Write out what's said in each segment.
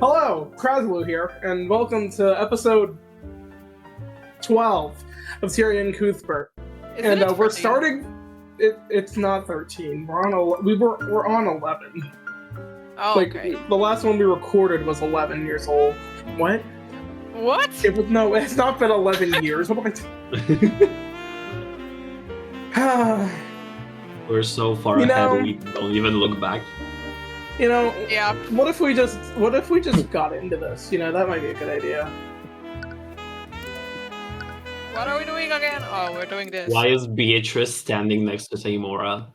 Hello, Kraslu here, and welcome to episode 12 of Tyrion and Cuthbert. Isn't it We're 13? starting. It's not 13. We're on 11. Oh, okay. The last one we recorded was 11 years old. What? What? No, it's not been 11 years. What am I? We're so far ahead we don't even look back. Yeah. What if we just got into this? That might be a good idea. What are we doing again? Oh, we're doing this. Why is Beatrice standing next to Tamora?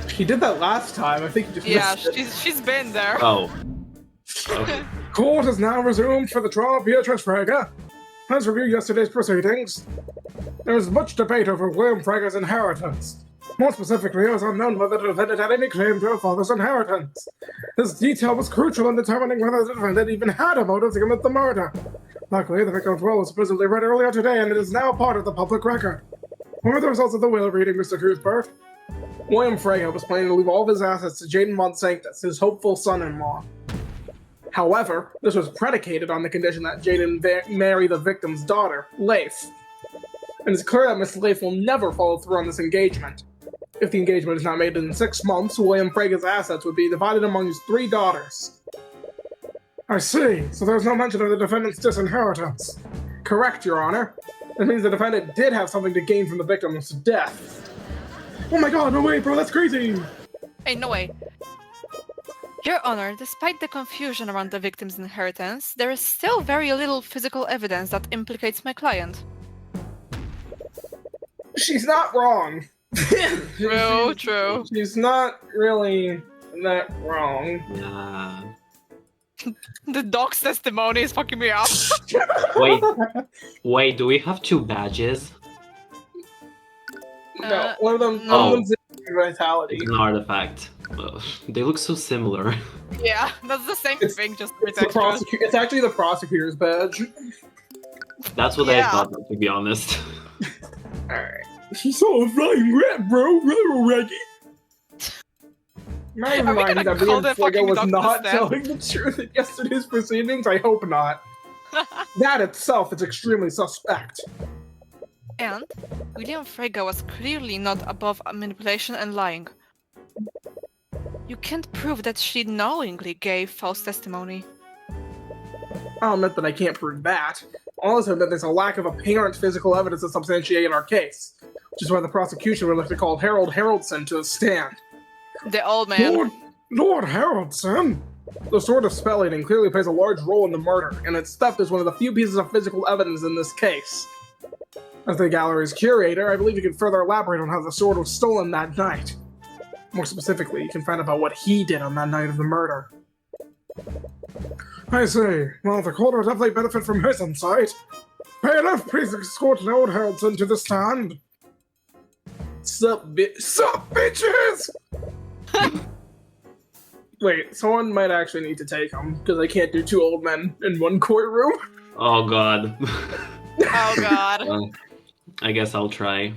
She did that last time. I think you just Yeah, missed it. she's been there. Oh. Okay. Court is now resumed for the trial of Beatrice Frege. Let's review yesterday's proceedings. There was much debate over William Frege's inheritance. More specifically, it was unknown whether the defendant had any claim to her father's inheritance. This detail was crucial in determining whether the defendant even had a motive to commit the murder. Luckily, the victim's will was supposedly read earlier today, and it is now part of the public record. What were the results of the will reading, Mr. Cuthbert? William Frege was planning to leave all of his assets to Jaden von Sanctus, his hopeful son-in-law. However, this was predicated on the condition that Jaden marry the victim's daughter, Leif. And it's clear that Miss Leif will never follow through on this engagement. If the engagement is not made in 6 months, William Frege's assets would be divided among his 3 daughters. I see, so there's no mention of the defendant's disinheritance. Correct, Your Honor. That means the defendant did have something to gain from the victim's death. Oh my god, no way, bro, that's crazy! Hey, no way. Your Honor, despite the confusion around the victim's inheritance, there is still very little physical evidence that implicates my client. She's not wrong. True. She's not really that wrong. Nah. The dog's testimony is fucking me up. Wait, do we have 2 badges? No, one of them no. is vitality. It's an artifact. They look so similar. Yeah, that's the same thing, just It's actually the prosecutor's badge. That's what I thought, to be honest. Alright. She saw a flying rat, bro. Reggie. Not even mind that William Frege was not telling the truth in yesterday's proceedings. I hope not. That itself is extremely suspect. And William Frege was clearly not above manipulation and lying. You can't prove that she knowingly gave false testimony. I'll admit that I can't prove that. I'll also admit there's a lack of apparent physical evidence to substantiate our case, which is why the prosecution would have to call Harold Haraldson to the stand. The old man. Lord Haraldson? The sword of spell eating clearly plays a large role in the murder, and its theft is one of the few pieces of physical evidence in this case. As the gallery's curator, I believe you can further elaborate on how the sword was stolen that night. More specifically, you can find out about what he did on that night of the murder. I see. Well, the court will definitely benefit from his insight. Bailiff, please escort Lord Haraldson to the stand. Sup, bitches! Wait, someone might actually need to take him, because I can't do 2 old men in one courtroom. Oh god. Oh god. I guess I'll try.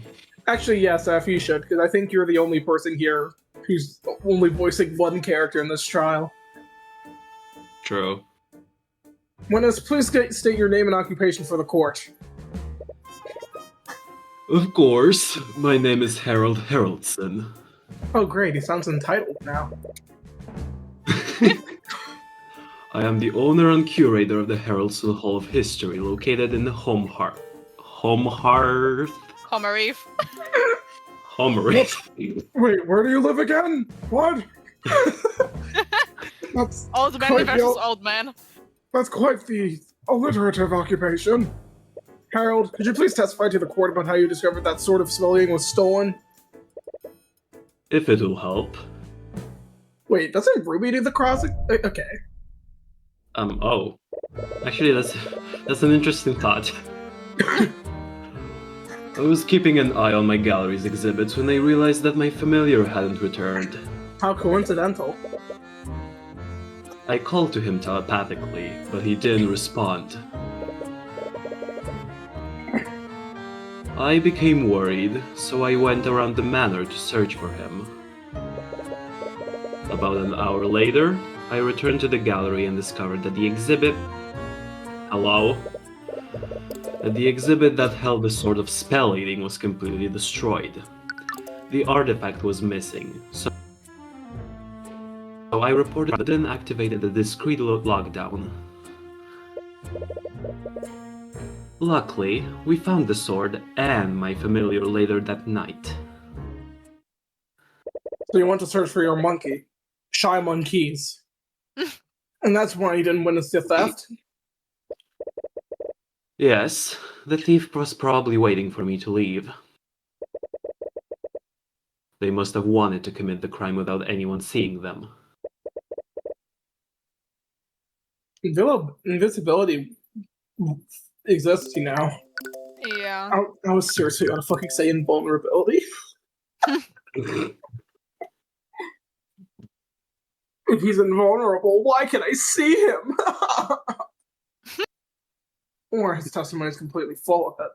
Actually, yes, you should, because I think you're the only person here who's only voicing one character in this trial. True. Witness, please state your name and occupation for the court. Of course. My name is Harold Haraldson. Oh great, he sounds entitled now. I am the owner and curator of the Haraldson Hall of History, located in Homehearth. Homerif. Wait, where do you live again? What? That's old man versus old man. That's quite the alliterative occupation. Harold, could you please testify to the court about how you discovered that sword of spelling was stolen? If it will help. Wait, doesn't Ruby do the crossing? Okay. Oh. Actually, that's an interesting thought. I was keeping an eye on my gallery's exhibits when I realized that my familiar hadn't returned. How coincidental. I called to him telepathically, but he didn't respond. I became worried, so I went around the manor to search for him. About an hour later, I returned to the gallery and discovered that the exhibit... Hello? That the exhibit that held the sword of spell eating was completely destroyed. The artifact was missing, so I reported it and activated a discreet lockdown. Luckily, we found the sword and my familiar later that night. So you went to search for your monkey. Shy monkeys. And that's why you didn't witness the theft? Yes, the thief was probably waiting for me to leave. They must have wanted to commit the crime without anyone seeing them. Invisibility exists, you know. Yeah. I was seriously gonna fucking say invulnerability. If he's invulnerable, why can I see him? Or his testimony is completely full of it.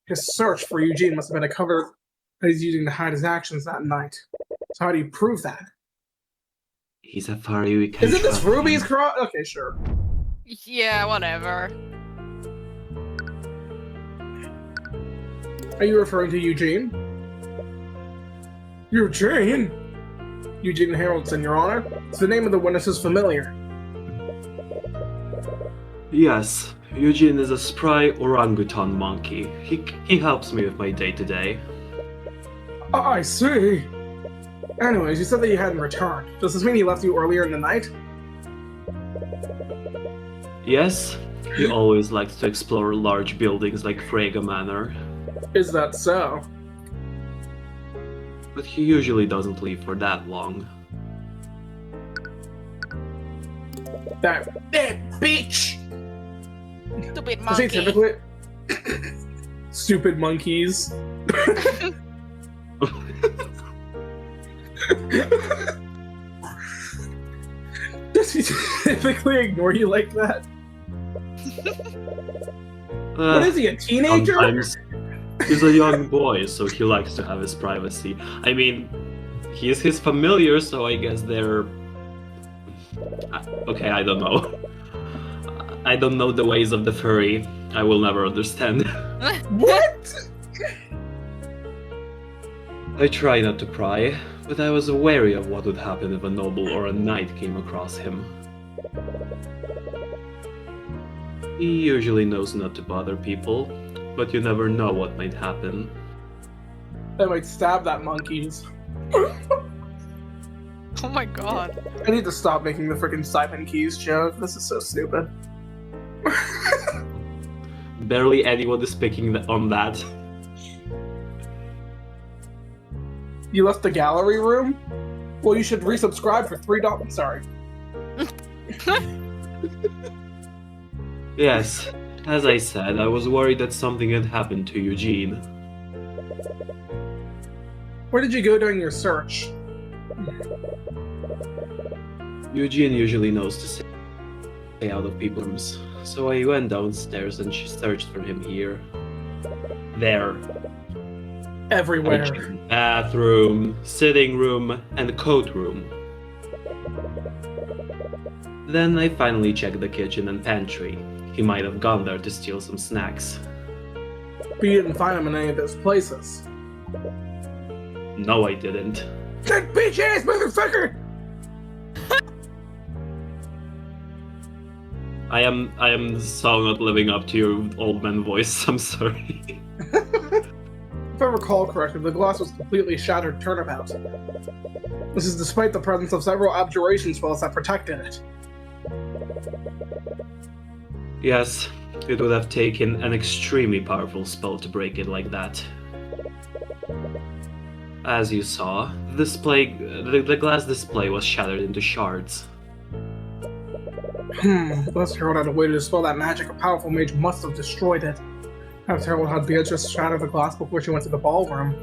His search for Eugene must have been a cover that he's using to hide his actions that night. So how do you prove that? He's a furry we can Isn't this trust Ruby's him. cross? Okay, sure. Yeah, whatever. Are you referring to Eugene? Eugene? Eugene Haraldson, Your Honor. It's the name of the witness is familiar. Yes, Eugene is a spry orangutan monkey. He helps me with my day-to-day. I see. Anyways, you said that you hadn't returned. Does this mean he left you earlier in the night? Yes, he always likes to explore large buildings like Frega Manor. Is that so? But he usually doesn't leave for that long. That bitch! Stupid I say monkey. typically... Stupid monkeys. Does he typically ignore you like that? What is he, a teenager? Sometimes he's a young boy, so he likes to have his privacy. I mean, he is his familiar, so I guess they're... Okay, I don't know. I don't know the ways of the furry. I will never understand. What? I try not to pry, but I was wary of what would happen if a noble or a knight came across him. He usually knows not to bother people, but you never know what might happen. I might stab that monkeys. Oh my god. I need to stop making the freaking Simon Keys joke. This is so stupid. Barely anyone is picking on that. You left the gallery room? Well, you should resubscribe for $3. Sorry. Yes, as I said, I was worried that something had happened to Eugene. Where did you go during your search? Eugene usually knows to stay out of people's rooms, so I went downstairs and she searched for him here. There. I Everywhere. checked bathroom, sitting room, and coat room. Then I finally checked the kitchen and pantry. He might have gone there to steal some snacks. But you didn't find him in any of those places. No, I didn't. That bitch ass motherfucker! I am so not living up to your old man voice, I'm sorry. If I recall correctly, the glass was completely shattered turnabout. This is despite the presence of several abjuration spells that protected it. Yes, it would have taken an extremely powerful spell to break it like that. As you saw, the glass display was shattered into shards. Unless Harold had a way to dispel that magic, a powerful mage must have destroyed it. Perhaps Harold had Beatrice shatter the glass before she went to the ballroom.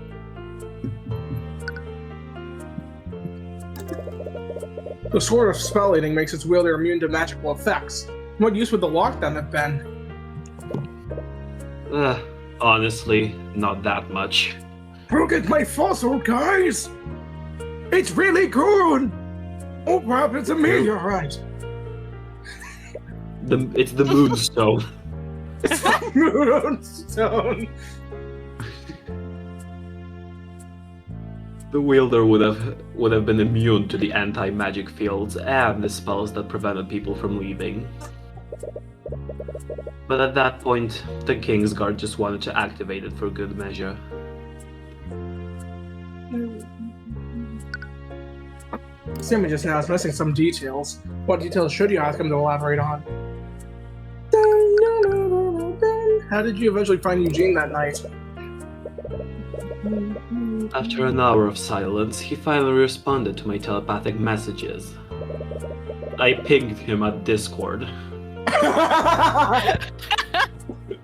The sword of spell eating makes its wielder immune to magical effects. What use would the lockdown have been? Honestly, not that much. Look at my fossil, guys! It's really good! Oh, perhaps it's a meteorite. It's the moonstone. Moonstone. The wielder would have been immune to the anti-magic fields and the spells that prevented people from leaving. But at that point, the Kingsguard just wanted to activate it for good measure. Sammy just now is missing some details. What details should you ask him to elaborate on? How did you eventually find Eugene that night? After an hour of silence, he finally responded to my telepathic messages. I pinged him at Discord.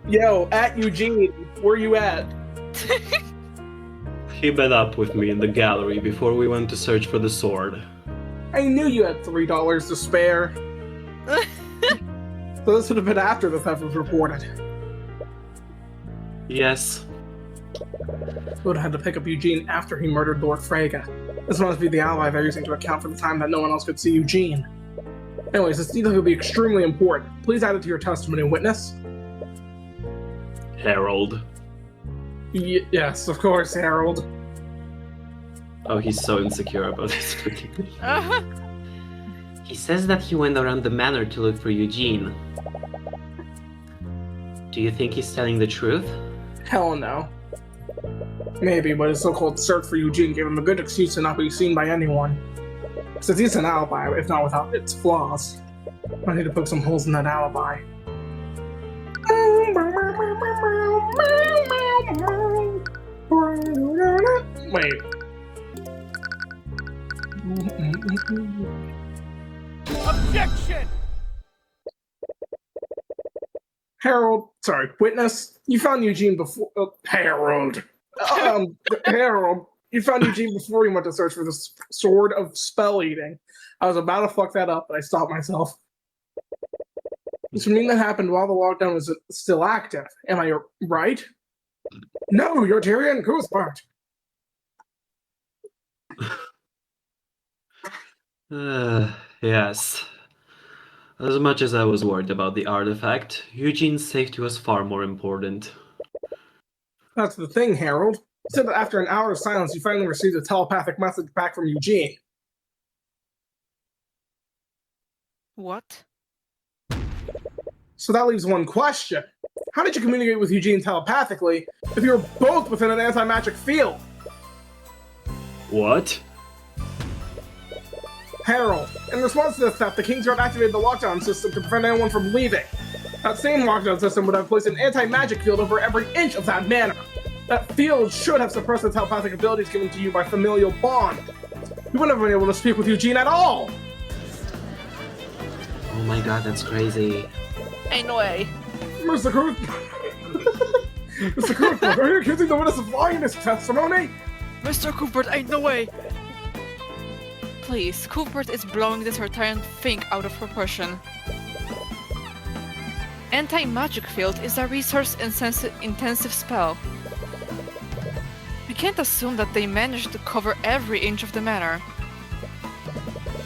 Yo, at Eugene, where you at? He met up with me in the gallery before we went to search for the sword. I knew you had $3 to spare. So this would have been after the theft was reported. Yes. Would have had to pick up Eugene after he murdered Lord Frege. This must be the ally they're using to account for the time that no one else could see Eugene. Anyways, this detail will be extremely important. Please add it to your testimony, witness. Harold. Yes, of course, Harold. Oh, he's so insecure about this. He says that he went around the manor to look for Eugene. Do you think he's telling the truth? Hell no. Maybe, but his so-called search for Eugene gave him a good excuse to not be seen by anyone. It's a decent alibi, if not without its flaws. I need to poke some holes in that alibi. Wait. Objection! Harold, sorry, witness, you found Eugene before. Harold. Harold, you found Eugene before you went to search for the sword of spell eating. I was about to fuck that up, but I stopped myself. This would mean that happened while the lockdown was still active. Am I right? No, you're Tyrion Cuthbert. Yes. As much as I was worried about the artifact, Eugene's safety was far more important. That's the thing, Harold. You said that after an hour of silence, you finally received a telepathic message back from Eugene. What? So that leaves one question. How did you communicate with Eugene telepathically if you were both within an anti-magic field? What? Harold, in response to this theft, the Kingsguard activated the lockdown system to prevent anyone from leaving. That same lockdown system would have placed an anti-magic field over every inch of that manor. That field should have suppressed the telepathic abilities given to you by familial bond. You wouldn't have been able to speak with Eugene at all! Oh my god, that's crazy. Ain't no way. Mr. Cuthbert! Mr. Cuthbert, are you accusing the witness of lying in his testimony? Mr. Cuthbert, ain't no way. Please, Cuthbert is blowing this Arcane thing out of proportion. Anti-magic field is a resource-intensive spell. We can't assume that they managed to cover every inch of the manor.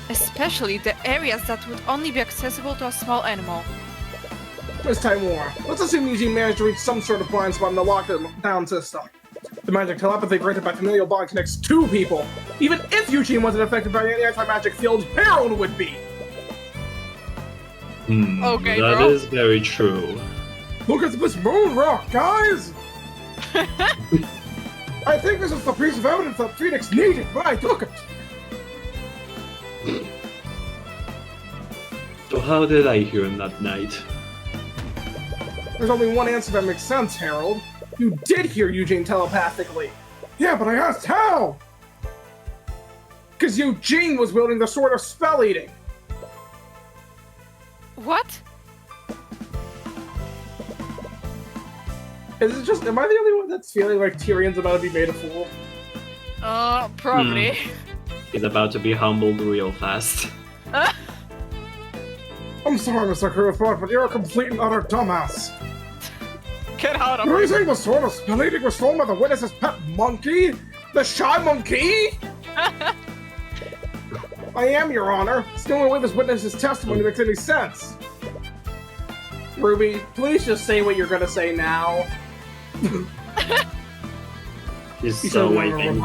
Especially the areas that would only be accessible to a small animal. Miss Timor, let's assume Eugene managed to reach some sort of blind spot in the lockdown system. The magic telepathy granted by familial bond connects two people. Even if Eugene wasn't affected by the anti-magic field, Harold would be. Okay, that bro. is very true. Look at this moon rock, guys! I think this is the piece of evidence that Phoenix needed, but I took it. So how did I hear him that night? There's only one answer that makes sense, Harold. You did hear Eugene telepathically. Yeah, but I asked how! Because Eugene was wielding the sword of spell eating. What? Is it just, am I the only one that's feeling like Tyrion's about to be made a fool? Probably. He's about to be humbled real fast. I'm sorry, Mr. Cuthbert, but you're a complete and utter dumbass. Get out of You're here. saying the sword of spell eating was stolen by the witness's pet monkey? The shy monkey? I am, Your Honor. It's the only way this witness's testimony makes any sense. Ruby, please just say what you're gonna say now. He's so waiting.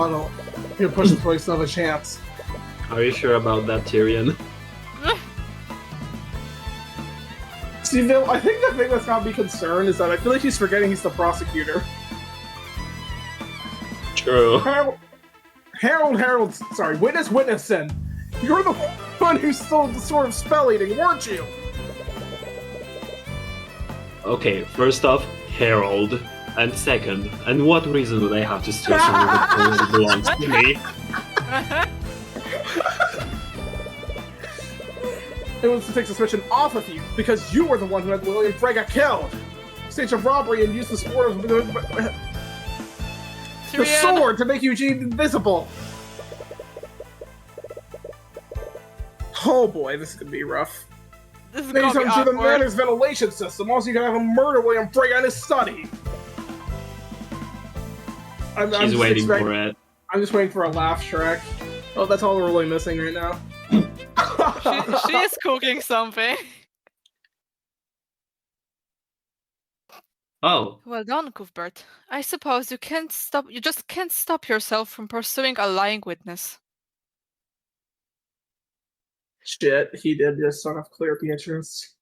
He'll push his place to have a chance. Are you sure about that, Tyrion? See, Bill, I think the thing that's got me concerned is that I feel like he's forgetting he's the prosecutor. True. Witness Witnesson. You're the one who stole the sword of spell eating, weren't you? Okay, first off, Harold. And second, and what reason do they have to steal something that belongs to me? It was to take suspicion off of you, because you were the one who had William Frega killed! Stage of robbery and used the sword to make Eugene invisible! Oh boy, this is gonna be rough. This is Maybe gonna be something to the awkward. manor's ventilation system, also you can have him murder William Frega in his study! I'm She's just waiting for it. I'm just waiting for a laugh track. Oh, that's all we're really missing right now. She is cooking something. Oh, Well done, Cuthbert. I suppose you just can't stop yourself from pursuing a lying witness. Shit, he did just sort of clear Beatrice.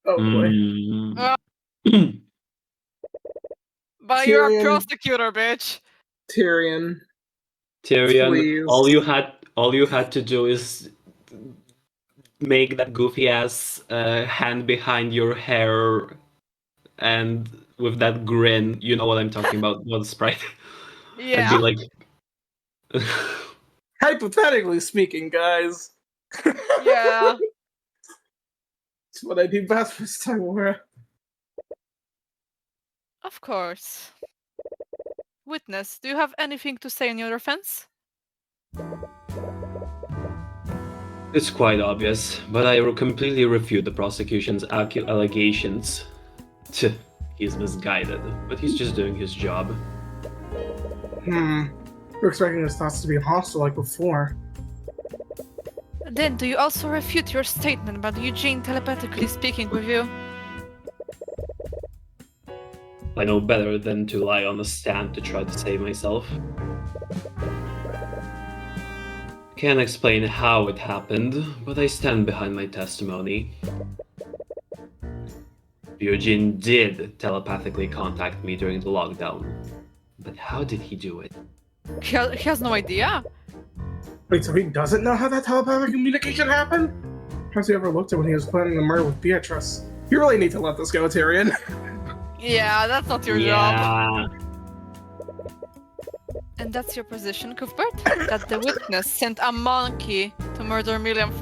Oh boy. But you're a Tyrion. prosecutor, bitch. Tyrion. Tyrion, Please. all you had to do is make that goofy ass hand behind your hair, and with that grin, you know what I'm talking about, what sprite. Yeah. And be like, Hypothetically speaking, guys. Yeah. It's what I do best this time, Laura. Of course. Witness, do you have anything to say in your defense? it's quite obvious, but I completely refute the prosecution's allegations. Tch, he's misguided, but he's just doing his job. We're expecting his thoughts to be hostile like before. Then do you also refute your statement about Eugene telepathically speaking with you? I know better than to lie on the stand to try to save myself. Can't explain how it happened, but I stand behind my testimony. Eugene did telepathically contact me during the lockdown. But how did he do it? He has no idea. Wait, so he doesn't know how that telepathic communication happened? Has he ever looked at when he was planning the murder with Beatrice? You really need to let this go, Tyrion. Yeah, that's not your job. And that's your position, Cuthbert? That the witness sent a monkey to murder William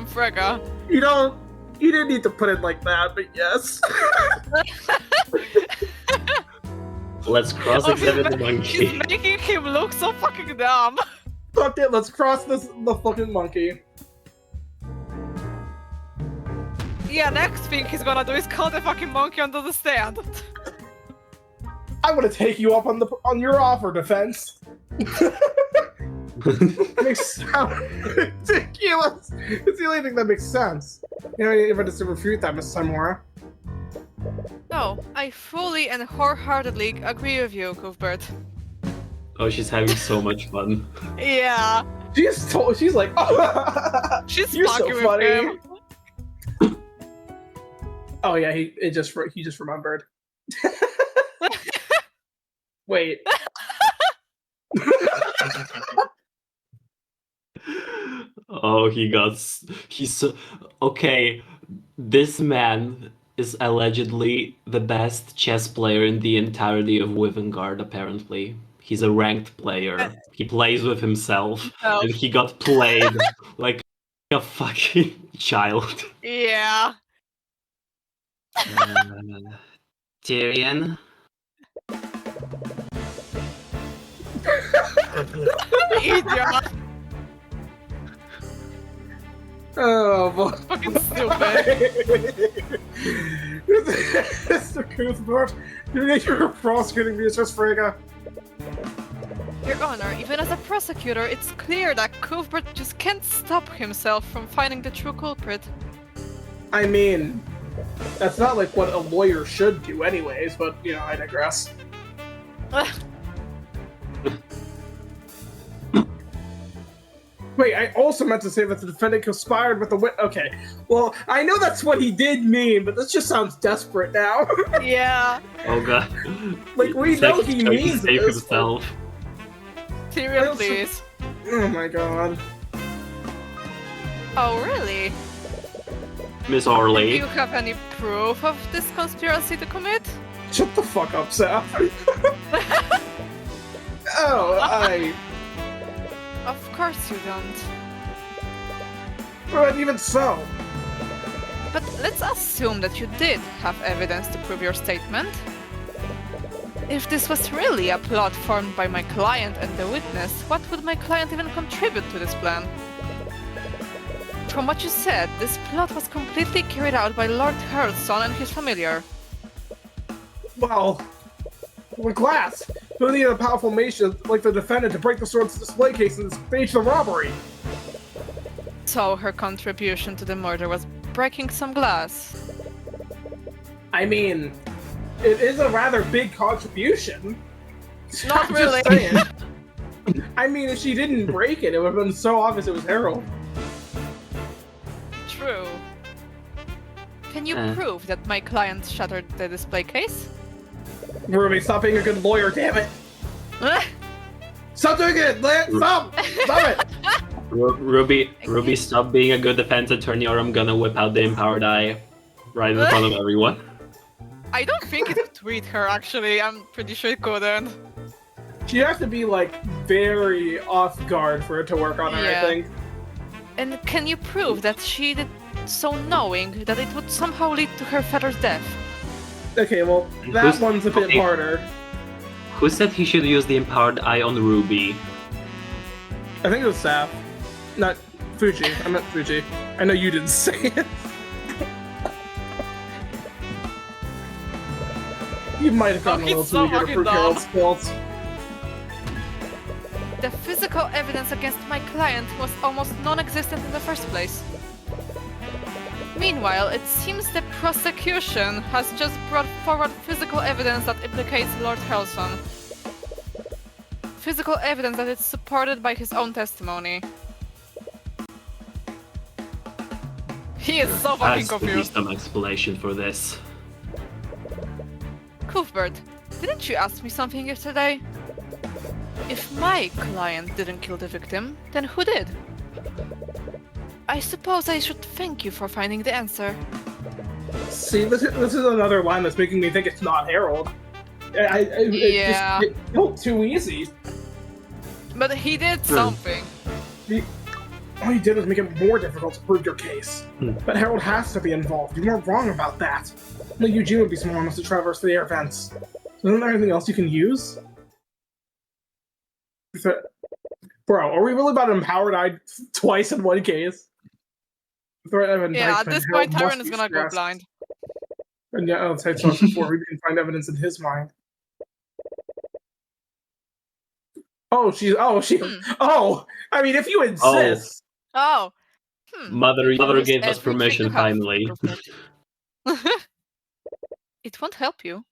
Frega. You didn't need to put it like that, but yes. Let's cross-examine the monkey. He's making him look so fucking dumb. Fuck it, let's cross the fucking monkey. Yeah, next thing he's gonna do is call the fucking monkey onto the stand. I want to take you up on your offer, defense. Makes sound ridiculous. It's the only thing that makes sense. You know, if I just refute that, Miss Samora. No, I fully and wholeheartedly agree with you, Cuthbert. Oh, she's having so much fun. Yeah. She's like, oh, She's you're fucking so funny. with him. Oh yeah, he just remembered. Wait. Oh, he's so, okay. This man is allegedly the best chess player in the entirety of Wivengard, apparently. He's a ranked player. He plays with himself, Oh. and he got played like a fucking child. Yeah. Tyrion? Idiot. Oh boy. Fucking stupid. Mr. Cuthbert, you were prosecuting Beatrice Frega. Your Honor, even as a prosecutor, it's clear that Cuthbert just can't stop himself from finding the true culprit. I mean, that's not like what a lawyer should do anyways, but, you know, I digress. Wait, I also meant to say that the defendant conspired with the Okay, well, I know that's what he did mean, but this just sounds desperate now. Yeah. Oh god. Like, we know he means save this. himself. Tyrion, please. Oh my god. Oh, really? Miss Do Orley. you have any proof of this conspiracy to commit? Shut the fuck up, Seth. Oh, Of course you don't. But even so. But let's assume that you did have evidence to prove your statement. If this was really a plot formed by my client and the witness, what would my client even contribute to this plan? From what you said, this plot was completely carried out by Lord Harrelson and his familiar. Well, with glass. Who needed a powerful mage like the defendant to break the sword's display case and stage the robbery? So her contribution to the murder was breaking some glass. I mean, it is a rather big contribution. Not I'm really. just saying. I mean, if she didn't break it, it would have been so obvious it was Harold. True. Can you prove that my client shattered the display case? Ruby, stop being a good lawyer, damn it! Stop doing it! Stop! Stop it! Ruby, stop being a good defense attorney or I'm gonna whip out the empowered eye right in front of everyone. I don't think it could tweet her, actually. I'm pretty sure it couldn't. She'd have to be, like, very off guard for it to work on her, Yeah. I think. And can you prove that she did so knowing that it would somehow lead to her father's death? Okay, well, that one's a bit okay. harder. Who said he should use the empowered eye on Ruby? I think it was Saf. Not Fuji. I meant Fuji. I know you didn't say it. You might have gotten a he's little so too eager to fucking prove dumb. Harold's guilt. The physical evidence against my client was almost non-existent in the first place. Meanwhile, it seems the prosecution has just brought forward physical evidence that implicates Lord Harrelson. Physical evidence that is supported by his own testimony. He is so fucking Has to be confused. some explanation for this. Cuthbert, didn't you ask me something yesterday? If my client didn't kill the victim, then who did? I suppose I should thank you for finding the answer. See, this is another line that's making me think it's not Harold. Yeah. It felt too easy. But he did something. All you did was make it more difficult to prove your case. But Harold has to be involved. You weren't wrong about that. Only Eugene would be smart enough to traverse the air vents. Isn't there anything else you can use? Bro, are we really about an empowered eye twice in one case? Yeah, at this point, Tyrion is gonna go blind. And yeah, I'll say so before we can find evidence in his mind. Oh, I mean, if you insist. Oh. Mother gave us Everything permission you have. finally. It won't help you.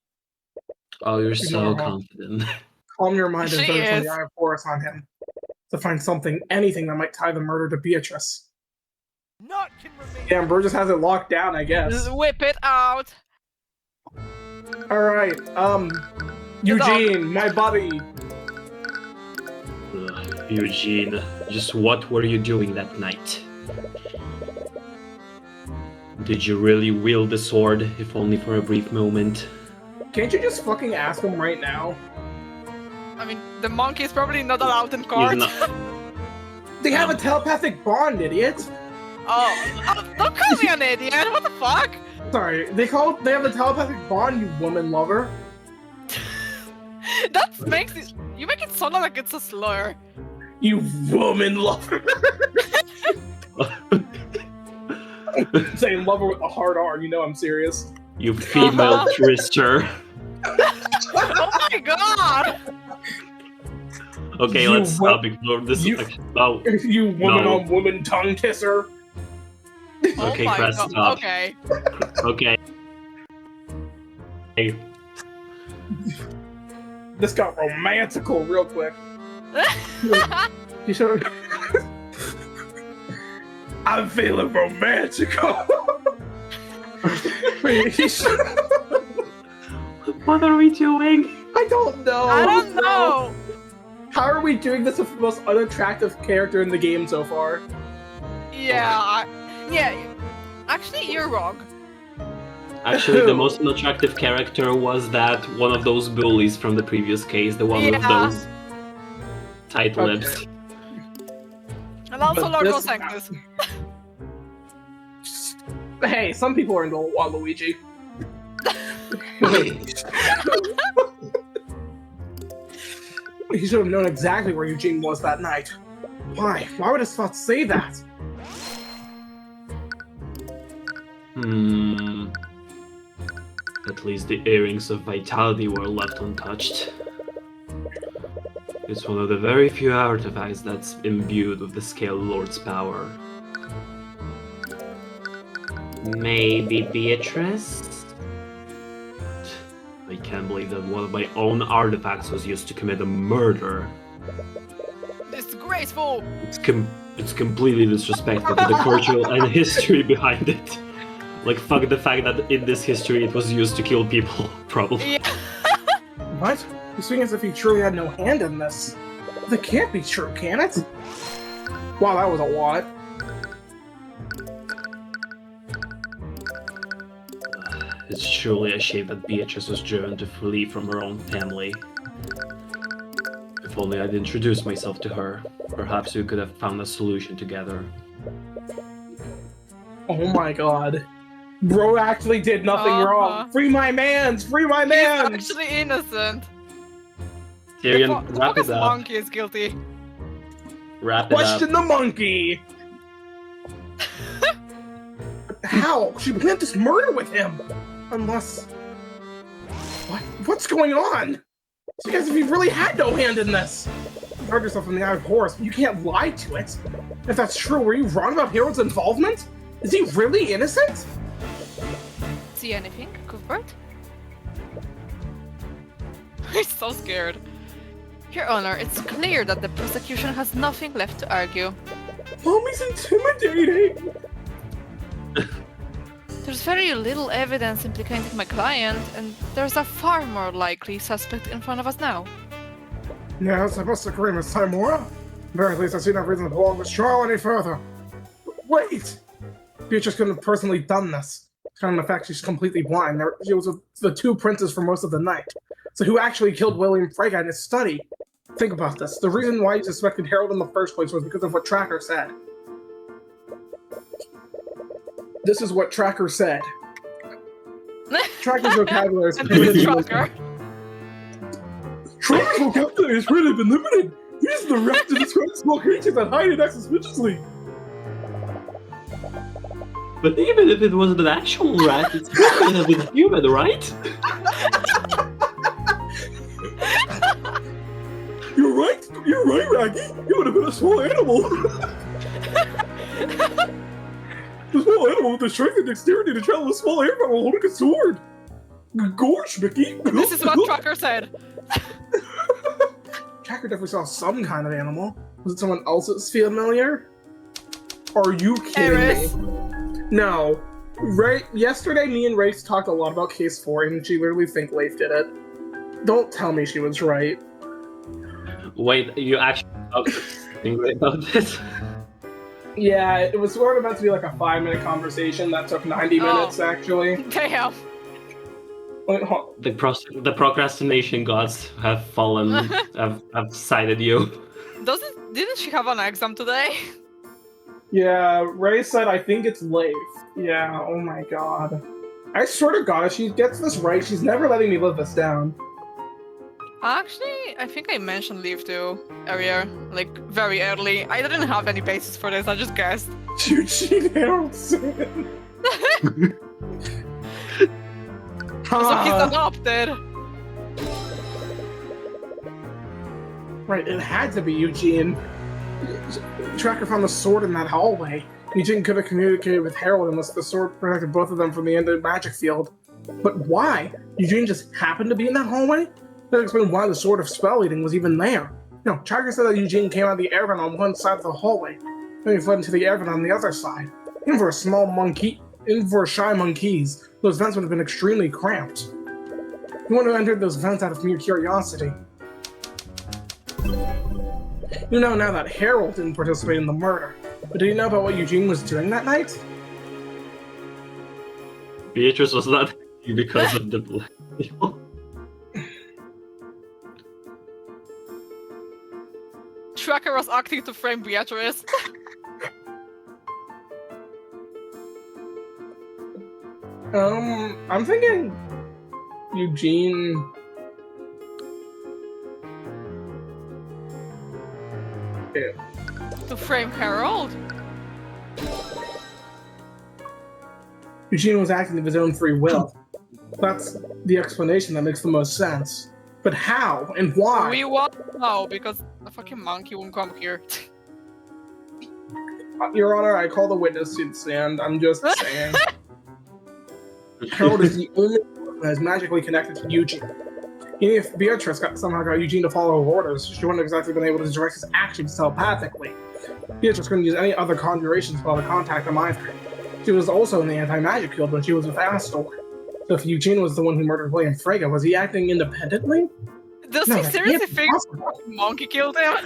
Oh, you're so Ignore her. confident. Calm your mind and She focus on is. the Eye of Horus on him. To find anything that might tie the murder to Beatrice. Not can remain. Yeah, Burgess has it locked down, I guess. Whip it out. Alright, Eugene, my buddy. Eugene, just what were you doing that night? Did you really wield the sword, if only for a brief moment? Can't you just fucking ask him right now? I mean, the monkey is probably not allowed in He's court. not- They have a telepathic bond, idiot! Oh, don't call me an idiot. What the fuck? Sorry, they have a telepathic bond, you woman lover. That makes it. You make it sound like it's a slur. You woman lover. Saying lover with a hard R, you know I'm serious. You female trister. Oh my god! Okay, You let's wo- ignore this. you- No. You woman No. on woman tongue kisser. Oh Okay, my Crest, god. stop. Okay. Okay. Hey, This got romantical real quick. You should. I'm feeling romantical. Wait, he should. what are we doing? I don't know. I don't know. How are we doing this with the most unattractive character in the game so far? Yeah. Yeah. Actually, you're wrong. Actually, the most unattractive character was that one of those bullies from the previous case, the one with Yeah. those tight Okay. lips. And also But Lord this- Sanctus. Hey, some people are into Waluigi. He should have known exactly where Eugene was that night. Why? Why would his thoughts say that? At least the earrings of vitality were left untouched. It's one of the very few artifacts that's imbued with the Scale Lord's power. Maybe Beatrice? I can't believe that one of my own artifacts was used to commit a murder. Disgraceful. It's completely disrespectful to the cultural and history behind it. Like, fuck the fact that in this history it was used to kill people, probably. Yeah. What? You're speaking as if he truly had no hand in this. That can't be true, can it? Wow, that was a lot. It's truly a shame that Beatrice was driven to flee from her own family. If only I'd introduced myself to her, perhaps we could have found a solution together. Oh my god. Bro actually did nothing wrong. Free my mans! Free my He's mans! actually innocent. Tyrion, The wrap it fucking up. monkey is guilty. Wrap it up. Question the monkey! How? She planned this murder with him! Unless... What? What's going on? So guys, if you really had no hand in this! You heard yourself in the eye of Horus, but you can't lie to it! If that's true, were you wrong about Harold's involvement? Is he really innocent? See anything, Cuthbert? He's so scared. Your Honor, it's clear that the prosecution has nothing left to argue. Mommy's intimidating! There's very little evidence implicating my client, and there's a far more likely suspect in front of us now. Yes, I must agree, Miss Timora. Very least I see no reason to prolong this trial any further. Wait! Beatrice couldn't have personally done this. Kind of the fact she's completely blind. She was with the two princes for most of the night. So who actually killed William Frege in his study? Think about this. The reason why he suspected Harold in the first place was because of what Tracker said. This is what Tracker said. Tracker's vocabulary is And this is Tracker. Tracker's vocabulary has really been limited. He is the rat to describe small creatures that hide and act suspiciously. But even if it wasn't an actual rat, it's could have been human, right? You're right, Raggy. It would have been a small animal. The small animal with the strength and dexterity to travel a small air while holding a sword. Gorge, Mickey. This is what Tracker said. Tracker definitely saw some kind of animal. Was it someone else's familiar? Are you kidding Eris. me? No. Yesterday, me and Race talked a lot about Case 4, and she literally think Leif did it. Don't tell me she was right. Wait, you actually talked about this? Yeah, it was sort of meant to be like a 5-minute conversation that took 90 minutes, actually. Damn. Wait, hold- The procrastination gods have fallen, have sided you. Didn't she have an exam today? Yeah, Ray said, I think it's Leif. Yeah, oh my god. I swear to god, if she gets this right, she's never letting me live this down. Actually, I think I mentioned Leave to earlier, like very early. I didn't have any basis for this, I just guessed. Eugene Harrelson. So he's adopted. Right, it had to be Eugene. Tracker found the sword in that hallway. Eugene could have communicated with Harold unless the sword protected both of them from the end of the magic field. But why? Eugene just happened to be in that hallway? That would explain why the sword of spell eating was even there. No, Tracker said that Eugene came out of the air vent on one side of the hallway. Then he fled into the air vent on the other side. Even for shy monkeys, those vents would have been extremely cramped. He wouldn't have entered those vents out of mere curiosity. You know now that Harold didn't participate in the murder, but do you know about what Eugene was doing that night? Beatrice was not happy because of the blackmail. Tracker was acting to frame Beatrice. I'm thinking Eugene. To frame Harold? Eugene was acting of his own free will. That's the explanation that makes the most sense. But how and why? We won't know because a fucking monkey won't come here. Your Honor, I call the witness to the stand. I'm just saying. Harold is the only one that is magically connected to Eugene. Even if Beatrice somehow got Eugene to follow her orders, she wouldn't have exactly been able to direct his actions telepathically. Beatrice couldn't use any other conjuration spell to contact him either. She was also in the anti-magic field when she was with Astor. So if Eugene was the one who murdered William Frege, was he acting independently? Does No, he that seriously can't be think possible. the monkey killed him?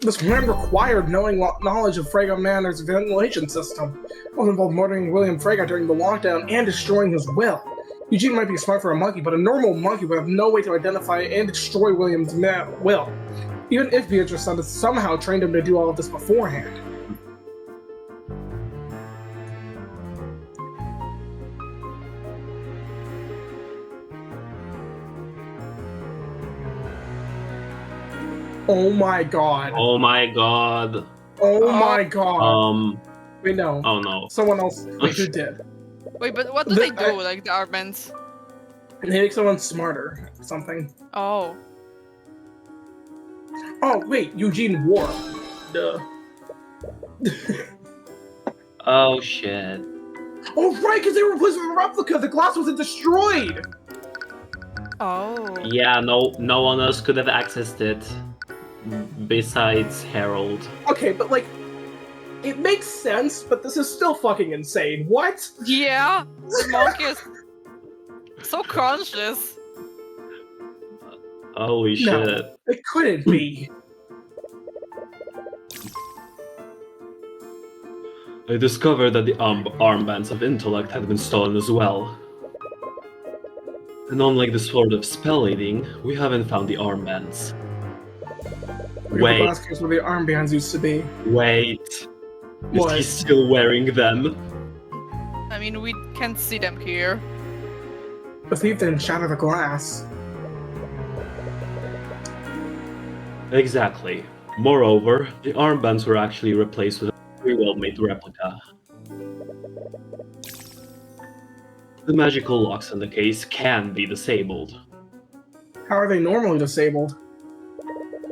This man required knowledge of Frege Manor's ventilation system. It was involved murdering William Frege during the lockdown and destroying his will. Eugene might be smart for a monkey, but a normal monkey would have no way to identify and destroy William's will. Even if Beatrice somehow trained him to do all of this beforehand. Oh my god. Oh my god. Oh my god. Wait, no. Oh no. Someone else who did. Wait, but what do they do, like the Arbenz? They make someone smarter. Something. Oh. Oh, wait. Eugene wore. Duh. Oh shit. Oh, right, because they were replaced with a replica. The glass wasn't destroyed. Oh. Yeah, no one else could have accessed it besides Harold. Okay, but like, it makes sense, but this is still fucking insane. What? Yeah, the monkey is so conscious. Holy No, shit. it couldn't be. I discovered that the armbands of intellect had been stolen as well. And unlike the sword of spell eating, we haven't found the armbands. The Wait, last case where the armbands used to be. wait. What? Is he still wearing them? I mean, we can't see them here. The thief didn't shatter the glass. Exactly. Moreover, the armbands were actually replaced with a very well-made replica. The magical locks in the case can be disabled. How are they normally disabled?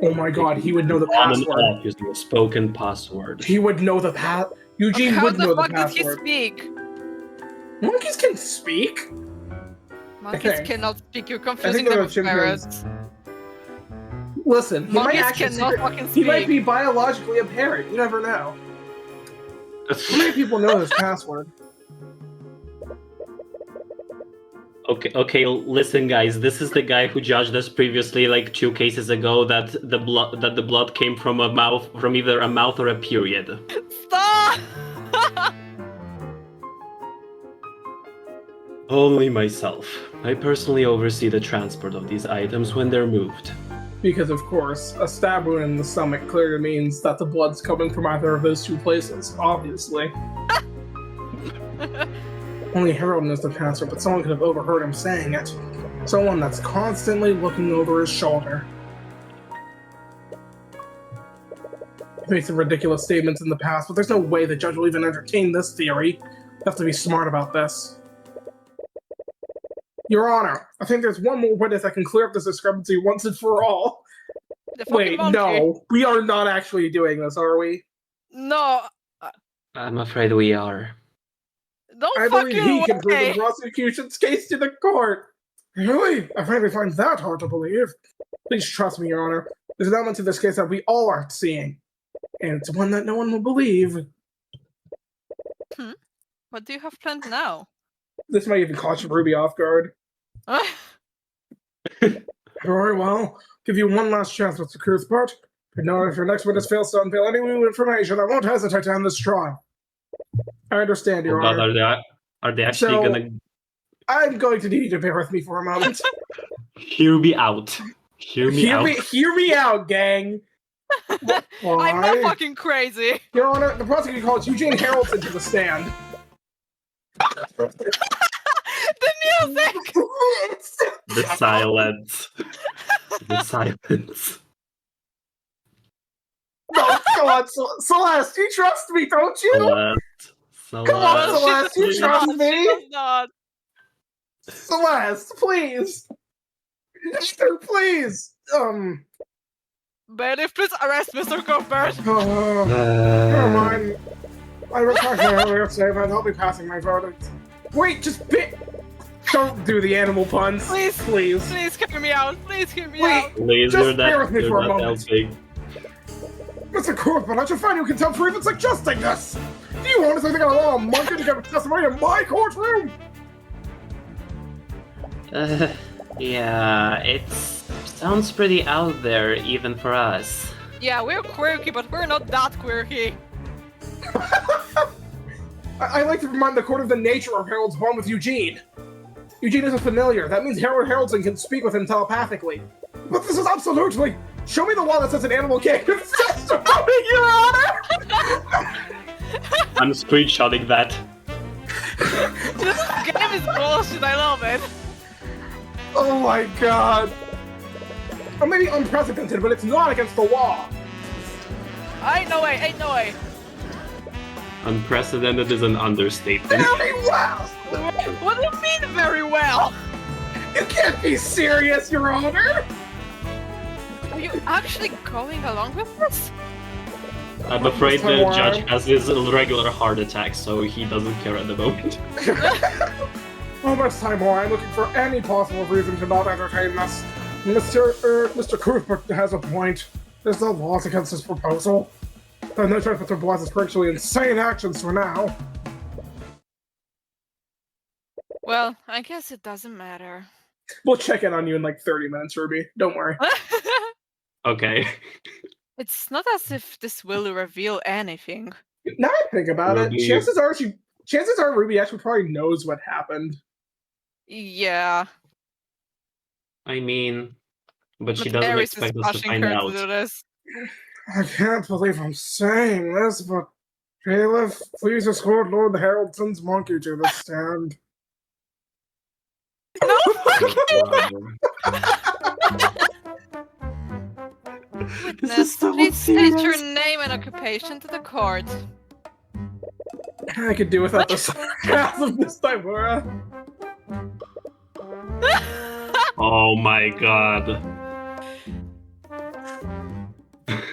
Oh my god, he would know the On and password. off using a spoken password. He would know the Eugene How would know the the fuck did he password. speak? Monkeys can speak? Monkeys Okay. cannot speak. You're I confusing think them they're with chimpanzees. parrots. Listen, he might Monkeys actually cannot fucking he might speak. be biologically a parrot. You never know. How many people know his password? Okay, listen guys, this is the guy who judged us previously, like 2 cases ago, that the blood came from either a mouth or a period. Stop! Only myself. I personally oversee the transport of these items when they're moved. Because, of course, a stab wound in the stomach clearly means that the blood's coming from either of those two places, obviously. Only Harold knows the password, but someone could have overheard him saying it. Someone that's constantly looking over his shoulder. He made some ridiculous statements in the past, but there's no way the judge will even entertain this theory. You have to be smart about this. Your Honor, I think there's one more witness that can clear up this discrepancy once and for all. The fucking Wait, monkey. no. We are not actually doing this, are we? No. I'm afraid we are. Don't I believe fucking he can prove way. the prosecution's case to the court. Really? I finally find that hard to believe. Please trust me, Your Honor. There's an element to this case that we all aren't seeing. And it's one that no one will believe. What do you have planned now? This might even catch Ruby off guard. Very well. Give you one last chance, Mr. Cuthbert. But know if your next witness fails to unveil any new information, I won't hesitate to end this trial. I understand, Your Oh God, Honor. are they actually So- gonna I'm going to need you to bear with me for a moment. hear me out? Hear me out. Hear me out, gang. Why? I'm not fucking crazy. Your Honor, the prosecutor calls Eugene Harrelson to the stand. The music. The silence. The silence. No, come on, Celeste, you trust me, don't you? Celeste. Come on, Celeste, you She trust does me? not. Celeste, please. Mister, please. Bailiff, please arrest Mr. Cuthbert. Never mind. I respect my earlier statement. I'll be passing my verdict. Wait, don't do the animal puns. Please. Please. Please hear me out. Please hear me Wait. out. Please, Just you're bear with me you're for a not moment. helping. Mr. Cuthbert, I should find you contempt for even suggesting this. Do you honestly think I'll allow a monkey to give testimony in my courtroom? Yeah, it sounds pretty out there even for us. Yeah, we're quirky, but we're not that quirky. I like to remind the court of the nature of Harold's bond with Eugene. Eugene is a familiar. That means Harold Harrelson can speak with him telepathically. But this is absolutely... Show me the law that says an animal can't give testimony, Your Honor! I'm screenshotting that. This game is bullshit. I love it. Oh my god. Or maybe unprecedented, but it's not against the law. Ain't no way. Ain't no way. Unprecedented is an understatement. Very well! What do you mean very well? You can't be serious, Your Honor! Are you actually going along with this? I'm afraid the Time judge warp. has his regular heart attack, so he doesn't care at the moment. Well, this time more, I'm looking for any possible reason to not entertain this. Mr. Cuthbert has a point. There's no laws against this proposal. And no choice but to bless his virtually insane actions for now. Well, I guess it doesn't matter. We'll check in on you in like 30 minutes, Ruby. Don't worry. Okay. It's not as if this will reveal anything. Now I think about Ruby. it, chances are Ruby actually probably knows what happened. Yeah. I mean, but she But doesn't Ares is expect us to pushing find her out. to do this. I can't believe I'm saying this, but Bailiff, please escort Lord Harrelson's monkey to the stand. No This is so Please state your serious. name and occupation to the court. I could do without the sarcasm this time, Laura. Oh my god.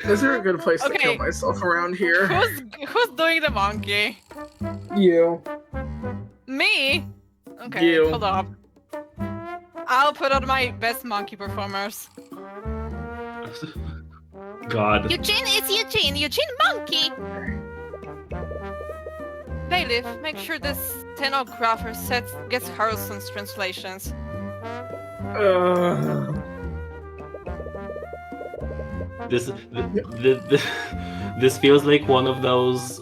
Is there a good place to Okay. kill myself around here? Who's doing the monkey? You. Me? Okay, You. hold up. I'll put on my best monkey performers. God. Eugene, it's Eugene! Eugene Monkey! Bailiff, make sure this stenographer gets Harrelson's translations. This feels like one of those.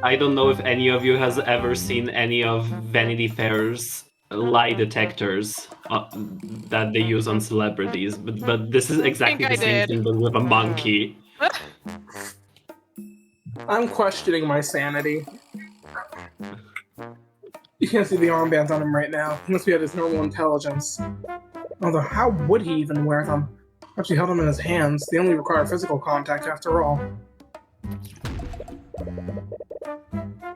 I don't know if any of you has ever seen any of Vanity Fair's lie detectors that they use on celebrities, but this is exactly I the same did. thing, but with a monkey. I'm questioning my sanity. You can't see the armbands on him right now. He must be at his normal intelligence. Although, how would he even wear them? Perhaps he held them in his hands. They only require physical contact after all.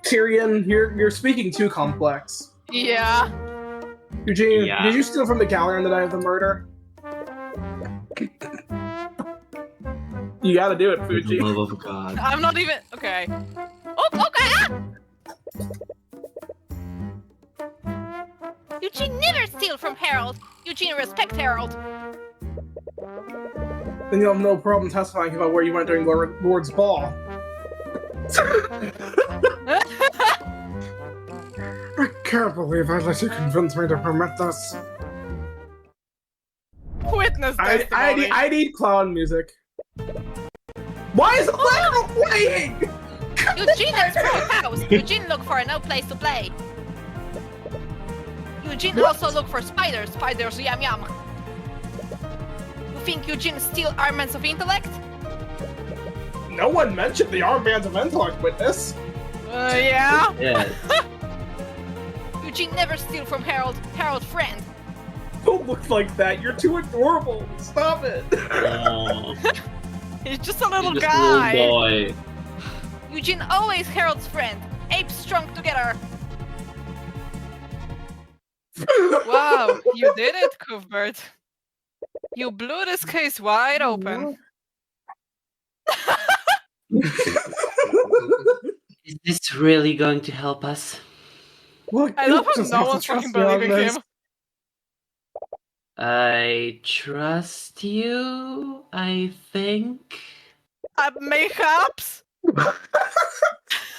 Tyrion, you're speaking too complex. Yeah. Eugene, Yeah. did you steal from the gallery on the night of the murder? You gotta do it, For the Fuji. love of God. I'm not even. Okay. Oh, okay! Eugene never steal from Harold! Eugene respect Harold! Then you'll have no problem testifying about where you went during Lord's ball. I can't believe I let you convince me to permit this. Witness testimony. I need clown music. Why is the black girl playing? Eugene explore house! Eugene look for a no place to play! Eugene also look for spiders! Spiders yum yum! You think Eugene steal armaments of intellect? No one mentioned the armbands of intellect, witness. Yeah? Yeah. Eugene never steal from Harold. Harold friend. Don't look like that. You're too adorable. Stop it. Oh, He's just a little just a guy. little boy. Eugene always Harold's friend. Apes strong together. Wow, you did it, Cuthbert. You blew this case wide open. Is this really going to help us? Look, I love how just no have to one's fucking trust me on believing this. him. I trust you, I think. Mayhaps?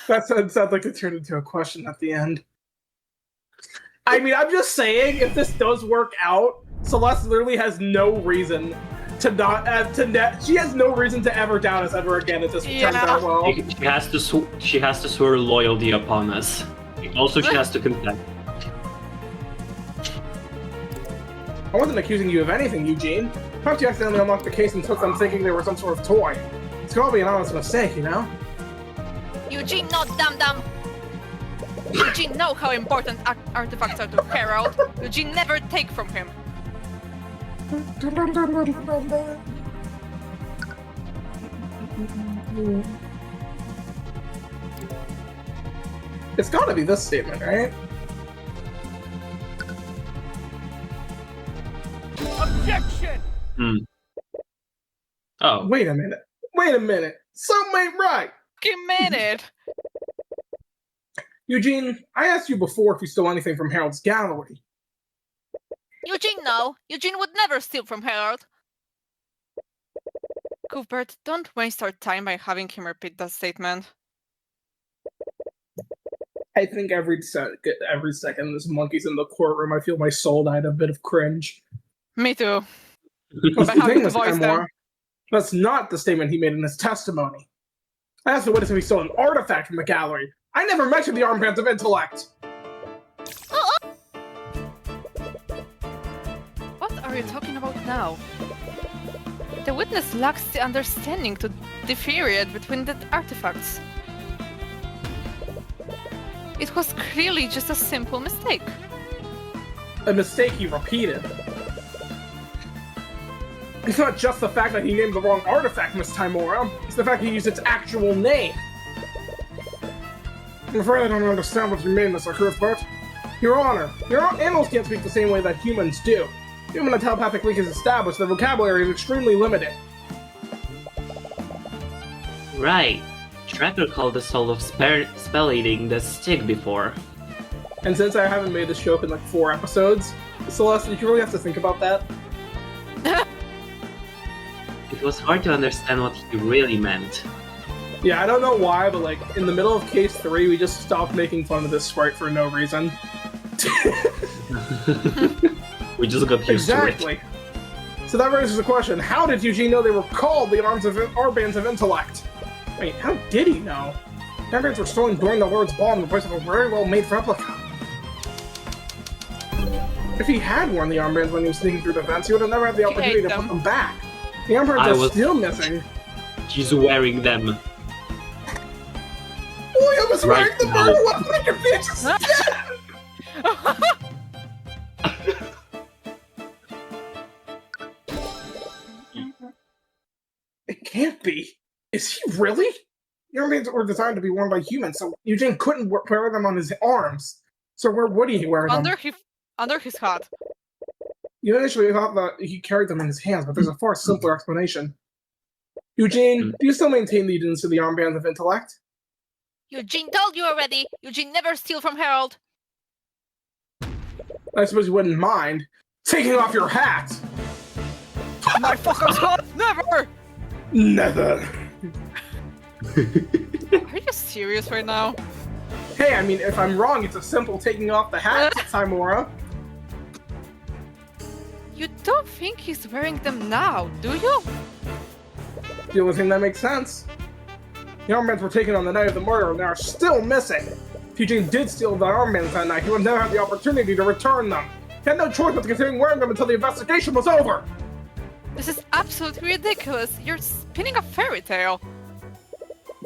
That sounds like it turned into a question at the end. I mean, I'm just saying, if this does work out, Celeste literally has no reason to not she has no reason to ever doubt us ever again if this turns out well. She has to swear loyalty upon us. Also, she has to confess. I wasn't accusing you of anything, Eugene. Perhaps you accidentally unlocked the case and took them thinking they were some sort of toy. It's gotta be an honest mistake, you know? Eugene not dumb. Eugene know how important artifacts are to Harold. Eugene never take from him. It's gotta be this statement, right? Objection! Oh, Wait a minute. Something ain't right. Minute. Eugene, I asked you before if you stole anything from Harold's gallery. Eugene no. Eugene would never steal from Harold. Cuthbert, don't waste our time by having him repeat that statement. I think every second this monkey's in the courtroom, I feel my soul died a bit of cringe. Me too. Because By the having thing to is, voice Amor, them. that's not the statement he made in his testimony. I asked the witness if he stole an artifact from the gallery. I never mentioned the armbands of intellect. What are you talking about now? The witness lacks the understanding to differentiate between the artifacts. It was clearly just a simple mistake. A mistake he repeated. It's not just the fact that he named the wrong artifact, Miss Timora. It's the fact he used its actual name. I'm afraid I don't understand what you mean, Mr. Cuthbert. Your Honor, animals can't speak the same way that humans do. Even when a telepathic link is established, the vocabulary is extremely limited. right. Tracker called the soul of spell eating the stick before. And since I haven't made this joke in like 4 episodes, Celeste, you really have to think about that. It was hard to understand what he really meant. Yeah, I don't know why, but like in the middle of case 3, we just stopped making fun of this sprite for no reason. We just got used to Exactly. So that raises the question: how did Eugene know they were called the armbands of intellect? Wait, how did he know? The armbands were stolen during the Lord's ball in the place of a very well-made replica. If he had worn the armbands when he was sneaking through the vents, he would have never had the opportunity to put them back. The armbands are still missing. it. He's wearing them. William was Right wearing the now. murder weapon on your bitch! It can't be. Is he really? The armbands were designed to be worn by humans, so Eugene couldn't wear them on his arms. So where would he wear them? under his hat. You initially thought that he carried them in his hands, but there's a far simpler explanation. Eugene, do you still maintain that you didn't steal the armbands of intellect? Eugene told you already. Eugene never steal from Harold. I suppose you wouldn't mind taking off your hat. My fucker's hat, never! Never. Are you serious right now? Hey, I mean, if I'm wrong, it's a simple taking off the hat, Timora. You don't think he's wearing them now, do you? The only thing that makes sense. The armbands were taken on the night of the murder and they are still missing. If Eugene did steal the armbands that night, he would never have the opportunity to return them. He had no choice but to continue wearing them until the investigation was over. This is absolutely ridiculous. You're spinning a fairy tale.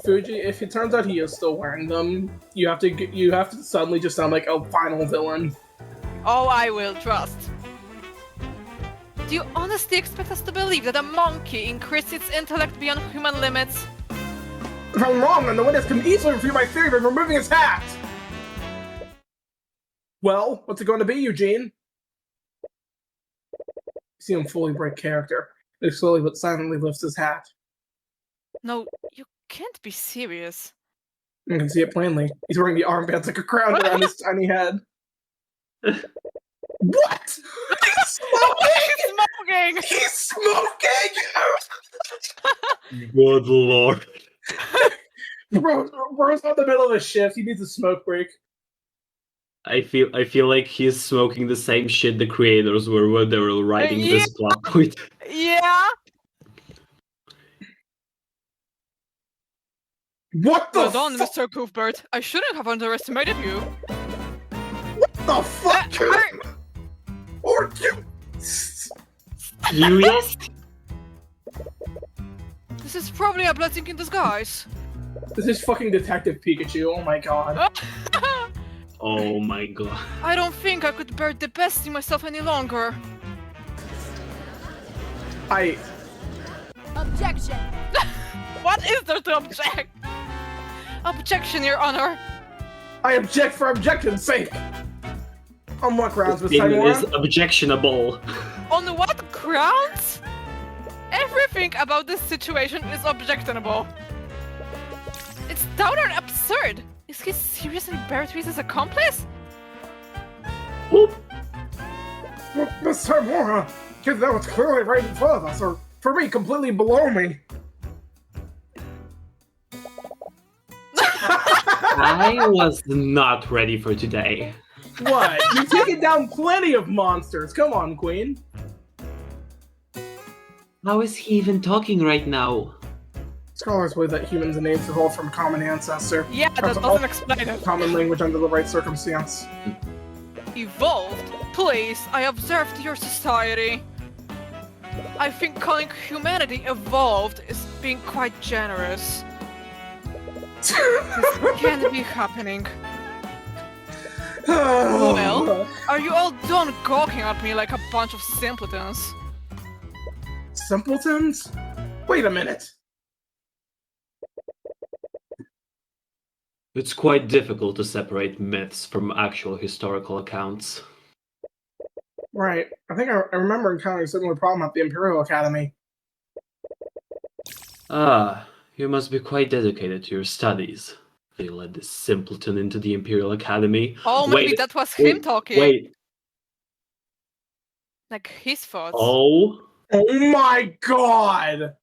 Fuji, if it turns out he is still wearing them, you have to suddenly just sound like a final villain. Oh, I will trust. Do you honestly expect us to believe that a monkey increased its intellect beyond human limits? If I'm wrong, then the witness can easily refute my theory by removing his hat! Well, what's it going to be, Eugene? You see him fully break character. He slowly but silently lifts his hat. No, you can't be serious. You can see it plainly. He's wearing the armbands like a crown around his tiny head. What? He's smoking! He's smoking! He's smoking! Good lord. Bro's on the middle of a shift. He needs a smoke break. I feel like he's smoking the same shit the creators were when they were writing this plot point. Yeah? What the Well done, Mr. Cuthbert. I shouldn't have underestimated you. What the fuck? Or you? Serious? This is probably a blessing in disguise. This is fucking Detective Pikachu. Oh my god. Oh my god. I don't think I could bear the best in myself any longer. Objection! What is there to object? Objection, Your Honor. I object for objection's sake. On what grounds, Miss It is Timora? objectionable. On what grounds? Everything about this situation is objectionable. It's downright absurd. Is he seriously Beatrice's accomplice? Whoop. Miss Timora, kid, that was clearly right in front of us, or for me, completely below me. I was not ready for today. What? You've taken down plenty of monsters. Come on, Queen. How is he even talking right now? Scholars believe that humans and apes evolved from a common ancestor. Yeah, that That's doesn't explain it. Common language under the right circumstance. Evolved? Please, I observed your society. I think calling humanity evolved is being quite generous. This can't be happening. Well, are you all done gawking at me like a bunch of simpletons? Simpletons? Wait a minute. It's quite difficult to separate myths from actual historical accounts. Right. I think I remember encountering a similar problem at the Imperial Academy. Ah, you must be quite dedicated to your studies. They led this simpleton into the Imperial Academy. Oh, maybe that was him talking. Wait. Like his thoughts. Oh? Oh my god!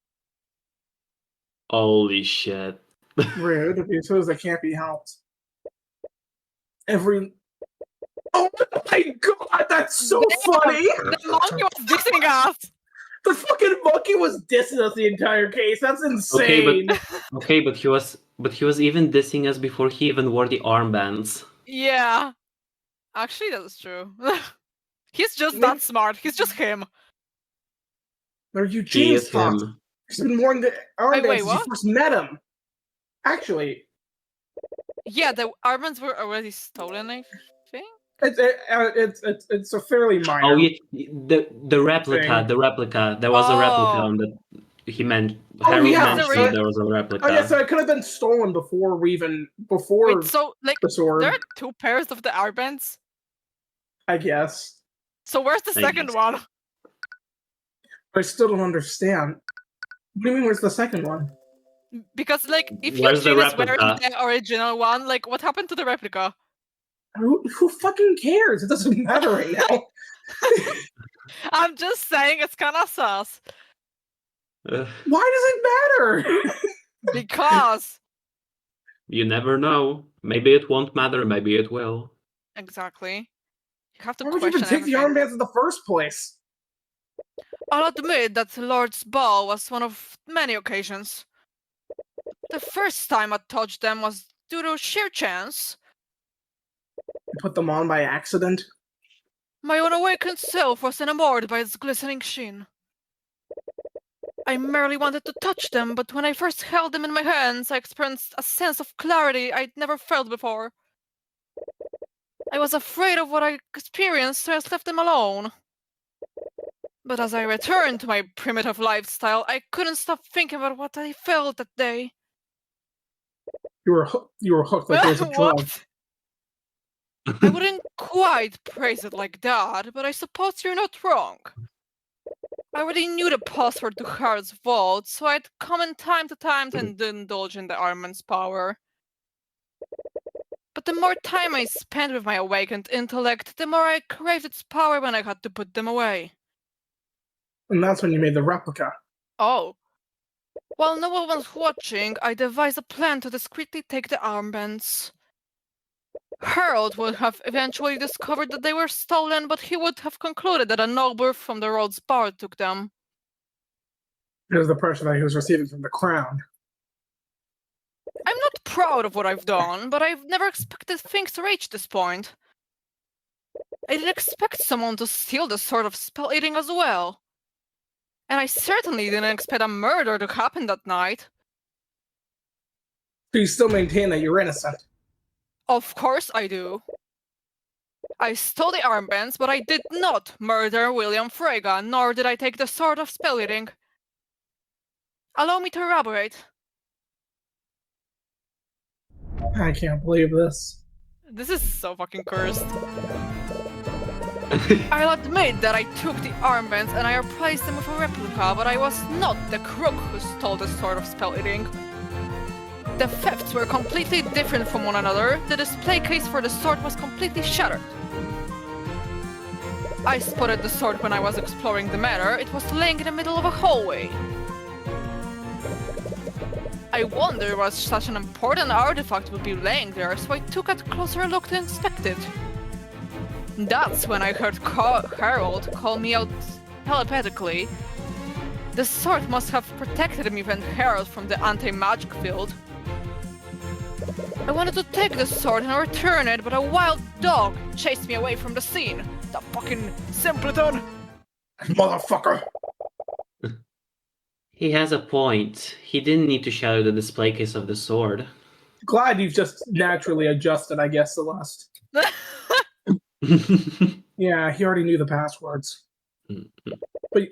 Holy shit. Rude, because that can't be helped. Oh my god, that's so funny! The monkey was dissing us! The fucking monkey was dissing us the entire case. That's insane. Okay, but he was even dissing us before he even wore the armbands. Yeah. Actually, that's true. He's just that smart. He's just him. They're He Eugene's is fault. him. He's been wearing the armbands wait, since you what? first met him. Actually, Yeah, the armbands were already stolen, I think. it's a fairly minor. Oh, yeah, the replica. There was a replica on that he meant. Oh, Harold yeah, mentioned there was a replica. Oh yeah, so it could have been stolen before Wait, so, like, the sword. there are two pairs of the armbands? I guess. So where's the I second guess. one? I still don't understand. What do you mean, where's the second one? Because, like, if Where's the Eugene is wearing replica? the original one, like, what happened to the replica? Who fucking cares? It doesn't matter right now. I'm just saying it's kind of sus. Why does it matter? Because... You never know. Maybe it won't matter, maybe it will. Exactly. You have to Why would you even question take the everything. armbands in the first place? I'll admit that Lord's ball was one of many occasions. The first time I touched them was due to sheer chance. You put them on by accident? My unawakened self was enamored by its glistening sheen. I merely wanted to touch them, but when I first held them in my hands, I experienced a sense of clarity I'd never felt before. I was afraid of what I experienced, so I left them alone. But as I returned to my primitive lifestyle, I couldn't stop thinking about what I felt that day. You were hooked like it was a drug. What? I wouldn't quite praise it like that, but I suppose you're not wrong. I already knew the password to Hart's vault, so I'd come in time to time to indulge in the armment's power. But the more time I spent with my awakened intellect, the more I craved its power when I had to put them away. And that's when you made the replica. Oh. While no one was watching, I devised a plan to discreetly take the armbands. Harold would have eventually discovered that they were stolen, but he would have concluded that a noble from the Rhodes Bar took them. It was the pressure that he was receiving from the crown. I'm not proud of what I've done, but I've never expected things to reach this point. I didn't expect someone to steal the sword of spell eating as well. And I certainly didn't expect a murder to happen that night. So you still maintain that you're innocent? Of course I do. I stole the armbands, but I did not murder William Frege, nor did I take the sword of spell eating. Allow me to elaborate. I can't believe this. This is so fucking cursed. I'll admit that I took the armbands and I replaced them with a replica, but I was not the crook who stole the sword of spell eating. The thefts were completely different from one another. The display case for the sword was completely shattered. I spotted the sword when I was exploring the manor. It was laying in the middle of a hallway. I wondered why such an important artifact would be laying there, so I took a closer look to inspect it. That's when I heard Harold call me out telepathically. The sword must have protected me and Harold from the anti-magic field. I wanted to take the sword and return it, but a wild dog chased me away from the scene. The fucking simpleton! Motherfucker! He has a point. He didn't need to shatter the display case of the sword. Glad you've just naturally adjusted, I guess, Celeste. Yeah, he already knew the passwords. But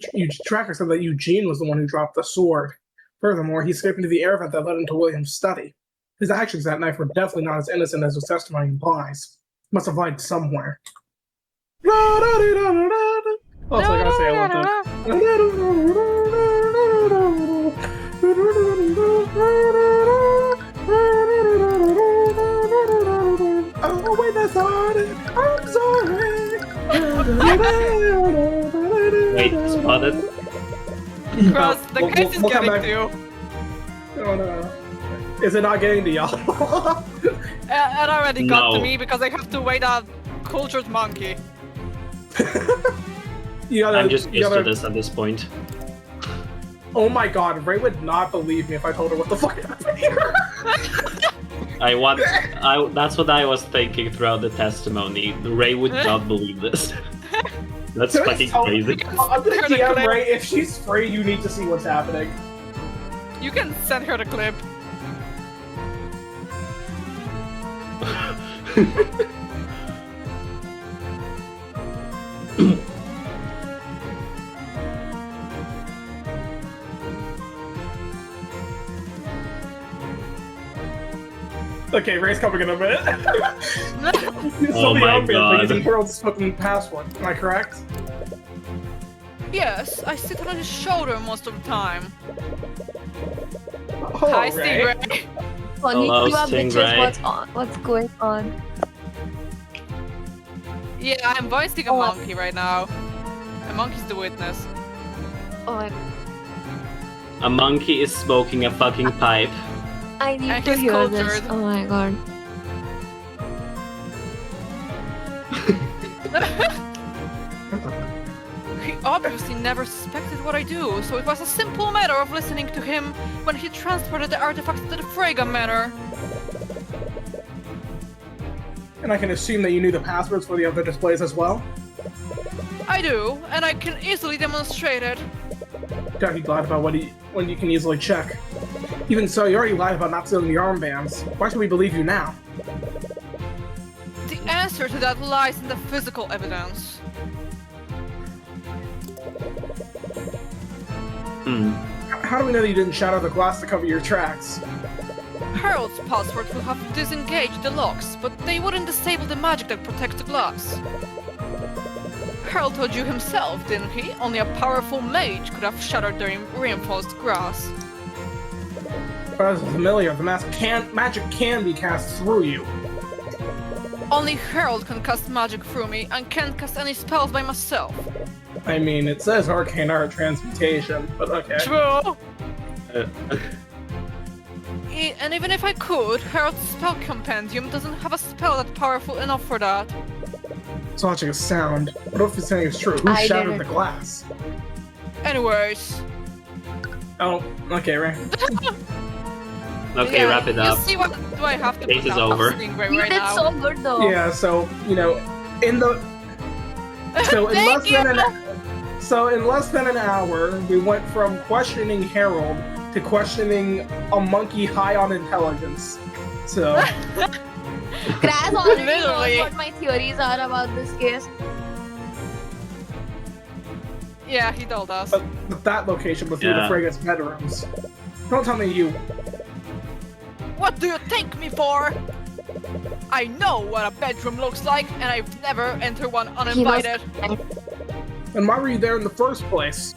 Tracker said that Eugene was the one who dropped the sword. Furthermore, he escaped into the air vent that led into William's study. His actions that night were definitely not as innocent as his testimony implies. He must have lied somewhere. Also, I gotta say, I love that. Oh, wait, that's sorry. I'm sorry. Wait, spotted? Cross, the case is we'll come getting back. to you. Oh no. Is it not getting to y'all? It already got to No. me because I have to wait a cultured monkey. I'm just used to this at this point. Oh my god, Ray would not believe me if I told her what the fuck happened here. That's what I was thinking throughout the testimony. Ray would not believe this. That's Can I fucking tell- crazy. I'm gonna DM Ray, if she's free, you need to see what's happening. You can send her the clip. Okay, Ray's coming in a minute. Oh my God. Using Harold's fucking password. Am I correct? Yes, I sit on his shoulder most of the time. Hello, Hi, Ray. Stingray. Hello, Konnichiwa, bitches. Stingray. What's going on? Yeah, I'm voicing a Oh. monkey right now. A monkey's the witness. Oh, A monkey is smoking a fucking pipe. I need And to he's hear this. cultured. Oh my god. He obviously never suspected what I do, so it was a simple matter of listening to him when he transported the artifacts to the Frega Manor. And I can assume that you knew the passwords for the other displays as well? I do, and I can easily demonstrate it. Don't you lied about when you can easily check. Even so, you already lied about not stealing the armbands. Why should we believe you now? The answer to that lies in the physical evidence. How do we know that you didn't shatter the glass to cover your tracks? Harold's password would have disengaged the locks, but they wouldn't disable the magic that protects the glass. Harold told you himself, didn't he? Only a powerful mage could have shattered the reinforced glass. But as familiar, the magic can be cast through you. Only Harold can cast magic through me, and can't cast any spells by myself. I mean, it says Arcane Art Transmutation, but okay. True! And even if I could, Harold's spell compendium doesn't have a spell that's powerful enough for that. It's watching a sound. What if it's saying it's true? Who I shattered did the it. glass? Anyways. Oh, okay, Ray. Okay, yeah, wrap it up. You see what do I have to Case put is up over. Stingray You right did now? so good though. Yeah, so, in the... So in Thank less than an hour, we went from questioning Harold to questioning a monkey high on intelligence. So, Kraz already Literally. knows what my theories are about this case. Yeah, he told us. but that location was through the Yeah. Frega's bedrooms. Don't tell me you... What do you take me for? I know what a bedroom looks like, and I've never entered one uninvited. And why were you there in the first place?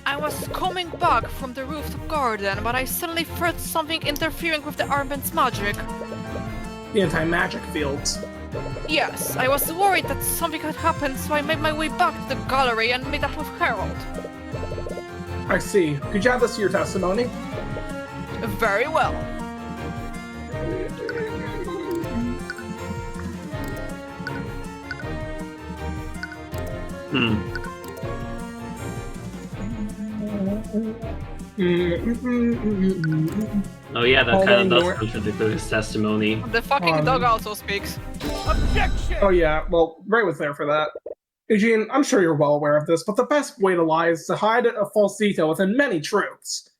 I was coming back from the rooftop garden, but I suddenly felt something interfering with the armband's magic. The anti-magic fields. Yes, I was worried that something had happened, so I made my way back to the gallery and met up with Harold. I see. Could you add this to your testimony? Very well. Oh yeah, that Hold kind on, of does Nor- contradict his testimony. The fucking dog also speaks. Objection! Oh yeah, well, Ray was there for that. Eugene, I'm sure you're well aware of this, but the best way to lie is to hide a falsito within many truths.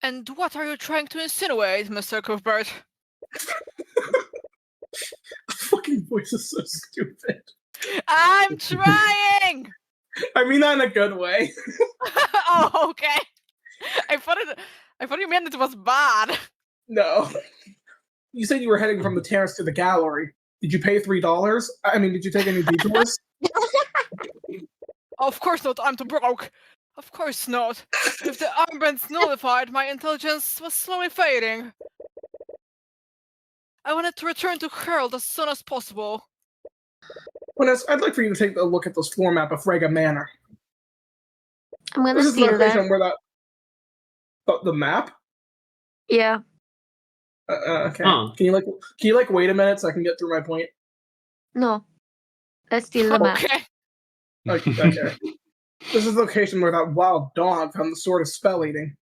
And what are you trying to insinuate, Mr. Cuthbert? The fucking voice is so stupid. I'm trying! I mean that in a good way. Oh, okay. I thought you meant it was bad. No. You said you were heading from the terrace to the gallery. Did you pay $3? I mean, did you take any detours? Of course not, I'm too broke. Of course not. If the armband's nullified, my intelligence was slowly fading. I wanted to return to Harold as soon as possible. Witness, I'd like for you to take a look at this floor map of Frega Manor. I'm gonna This is the steal location that. where that... the map? Yeah. Okay. Huh. Can you wait a minute so I can get through my point? No. Let's steal the map. Okay. Okay. This is the location where that wild dog found the sword of spell eating.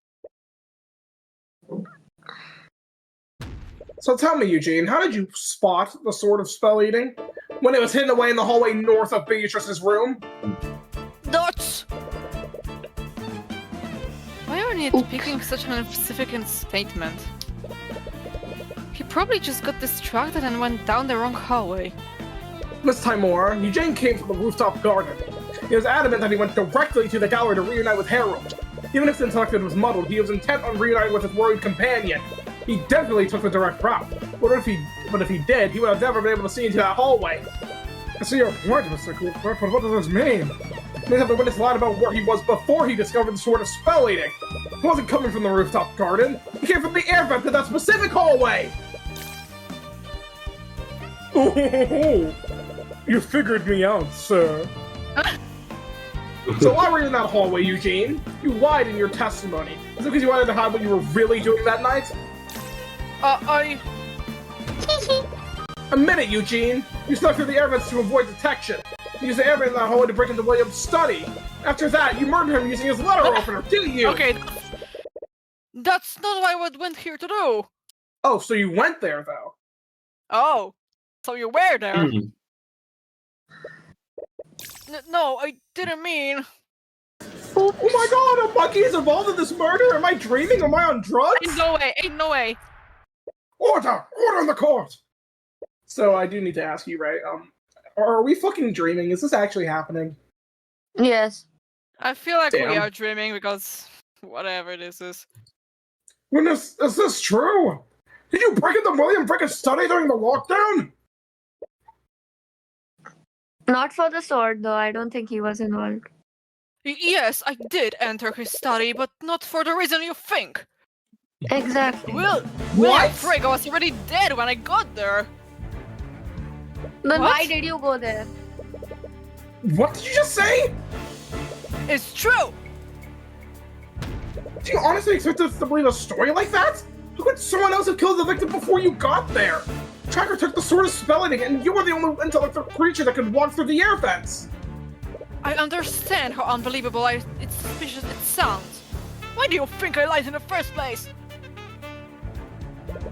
So tell me, Eugene, how did you spot the sword of spell eating when it was hidden away in the hallway north of Beatrice's room? Dots! Why are you picking such an specific statement? He probably just got distracted and went down the wrong hallway. Miss Timora, Eugene came from the rooftop garden. He was adamant that he went directly to the gallery to reunite with Harold. Even if his intellect was muddled, he was intent on reuniting with his worried companion. He definitely took the direct route. But if he did, he would have never been able to see into that hallway. I see your point, Mr. Cuthbert, but what does this mean? It means that the witness lied about where he was before he discovered the sword of spell eating. He wasn't coming from the rooftop garden. He came from the air vent to that specific hallway! Oh, you figured me out, sir. So why were you in that hallway, Eugene? You lied in your testimony. Is it because you wanted to hide what you were really doing that night? Admit it, Eugene! You snuck through the air vents to avoid detection. You used the air vent in that hallway to break into William's study. After that, you murdered him using his letter opener, didn't you? Okay, that's not what I went here to do. Oh, so you went there, though? Oh, so you were there? No, I didn't mean. Oh my god, a monkey is involved in this murder? Am I dreaming? Am I on drugs? Ain't no way. Order in the court! So I do need to ask you, right, are we fucking dreaming? Is this actually happening? Yes. I feel like we Damn. are dreaming because whatever this is. Goodness, is this true? Did you break into William Frickett's study during the lockdown? Not for the sword, though. I don't think he was involved. Yes, I did enter his study, but not for the reason you think. Exactly. William What? Frigga was already dead when I got there. Then What? why did you go there? What did you just say? It's true. Do you honestly expect us to believe a story like that? How could someone else have killed the victim before you got there? Tracker took the sword of spelling, and you were the only intellectual creature that could walk through the air vents. I understand how unbelievable it's suspicious it sounds. Why do you think I lied in the first place?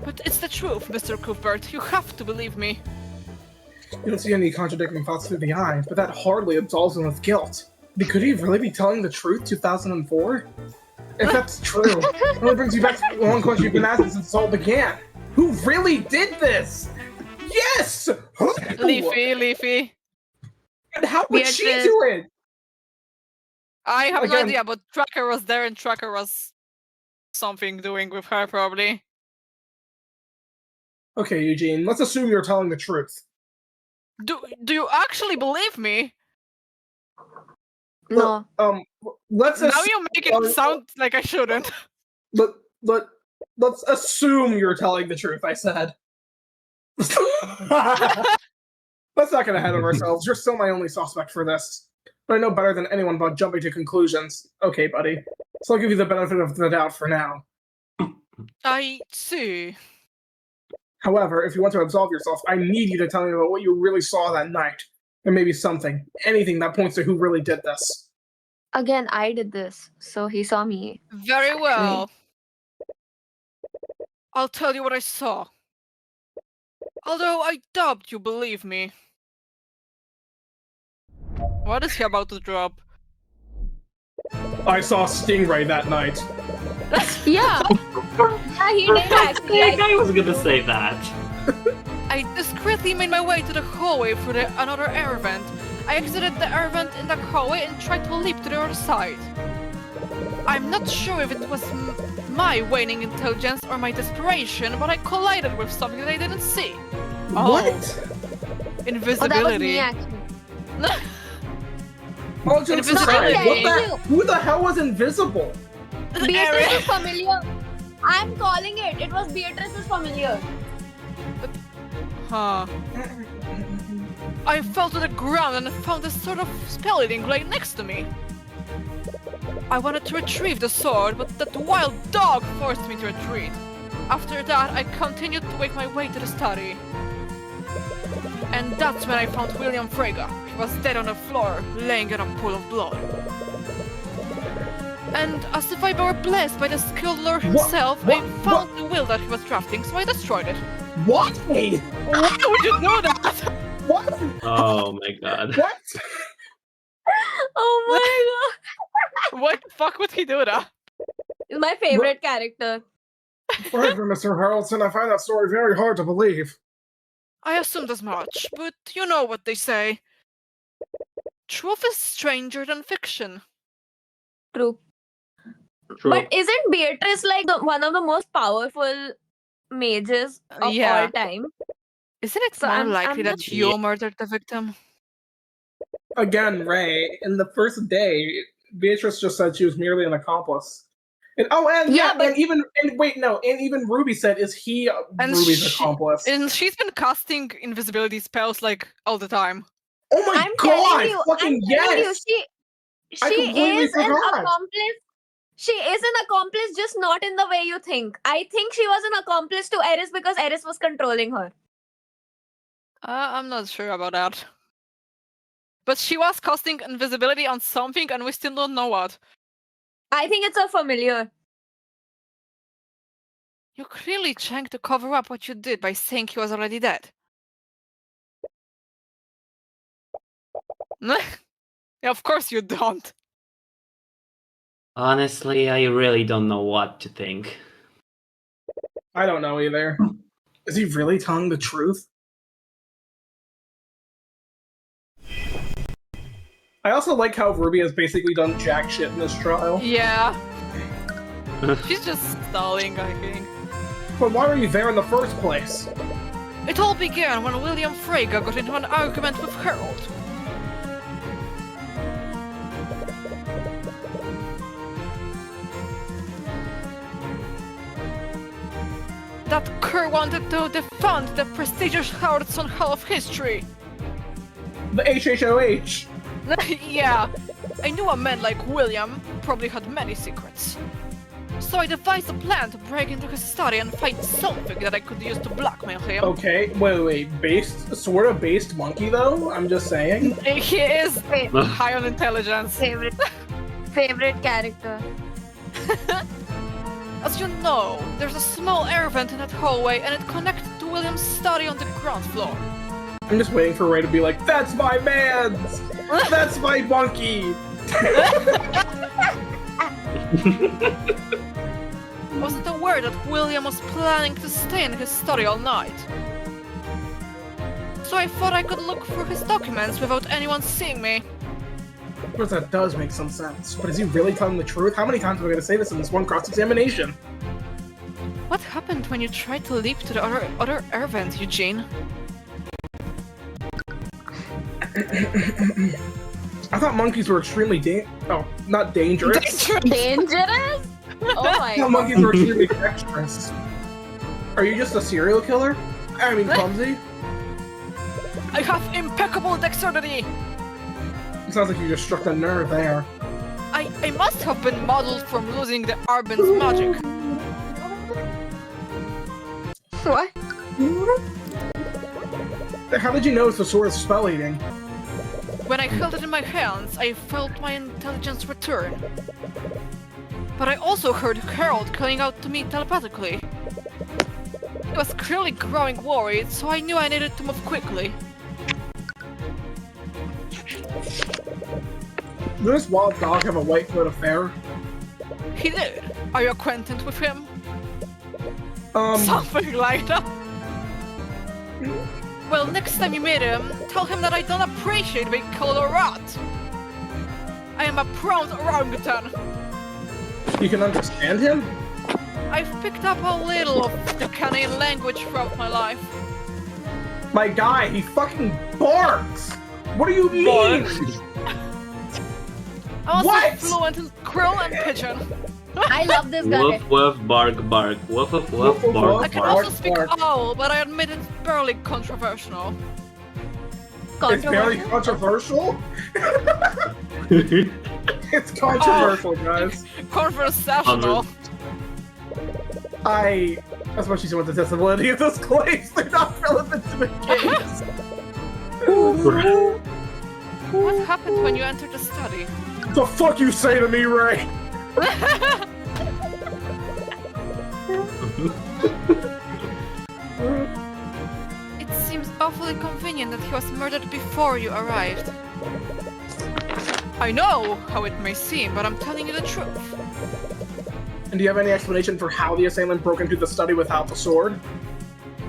But it's the truth, Mr. Cuthbert. You have to believe me. You don't see any contradicting thoughts through the eyes, but that hardly absolves him of guilt. Could he really be telling the truth 2004? If that's true, it only brings you back to the one question you've been asking since this all began. Who really did this? Yes! Who? Leafy. And how would she Beatrice. do it? I have no Again- idea, but Tracker was there and Tracker was something doing with her, probably. Okay, Eugene, let's assume you're telling the truth. Do you actually believe me? No. Let's Now you make it Oh, sound like I shouldn't. let's assume you're telling the truth, I said. Let's not get ahead of ourselves. You're still my only suspect for this. But I know better than anyone about jumping to conclusions. Okay, buddy. So I'll give you the benefit of the doubt for now. I see. However, if you want to absolve yourself, I need you to tell me about what you really saw that night. Or maybe something. Anything that points to who really did this. Again, I did this, so he saw me. Very well. I'll tell you what I saw. Although I doubt you believe me. What is he about to drop? I saw Stingray that night. Yeah. Yeah, he did actually. I was gonna say that. I discreetly made my way to the hallway through another air vent. I exited the air vent in that hallway and tried to leap to the other side. I'm not sure if it was my waning intelligence or my desperation, but I collided with something that I didn't see. What? Oh, that was Invisibility. me actually. Oh, jokes aside, Invisibility. who the hell was invisible? Beatrice is familiar. I'm calling it. It was Beatrice's familiar. Huh. I fell to the ground and found a sort of spell eating right next to me. I wanted to retrieve the sword, but that wild dog forced me to retreat. After that, I continued to make my way to the study. And that's when I found William Frigga. He was dead on the floor, laying in a pool of blood. And as if I were blessed by the skilled lord himself, I found the will that he was drafting, so I destroyed it. What? Why would you do that? What? Oh my god. What? Oh my Why the fuck would he do that? god. He's my favorite character. Frankly, Mr. Harrelson, I find that story very hard to believe. I assumed as much, but you know what they say. Truth is stranger than fiction. True. True. But isn't Beatrice like one of the most powerful mages of Yeah. all time? Isn't it So more I'm likely that just- you murdered the victim? Again, Ray, in the first day, Beatrice just said she was merely an accomplice. And Yeah, but- and even Ruby said, "Is he And Ruby's she- accomplice?" And she's been casting invisibility spells like all the time. Oh my I'm god! telling you, Fucking I'm telling you, yes! she I completely is an forgot. accomplice. She is an accomplice, just not in the way you think. I think she was an accomplice to Eris because Eris was controlling her. I'm not sure about that. But she was casting invisibility on something and we still don't know what. I think it's a familiar. You're clearly trying to cover up what you did by saying he was already dead. Yeah, of course you don't. Honestly, I really don't know what to think. I don't know either. Is he really telling the truth? I also like how Ruby has basically done jack shit in this trial. Yeah. She's just stalling, I think. But why were you there in the first place? It all began when William Frege got into an argument with Harold. That Kerr wanted to defund the prestigious Howardson Hall of History. The HHOH! Yeah, I knew a man like William probably had many secrets. So I devised a plan to break into his study and find something that I could use to blackmail him. Okay, wait, sort of based monkey though? I'm just saying. He is high on intelligence. Favorite character. As you know, there's a small air vent in that hallway and it connected to William's study on the ground floor. I'm just waiting for Ray to be like, "That's my man's! That's my monkey!" I wasn't aware that William was planning to stay in his study all night. So I thought I could look through his documents without anyone seeing me. Of course, that does make some sense. But is he really telling the truth? How many times am I going to say this in this one cross-examination? What happened when you tried to leap to the other air vent, Eugene? I thought monkeys were extremely not dangerous. Dangerous? Oh my I thought monkeys were extremely dexterous. Are you just a serial killer? I mean, clumsy? I have impeccable dexterity! It sounds like you just struck a nerve there. I must have been modeled from losing the Arben's magic. What? How did you notice the sword's spell eating? When I held it in my hands, I felt my intelligence return. But I also heard Harold calling out to me telepathically. He was clearly growing worried, so I knew I needed to move quickly. Does this wild dog have a Whitefoot affair? He did. Are you acquainted with him? Um, Something like that. Well, next time you meet him, tell him that I don't appreciate being called a rat. I am a proud orangutan. you can understand him? I've picked up a little of the Canadian language throughout my life. My guy, he fucking barks! What do you mean? I'm What? also fluent in Krill and Pigeon. I love this guy. Woof woof bark bark. Woof woof woof Woof, bark I can bark. also speak bark. owl, but I admit it's barely controversial. It's very controversial? It's controversial, guys. Conversational. As much as you want the disability of those claims, they're not relevant to the case. What happened when you entered the study? The fuck you say to me, Ray? It seems awfully convenient that he was murdered before you arrived. I know how it may seem, but I'm telling you the truth. And do you have any explanation for how the assailant broke into the study without the sword?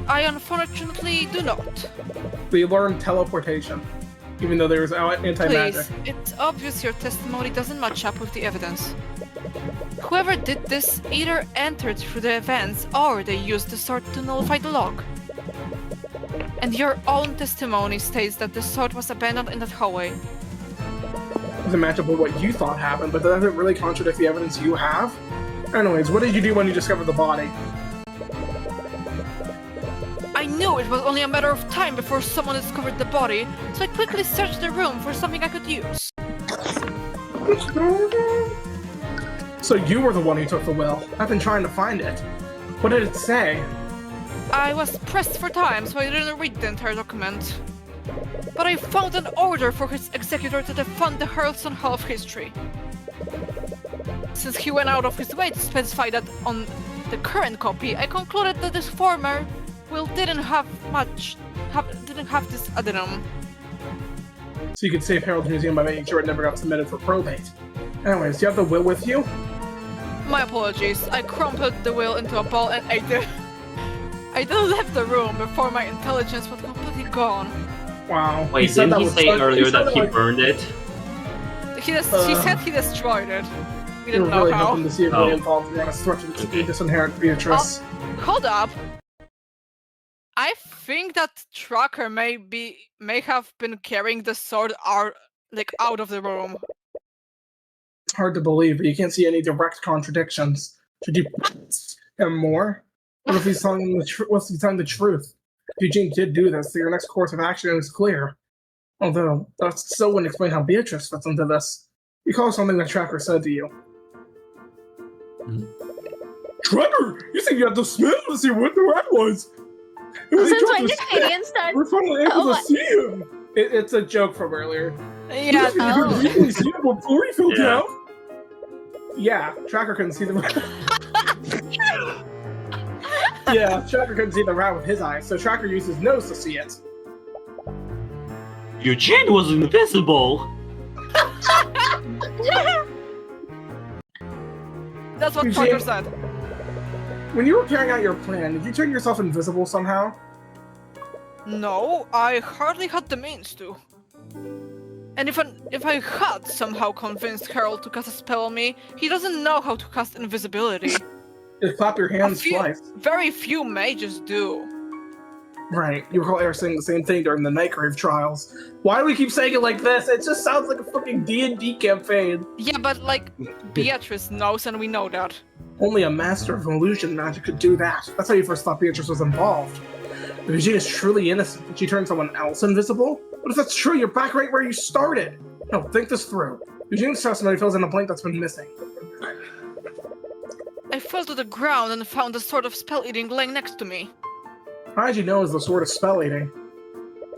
I unfortunately do not. We learned teleportation. even though there was anti-magic. Please, it's obvious your testimony doesn't match up with the evidence. Whoever did this either entered through the vents or they used the sword to nullify the lock. And your own testimony states that the sword was abandoned in that hallway. It doesn't match up with what you thought happened, but does it really contradict the evidence you have? Anyways, what did you do when you discovered the body? I knew it was only a matter of time before someone discovered the body, so I quickly searched the room for something I could use. So you were the one who took the will. I've been trying to find it. What did it say? I was pressed for time, so I didn't read the entire document. But I found an order for his executor to defund the Hurlson Hall of History. Since he went out of his way to specify that on the current copy, I concluded that this former will didn't have this addendum. So you could save Harold's museum by making sure it never got submitted for probate. Anyways, do you have the will with you? My apologies. I crumpled the will into a ball and ate it. I then left the room before my intelligence was completely gone. Wow. Wait, didn't he say earlier that he burned it? He said he destroyed it. We You're didn't know really how. hoping to see if William falls on a threat to disinherit Beatrice. Hold up. I think that Tracker may have been carrying the sword out of the room. It's hard to believe, but you can't see any direct contradictions. Should you him more? What if he's telling the truth? If Eugene did do this, then your next course of action is clear. Although, that still wouldn't explain how Beatrice fits into this. Recall something that Tracker said to you. Tracker! You think you had the smell to see what the rat was? Since when did Tyrion start? We're finally able to see him! It's a joke from earlier. Yeah. You could really see him before he fell down? Yeah, Tracker couldn't see the rat. Yeah, Tracker couldn't see the rat with his eyes, so Tracker used his nose to see it. Eugene was invisible! That's what Eugene- Tracker said. When you were carrying out your plan, did you turn yourself invisible somehow? No, I hardly had the means to. And if I had somehow convinced Harold to cast a spell on me, he doesn't know how to cast invisibility. Just clap your hands twice. Very few mages do. Right, you recall Eric saying the same thing during the Nightgrave trials. Why do we keep saying it like this? It just sounds like a fucking D&D campaign. Yeah, but Beatrice knows and we know that. Only a master of illusion magic could do that. That's how you first thought Beatrice was involved. If Eugene is truly innocent, did she turn someone else invisible? What if that's true? You're back right where you started. No, think this through. Eugene's testimony fills in a blank that's been missing. I fell to the ground and found a sort of spell eating laying next to me. How did you know it was the sword of spell eating?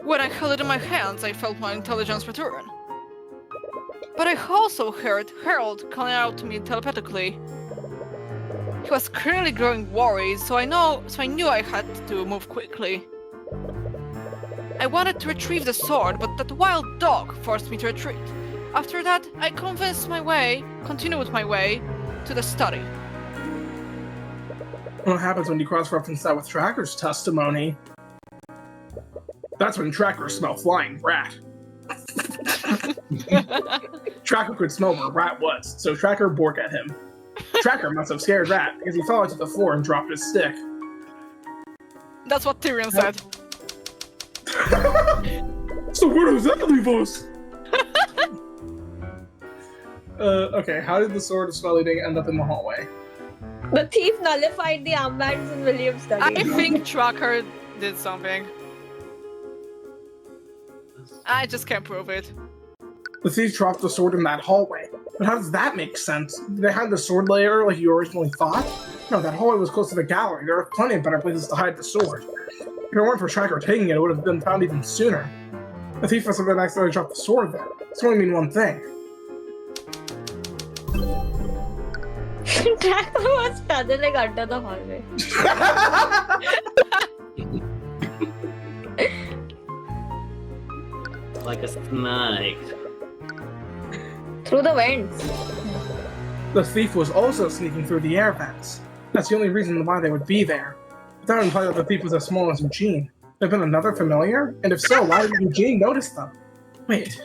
When I held it in my hands, I felt my intelligence return. But I also heard Harold calling out to me telepathically. He was clearly growing worried, so I knew I had to move quickly. I wanted to retrieve the sword, but that wild dog forced me to retreat. After that, I continued my way to the study. What happens when you cross-reference that with Tracker's testimony? That's when Tracker smelled flying rat. Tracker could smell where Rat was, so Tracker borked at him. Tracker must have scared Rat because he fell to the floor and dropped his stick. That's what Tyrion said. So where does that leave us? Okay, how did the sword of spell eating end up in the hallway? The thief nullified the armbands in William's study. I think Tracker did something. I just can't prove it. The thief dropped the sword in that hallway. But how does that make sense? Did they hide the sword layer like you originally thought? No, that hallway was close to the gallery. There are plenty of better places to hide the sword. If it weren't for Tracker taking it, it would have been found even sooner. The thief must have been accidentally dropped the sword there. This can only mean one thing. Tracker was tunneling under the hallway. Like a snake. Through the vents. The thief was also sneaking through the air vents. That's the only reason why they would be there. That would imply that the thief was as small as Eugene. There been another familiar? And if so, why did Eugene notice them? Wait.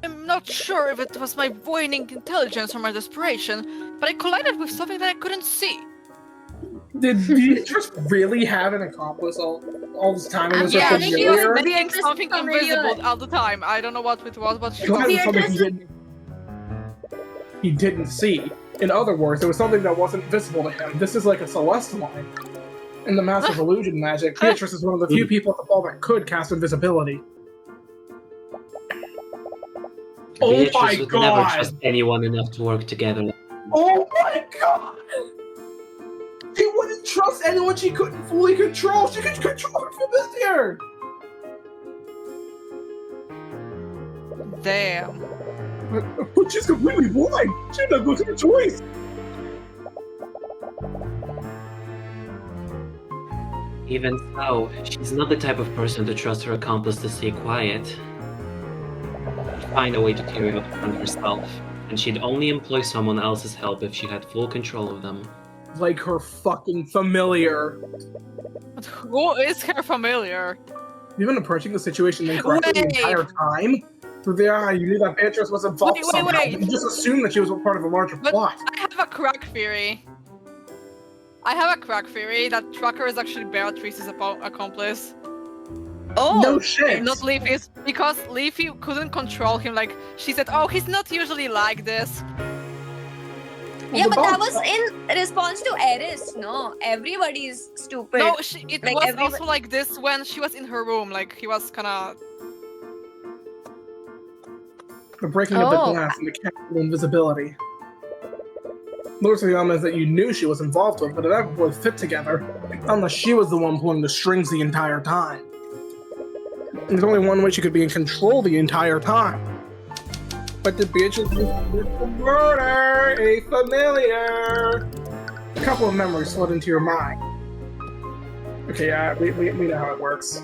I'm not sure if it was my waning intelligence or my desperation, but I collided with something that I couldn't see. Did Beatrice really have an accomplice all this time and was Yeah, so like she was familiar? very Being something familiar. invisible all the time. I don't know what it was, but she Glad it was something Beatrice he didn't see. In other words, it was something that wasn't visible to him. This is like a celestial line. In the massive illusion magic, Beatrice is one of the few people at the ball that could cast invisibility. Oh Beatrice my would never god! trust anyone enough to work together. Oh my god! She wouldn't trust anyone she couldn't fully control! She could control her familiar! Damn. But she's completely blind! She had no good choice! Even so, she's not the type of person to trust her accomplice to stay quiet. She'd find a way to carry out the plan herself, and she'd only employ someone else's help if she had full control of them. Like her fucking familiar. But who is her familiar? You've been approaching the situation incorrectly the Wait. entire time? Through the eye, you knew that Beatrice was involved Wait, somehow. wait. You just assumed that she was a part of a larger But plot. I have a crack theory. That Tracker is actually Beatrice's accomplice. Oh, No shit! Not Leafy's, because Leafy couldn't control him. Like, she said, oh, he's not usually like this. yeah, the but that boss- was in response to Eris. No, everybody's stupid. No, it Like, was everybody- also like this when she was in her room. Like, he was kinda... The breaking of the Oh. glass and the casting of invisibility. Those are the elements that you knew she was involved with, but it never really fit together. Unless she was the one pulling the strings the entire time. And there's only one way she could be in control the entire time. But did Beatrice murder a familiar? A couple of memories flood into your mind. Okay, yeah, we know how it works.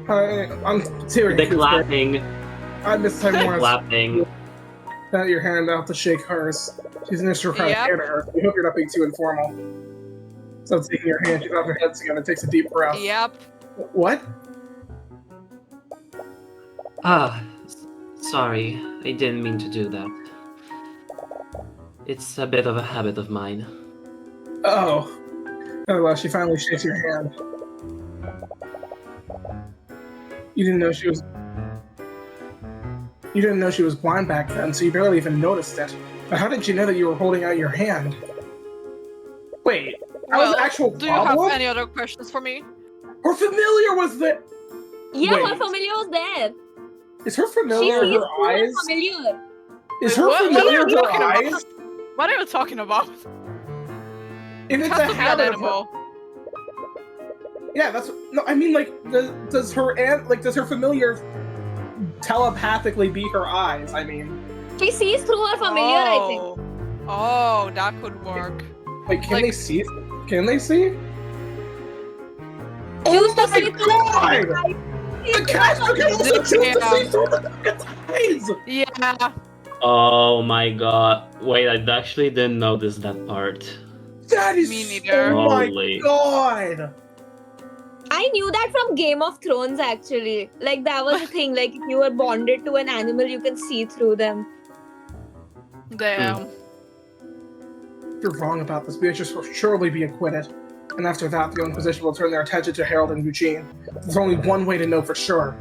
I'm Tyrion. The clapping, I miss time more. clapping. Out your hand out to shake hers. She's an extra kind of Yep. care to her. We hope you're not being too informal. So taking your hand, she drops her head together and takes a deep breath. Yep. What? Sorry, I didn't mean to do that. It's a bit of a habit of mine. Oh. Oh well, she finally shakes your hand. You didn't know she was blind back then, so you barely even noticed it. But how did you know that you were holding out your hand? Wait, that was Well, an actual do you have problem? any other questions for me? Her familiar was there! yeah, her Wait. familiar was there. Is her She familiar sees her through her eyes? familiar. Is Wait, her what are familiar you her talking about? eyes? What are you talking about? If It it's has a to be an habit of her, animal. yeah, that's no. I mean, like, does her familiar telepathically be her eyes? I mean, She sees through her familiar, I think. Oh, that could work. like, can Like- they see? Can they see? Used to Oh my see through god! her eyes. The caster can also choose to Yeah. see through the fucking eyes. Yeah. Oh my god. Wait, I actually didn't notice that part. That is Me neither. oh my Holy. god! I knew that from Game of Thrones, actually. Like, that was the thing. Like, if you were bonded to an animal, you can see through them. Damn. If you're wrong about this, Beatrice will surely be acquitted. And after that, the Inquisition will turn their attention to Harold and Eugene. There's only one way to know for sure.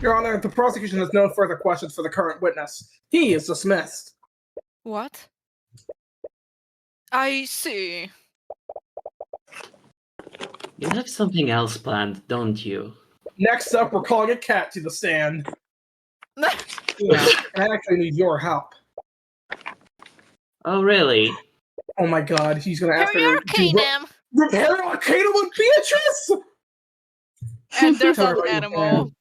Your Honor, the prosecution has no further questions for the current witness. He is dismissed. What? I see. You have something else planned, don't you? Next up, we're calling a cat to the stand. Yeah, I actually need your help. Oh, really? Oh my god, he's gonna ask Harry her to Arcane! repair Arcane with Beatrice! And there's Tell her an what you animal.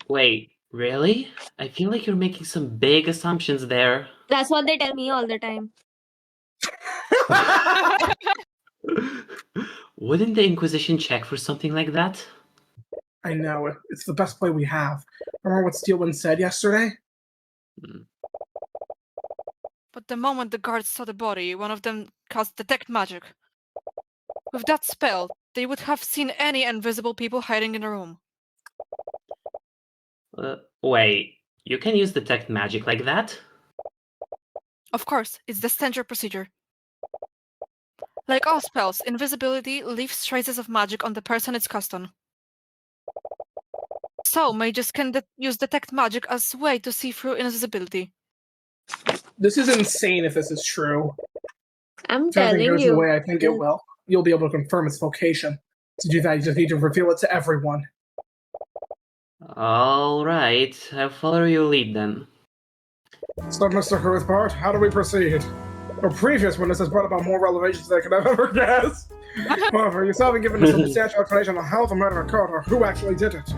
Wait, really? I feel like you're making some big assumptions there. That's what they tell me all the time. can. Wouldn't the Inquisition check for something like that? I know, it's the best play we have. Remember what Steelwind said yesterday? But the moment the guards saw the body, one of them cast detect magic. With that spell, they would have seen any invisible people hiding in the room. Wait, you can use detect magic like that? Of course, it's the standard procedure. Like all spells, invisibility leaves traces of magic on the person it's cast on. So, mages can use detect magic as a way to see through invisibility. This is insane if this is true. I'm If everything telling goes the you. way I think it will, you'll be able to confirm its location. To do that, you just need to reveal it to everyone. Alright, I'll follow your lead then. So, Mr. Cuthbert, how do we proceed? Our previous witness has brought about more revelations than I could have ever guessed. However, you still haven't given us a substantial explanation on how the murder occurred or who actually did it.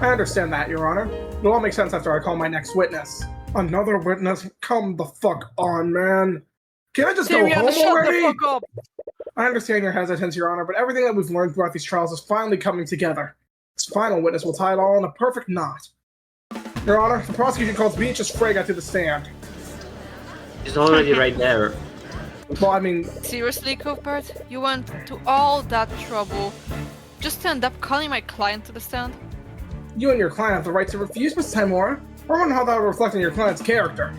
I understand that, Your Honor. It'll all make sense after I call my next witness. Another witness? Come the fuck on, man. Can I just go Tyrion, home shut already? the fuck up! I understand your hesitance, Your Honor, but everything that we've learned throughout these trials is finally coming together. This final witness will tie it all in a perfect knot. Your Honor, the prosecution calls Beatrice Frege to the stand. She's already right there. Well, I mean, Seriously, Cuthbert? You went to all that trouble just to end up calling my client to the stand? you and your client have the right to refuse Miss Timora. I wonder how that would reflect on your client's character.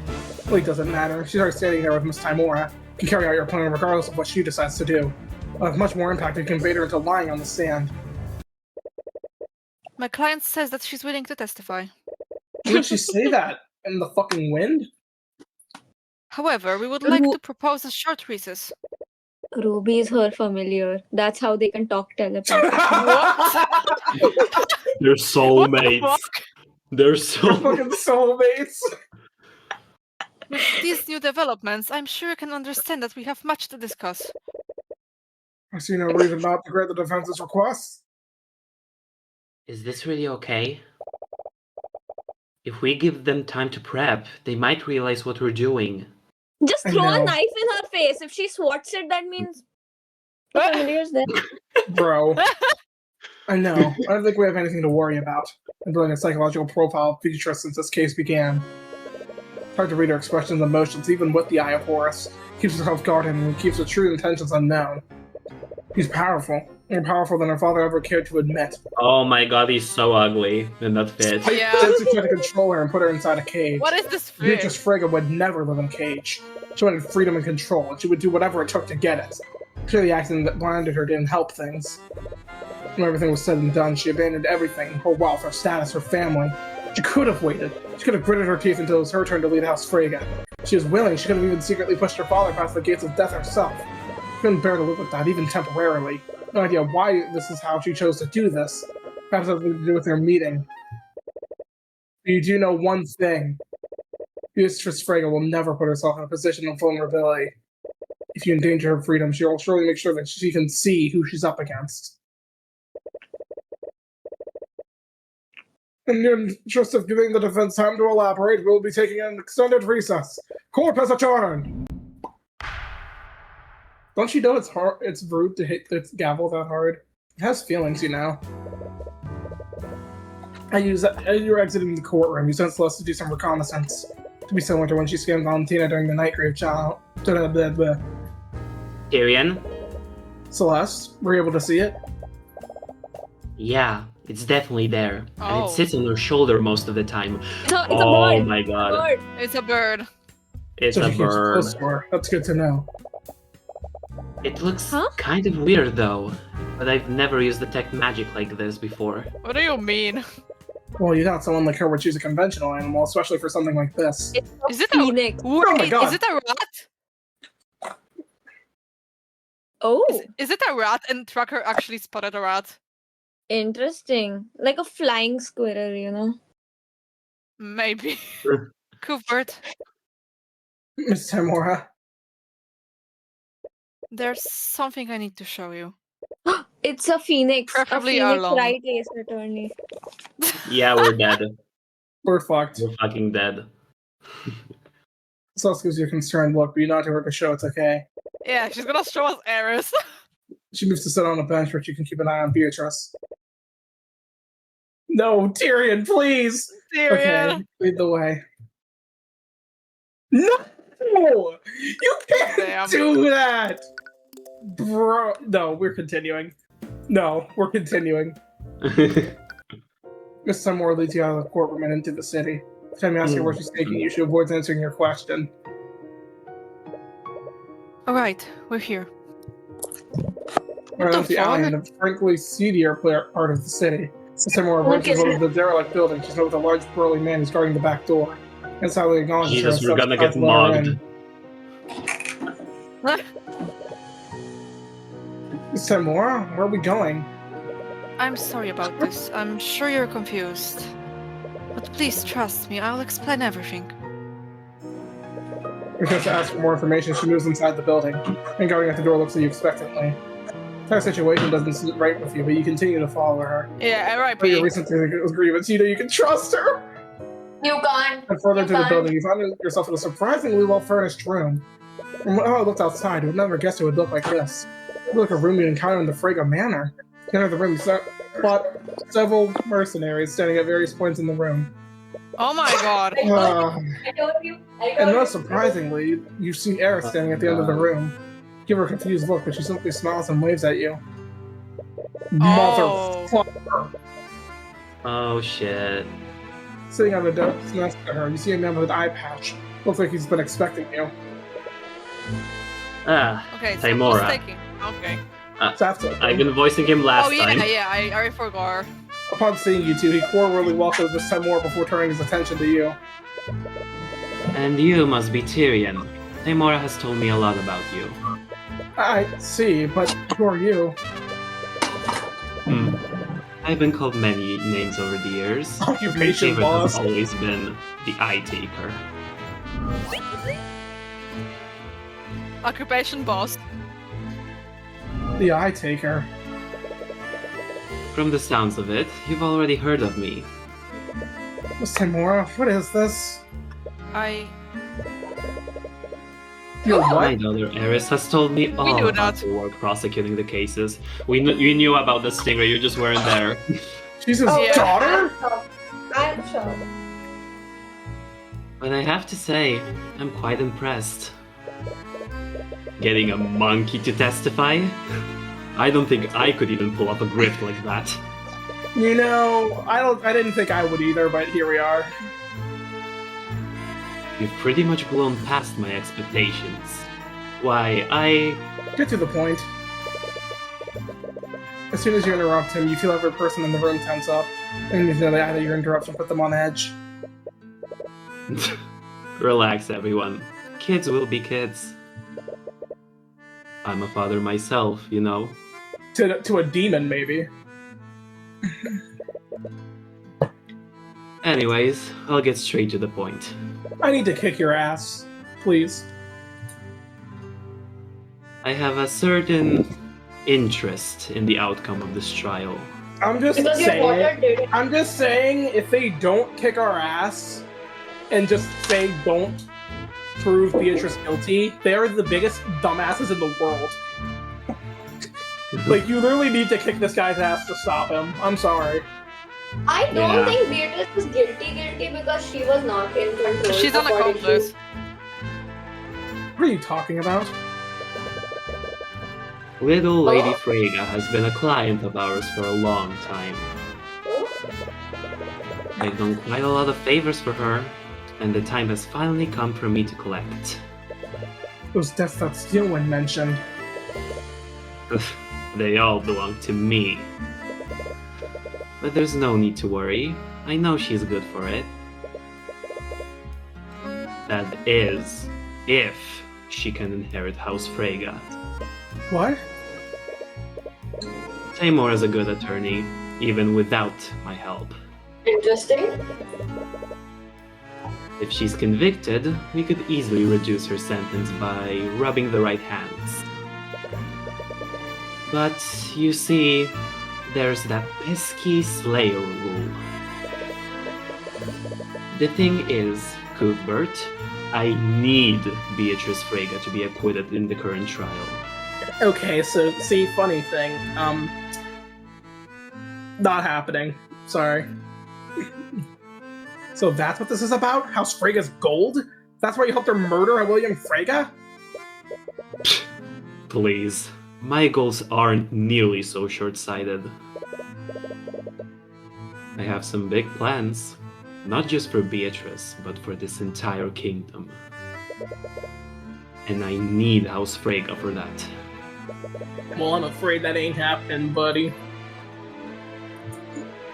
Well, it doesn't matter. She's already standing there with Miss Timora. You can carry out your plan regardless of what she decides to do. It'll have much more impact if you can bait her into lying on the stand. My client says that she's willing to testify. Did she say that? In the fucking wind? However, we would like to propose a short recess. Ruby is her familiar. That's how they can talk telepathically. They're What the soulmates. fuck? They're Fucking soulmates. soulmates! With these new developments, I'm sure you can understand that we have much to discuss. I see no reason not to grant the defense's request. Is this really okay? If we give them time to prep, they might realize what we're doing. Just I throw a know. knife in her face. If she swats it, that means the familiar's there. Bro. I know. I don't think we have anything to worry about in building a psychological profile of Beatrice since this case began. It's hard to read her expressions and emotions, even with the Eye of Horus. Keeps herself guarded and keeps her true intentions unknown. He's powerful. More powerful than her father ever cared to admit. Oh my god, he's so ugly in that fit. Yeah. Since he tried to control her and put her inside a cage. What is this fish? Beatrice Frege would never live in a cage. She wanted freedom and control, and she would do whatever it took to get it. Sure, the accident that blinded her didn't help things. When everything was said and done, she abandoned everything, her wealth, her status, her family. She could have waited. She could have gritted her teeth until it was her turn to lead House Frege. She was willing. She could have even secretly pushed her father past the gates of death herself. She couldn't bear to live with that, even temporarily. No idea why this is how she chose to do this. Perhaps it has something to do with their meeting. But you do know one thing. Beatrice Frege will never put herself in a position of vulnerability. If you endanger her freedom, she will surely make sure that she can see who she's up against. In the interest of giving the defense time to elaborate, we will be taking an extended recess. Court has adjourned! Don't you know it's hard? It's rude to hit its gavel that hard. It has feelings, you know. As you're exiting the courtroom, you sent Celeste to do some reconnaissance. To be similar to when she scanned Valentina during the Nightgrave trial. Tyrion? Celeste, were you able to see it? Yeah, it's definitely there. And Oh. it sits on her shoulder most of the time. It's a Oh bird. my god. Bird. It's a bird. It's So a she keeps bird. close to her. That's good to know. It looks Huh? kind of weird though. But I've never used detect magic like this before. What do you mean? Well, you thought someone like her would choose a conventional animal, especially for something like this. It's a Is it a phoenix. Wait, Oh my God. is it a rat? Oh, Is it a rat and Tracker actually spotted a rat? interesting. Like a flying squirrel, you know? Maybe. Sure. Cuthbert, Miss Timora. there's something I need to show you. It's a phoenix. Preferably a phoenix alone. right ace attorney. Yeah, we're dead. We're fucked. We're fucking dead. Celeste gives you a concerned look, but you nod to her to show it's okay. Yeah, she's gonna show us Eris. She moves to sit on a bench where she can keep an eye on Beatrice. No, Tyrion, please! Tyrion. Okay, lead the way. No! You can't Damn. do that! Bro, no, we're continuing. No, we're continuing. Miss Seymour leads you out of the courtroom and into the city. Every time you ask her where she's taking you, she avoids answering your question. Alright, we're here. Around the fuck? alley in a frankly seedier part of the city. Miss Seymour approaches one of the derelict buildings. She's met with a large burly man who's guarding the back door. And silently acknowledges her. Jesus, and we're steps gonna get past Laura mugged. in. Miss Seymour, where are we going? I'm sorry about this. I'm sure you're confused. But please trust me, I'll explain everything. Because to ask for more information, she moves inside the building, and guarding at the door looks at you expectantly. The entire situation doesn't sit right with you, but you continue to follow her. Yeah, For R.I.P. your recent grievance, you know you can trust her! You can't. And further You to the can't. building, you find yourself in a surprisingly well-furnished room. From how I looked outside, you would never guess it would look like this. It looked like a room you'd encounter in the Frega Manor. You enter the room, you spot several mercenaries standing at various points in the room. Oh my god. I told you. And most surprisingly, you see Eris standing at the end of the room. Give her a confused look, but she simply smiles and waves at you. Oh. Motherfucker! Oh shit. Sitting on the desk next to her, you see a man with an eye patch. Looks like he's been expecting you. Ah, Okay, so Taimora. who's taking? Okay. That's okay. I've been voicing him last Oh yeah, time. yeah, I already forgot. Upon seeing you two, he cordially welcomes Miss Seymour before turning his attention to you. And you must be Tyrion. Taimora has told me a lot about you. I see, but who are you? I've been called many names over the years. My Occupation favorite boss. has always been the Eye Taker. Occupation boss. The Eye Taker. From the sounds of it, you've already heard of me. Miss Seymour, what is this? Your My what? daughter Eris has told me all knew about that. your work prosecuting the cases. You knew about the Stingray, you just weren't there. She's his Yeah. daughter? I'm sure. But I have to say, I'm quite impressed. Getting a monkey to testify? I don't think I could even pull up a grift like that. You know, I didn't think I would either, but here we are. You've pretty much blown past my expectations. Why, Get to the point. As soon as you interrupt him, you feel every person in the room tense up, and you know that your interruption put them on edge. Relax, everyone. Kids will be kids. I'm a father myself, you know. To a demon, maybe. Anyways, I'll get straight to the point. I need to kick your ass. Please. I have a certain interest in the outcome of this trial. I'm just Because your daughter saying. did it. I'm just saying, if they don't kick our ass and just say don't prove Beatrice guilty, they are the biggest dumbasses in the world. Like, you literally need to kick this guy's ass to stop him. I'm sorry. I don't Yeah. think Beatrice is guilty because she was not in control. She's an according to- accomplice. What are you talking about? Little Lady Freyga has been a client of ours for a long time. I've done quite a lot of favors for her, and the time has finally come for me to collect. Those deaths that Steelwind mentioned. They all belong to me. But there's no need to worry. I know she's good for it. That is, if she can inherit House Freyga. What? Taimor is a good attorney, even without my help. Interesting. If she's convicted, we could easily reduce her sentence by rubbing the right hands. But, you see, there's that pesky Slayer rule. The thing is, Cuthbert, I need Beatrice Freyga to be acquitted in the current trial. Okay, so, see, funny thing. Not happening. Sorry. So that's what this is about? House Frega's gold? That's why you helped her murder a William Frega? Please. My goals aren't nearly so short-sighted. I have some big plans, not just for Beatrice, but for this entire kingdom. And I need House Freyga for that. Well, I'm afraid that ain't happening, buddy.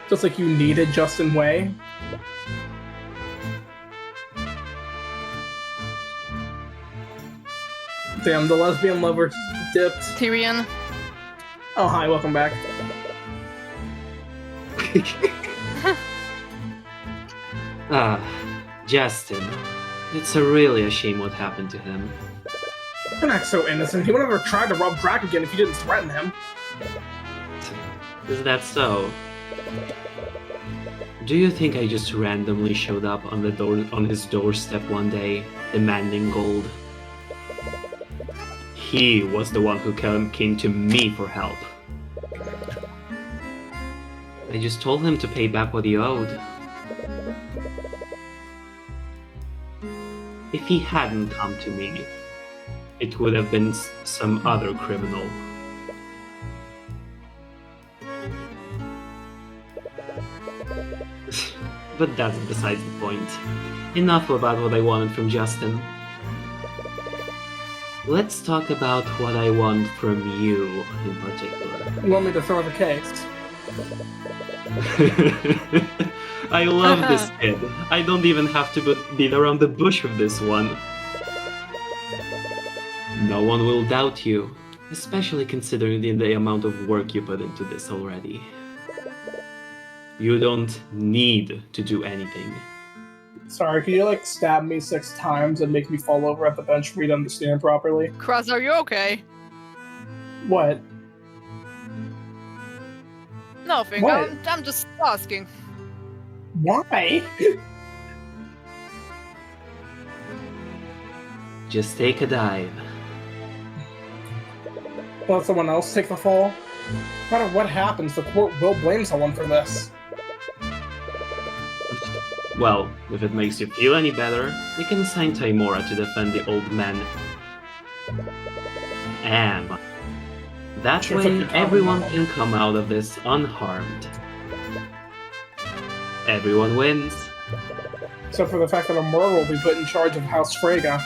Just like you needed Justin Way. Damn, the lesbian lover dipped. Tyrion, Oh, hi, welcome back. Justin. It's really a shame what happened to him. You're not so innocent. He would never try to rob Drac again if you didn't threaten him. Is that so? Do you think I just randomly showed up on his doorstep one day, demanding gold? He was the one who came to me for help. I just told him to pay back what he owed. If he hadn't come to me, it would have been some other criminal. But that's besides the point. Enough about what I wanted from Justin. Let's talk about what I want from you in particular. You want me to throw the case? I love this kid. I don't even have to beat around the bush with this one. No one will doubt you, especially considering the amount of work you put into this already. You don't need to do anything. Sorry, can you like stab me 6 times and make me fall over at the bench for me to understand properly? Kraz, are you okay? What? Nothing. What? I'm just asking. Why? Just take a dive. Let someone else take the fall? No matter what happens, the court will blame someone for this. Well, if it makes you feel any better, you can assign Tymora to defend the old man. Am. That Sure, way, fucking everyone problem. can come out of this unharmed. Everyone wins. Except for the fact that Amora will be put in charge of House Freyga.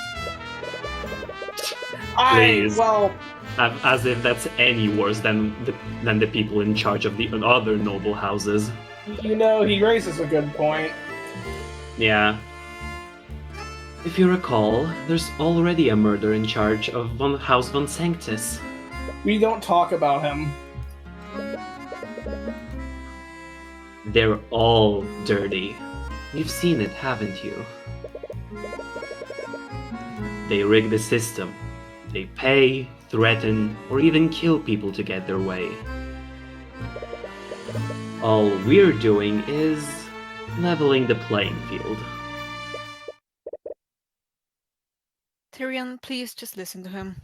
Please. Well, As if that's any worse than the people in charge of the other noble houses. you know, he raises a good point. Yeah. If you recall, there's already a murder in charge of House Von Sanctus. We don't talk about him. They're all dirty. You've seen it, haven't you? They rig the system. They pay, threaten, or even kill people to get their way. All we're doing is leveling the playing field. Tyrion, please just listen to him.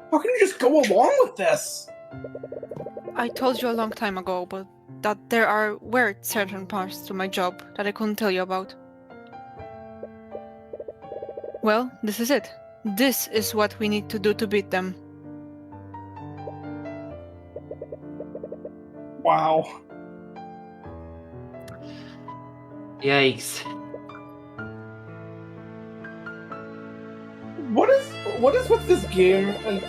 How can you just go along with this? I told you a long time ago, but that there were certain parts to my job that I couldn't tell you about. Well, this is it. This is what we need to do to beat them. Wow. Yikes. What is with this game and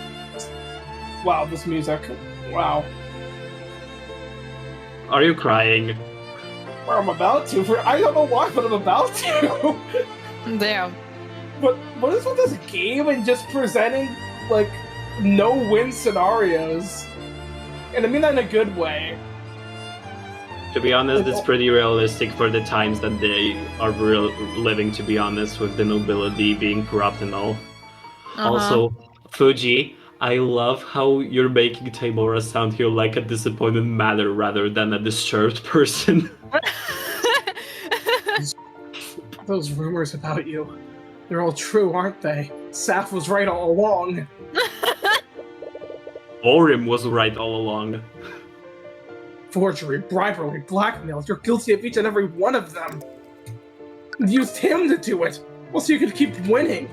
wow, this music. Wow. Are you crying? Or I'm about to. I don't know why, but I'm about to. Damn. But what is with this game and just presenting like no-win scenarios? And I mean that in a good way. To be honest, it's pretty realistic for the times that they are living, to be honest, with the nobility being corrupt and all. Also, Fuji, I love how you're making Tymora sound here like a disappointed mother rather than a disturbed person. Those rumors about you, they're all true, aren't they? Saf was right all along. Orim was right all along. Forgery, bribery, blackmail, you're guilty of each and every one of them. You used him to do it, well, so you could keep winning.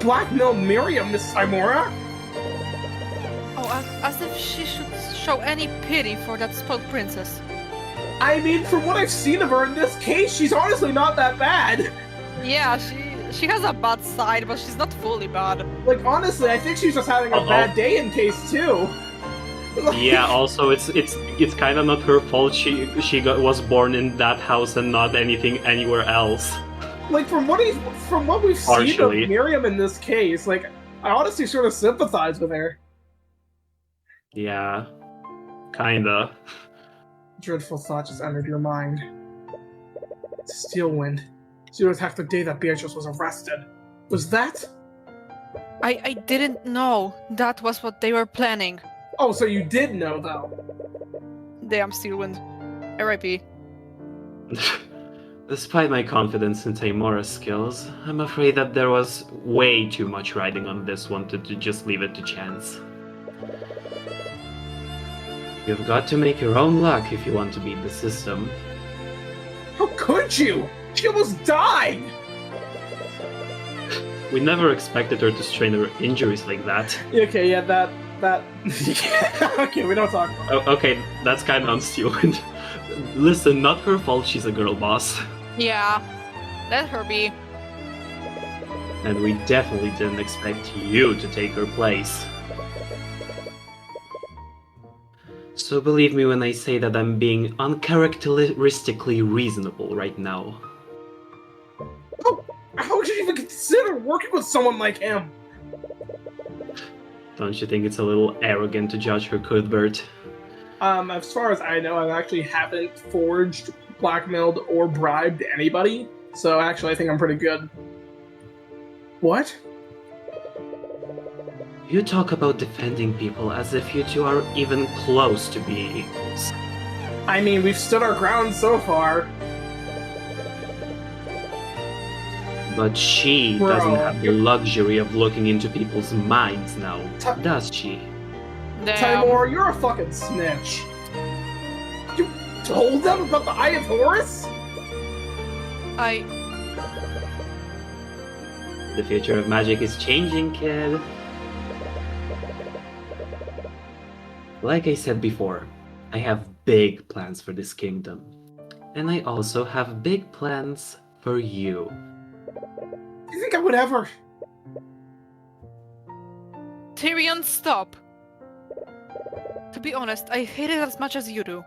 blackmail Miriam, Miss Simora? Oh, as if she should show any pity for that spoiled princess. I mean, from what I've seen of her in this case, she's honestly not that bad. Yeah, she has a bad side, but she's not fully bad. Like, honestly, I think she's just having a bad day in case 2. Yeah, also it's kind of not her fault. She was born in that house and not anything anywhere else. Like, from what we've seen Partially. of Miriam in this case, like, I honestly sort of sympathize with her. Yeah, kinda. Dreadful thought just entered your mind. Steelwind. Zero attacked the day that Beatrice was arrested. Was that? I didn't know that was what they were planning. Oh, so you did know, though. Damn Steelwind. R.I.P. Despite my confidence in Taimora's skills, I'm afraid that there was way too much riding on this one to just leave it to chance. You've got to make your own luck if you want to beat the system. How could you? She almost died! We never expected her to strain her injuries like that. Okay, yeah, that... Okay, we don't talk about Oh, okay, that's kind of unstupid. Listen, not her fault she's a girl boss. Yeah, let her be. And we definitely didn't expect you to take her place. So believe me when I say that I'm being uncharacteristically reasonable right now. How would you even consider working with someone like him? Don't you think it's a little arrogant to judge her, Cuthbert? As far as I know, I actually haven't forged, blackmailed, or bribed anybody. So actually, I think I'm pretty good. What? You talk about defending people as if you two are even close to being equals. I mean, we've stood our ground so far. But she Bro. doesn't have the luxury of looking into people's minds now, does she? Damn. Timor, you're a fucking snitch. You told them about the Eye of Horus? The future of magic is changing, kid. Like I said before, I have big plans for this kingdom. And I also have big plans for you. Do you think I would ever? Tyrion, stop. To be honest, I hate it as much as you do.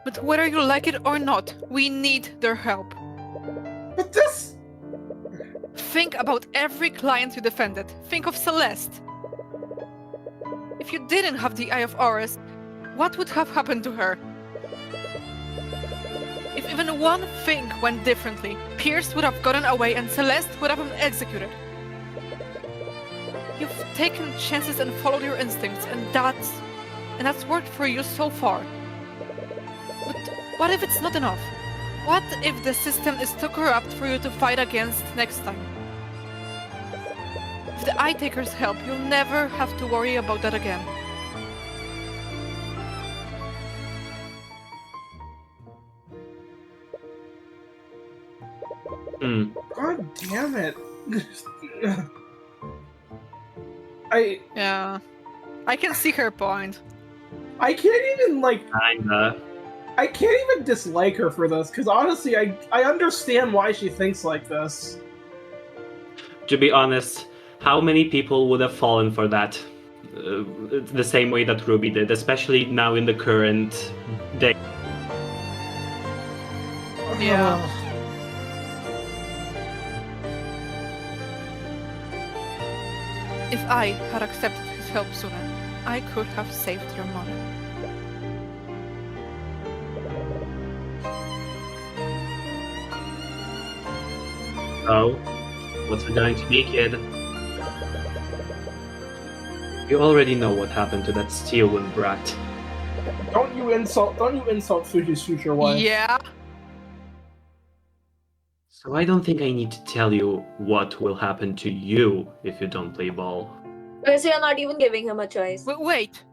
But whether you like it or not, we need their help. But this... Think about every client you defended. Think of Celeste. If you didn't have the Eye of Horus, what would have happened to her? If even one thing went differently, Pierce would have gotten away and Celeste would have been executed. You've taken chances and followed your instincts, and that's worked for you so far. But what if it's not enough? What if the system is too corrupt for you to fight against next time? If the Eye Takers help, you'll never have to worry about that again. God damn it. Yeah. I can see her point. I can't even, like... Kinda. I can't even dislike her for this, because honestly, I understand why she thinks like this. To be honest, how many people would have fallen for that? The same way that Ruby did, especially now in the current day. Yeah. If I had accepted his help sooner, I could have saved your mother. So, what's it going to be, kid? You already know what happened to that Steelwind brat. Don't you insult Fuji's future wife. Yeah. So I don't think I need to tell you what will happen to you if you don't play ball. Because you're not even giving him a choice. Wait.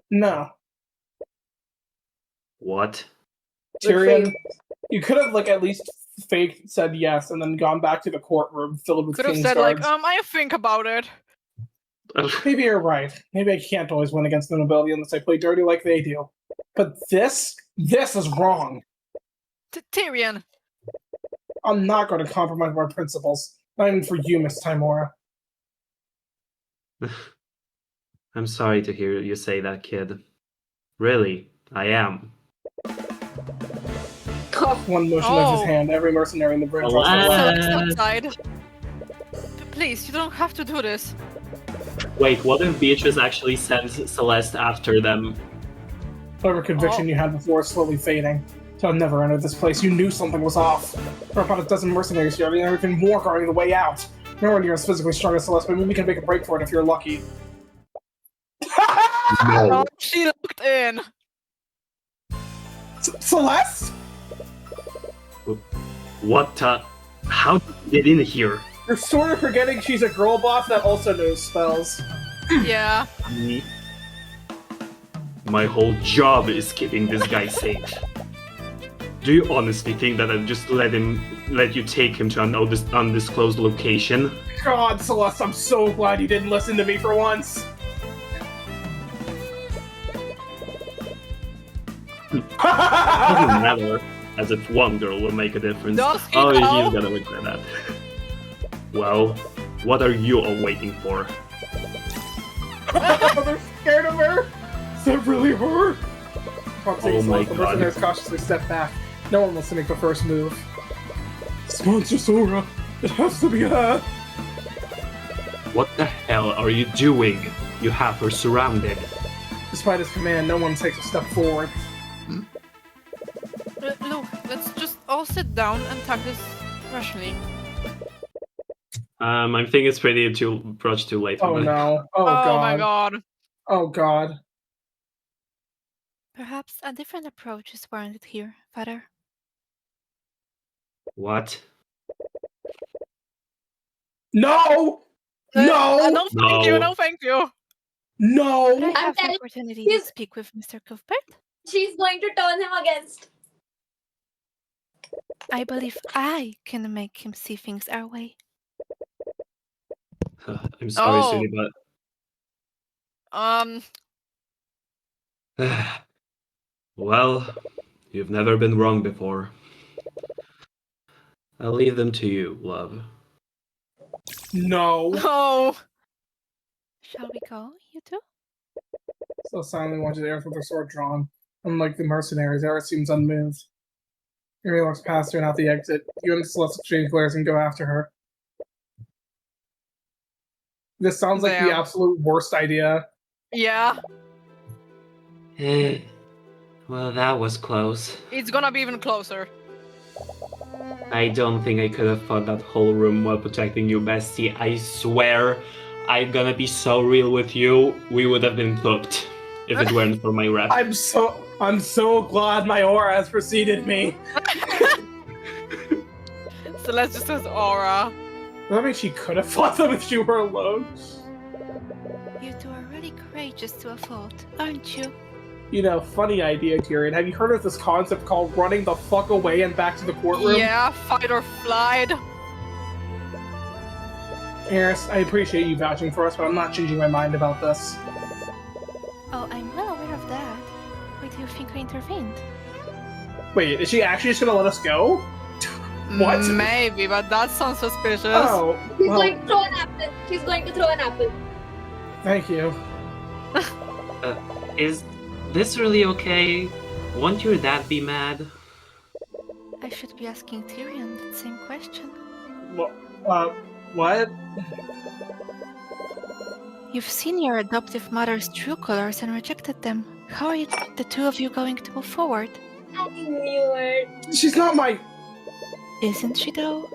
No. What? Good for Tyrion, you. you could have, like, at least fake said yes and then gone back to the courtroom filled with Could have King's said like, guards. I think about it. Maybe you're right. Maybe I can't always win against the nobility unless I play dirty like they do. But this is wrong. Tyrion. I'm not going to compromise my principles. Not even for you, Miss Timora. I'm sorry to hear you say that, kid. Really, I am. One motion of his Oh. hand, every mercenary in the room drops their Alas. weapon. Celeste outside. Please, you don't have to do this. Wait, what if Beatrice actually sends Celeste after them? Whatever conviction you had before is slowly fading. So I've never entered this place. You knew something was off. There are about a dozen mercenaries here, and even more guarding the way out. Nowhere near as physically strong as Celeste, but maybe we can make a break for it if you're lucky. Oh, she looked in. Celeste? What, how did you get in here? You're sort of forgetting she's a girl boss that also knows spells. Yeah. My whole job is keeping this guy safe. Do you honestly think that I'd just let you take him to an undisclosed location? God, Celeste, I'm so glad you didn't listen to me for once. Doesn't matter, as if one girl will make a difference. Does he Oh, now? he's gonna regret that. Well, what are you all waiting for? They're scared of her. Is that really her? Oh my The God. mercenaries cautiously step back. No one wants to make the first move. Sponsor Sora. It has to be her. What the hell are you doing? You have her surrounded. Despite his command, no one takes a step forward. Look, let's just all sit down and talk this rationally. I think it's pretty too late. Oh no. Oh god. My god. Oh god. Perhaps a different approach is warranted here, Father. What? No! No! No, thank you, No. no, thank you. Could I No! have the telling- opportunity to he's- speak with Mr. Cuthbert? She's going to turn him against. I believe I can make him see things our way. I'm sorry, Oh. Suni, but well, you've never been wrong before. I'll leave them to you, love. No! Oh. Shall we go, you two? So silently watches Aerith with her sword drawn. Unlike the mercenaries, Aerith seems unmoved. Yuri walks past her and out the exit. You and Celeste exchange glares and go after her. This sounds like the Damn. absolute worst idea. Yeah, Well, that was close. it's gonna be even closer. I don't think I could have fought that whole room while protecting you, bestie. I swear, I'm gonna be so real with you, we would have been cooked if it weren't for my rep. I'm so glad my aura has preceded me. Celeste just has aura. Does that mean she could have fought them if she were alone? You two are really courageous to a fault, aren't you? You know, funny idea, Tyrion. Have you heard of this concept called running the fuck away and back to the courtroom? Yeah, fight or flight. Eris, I appreciate you vouching for us, but I'm not changing my mind about this. Oh, I'm well aware of that. Why do you think I intervened? Wait, is she actually just gonna let us go? What? Maybe, but that sounds suspicious. Oh, She's well, going to throw an apple. She's going to throw an apple. thank you. Is this really okay? Won't your dad be mad? I should be asking Tyrion that same question. What? You've seen your adoptive mother's true colors and rejected them. How are the two of you going to move forward? I knew it. She's not my... Isn't she though?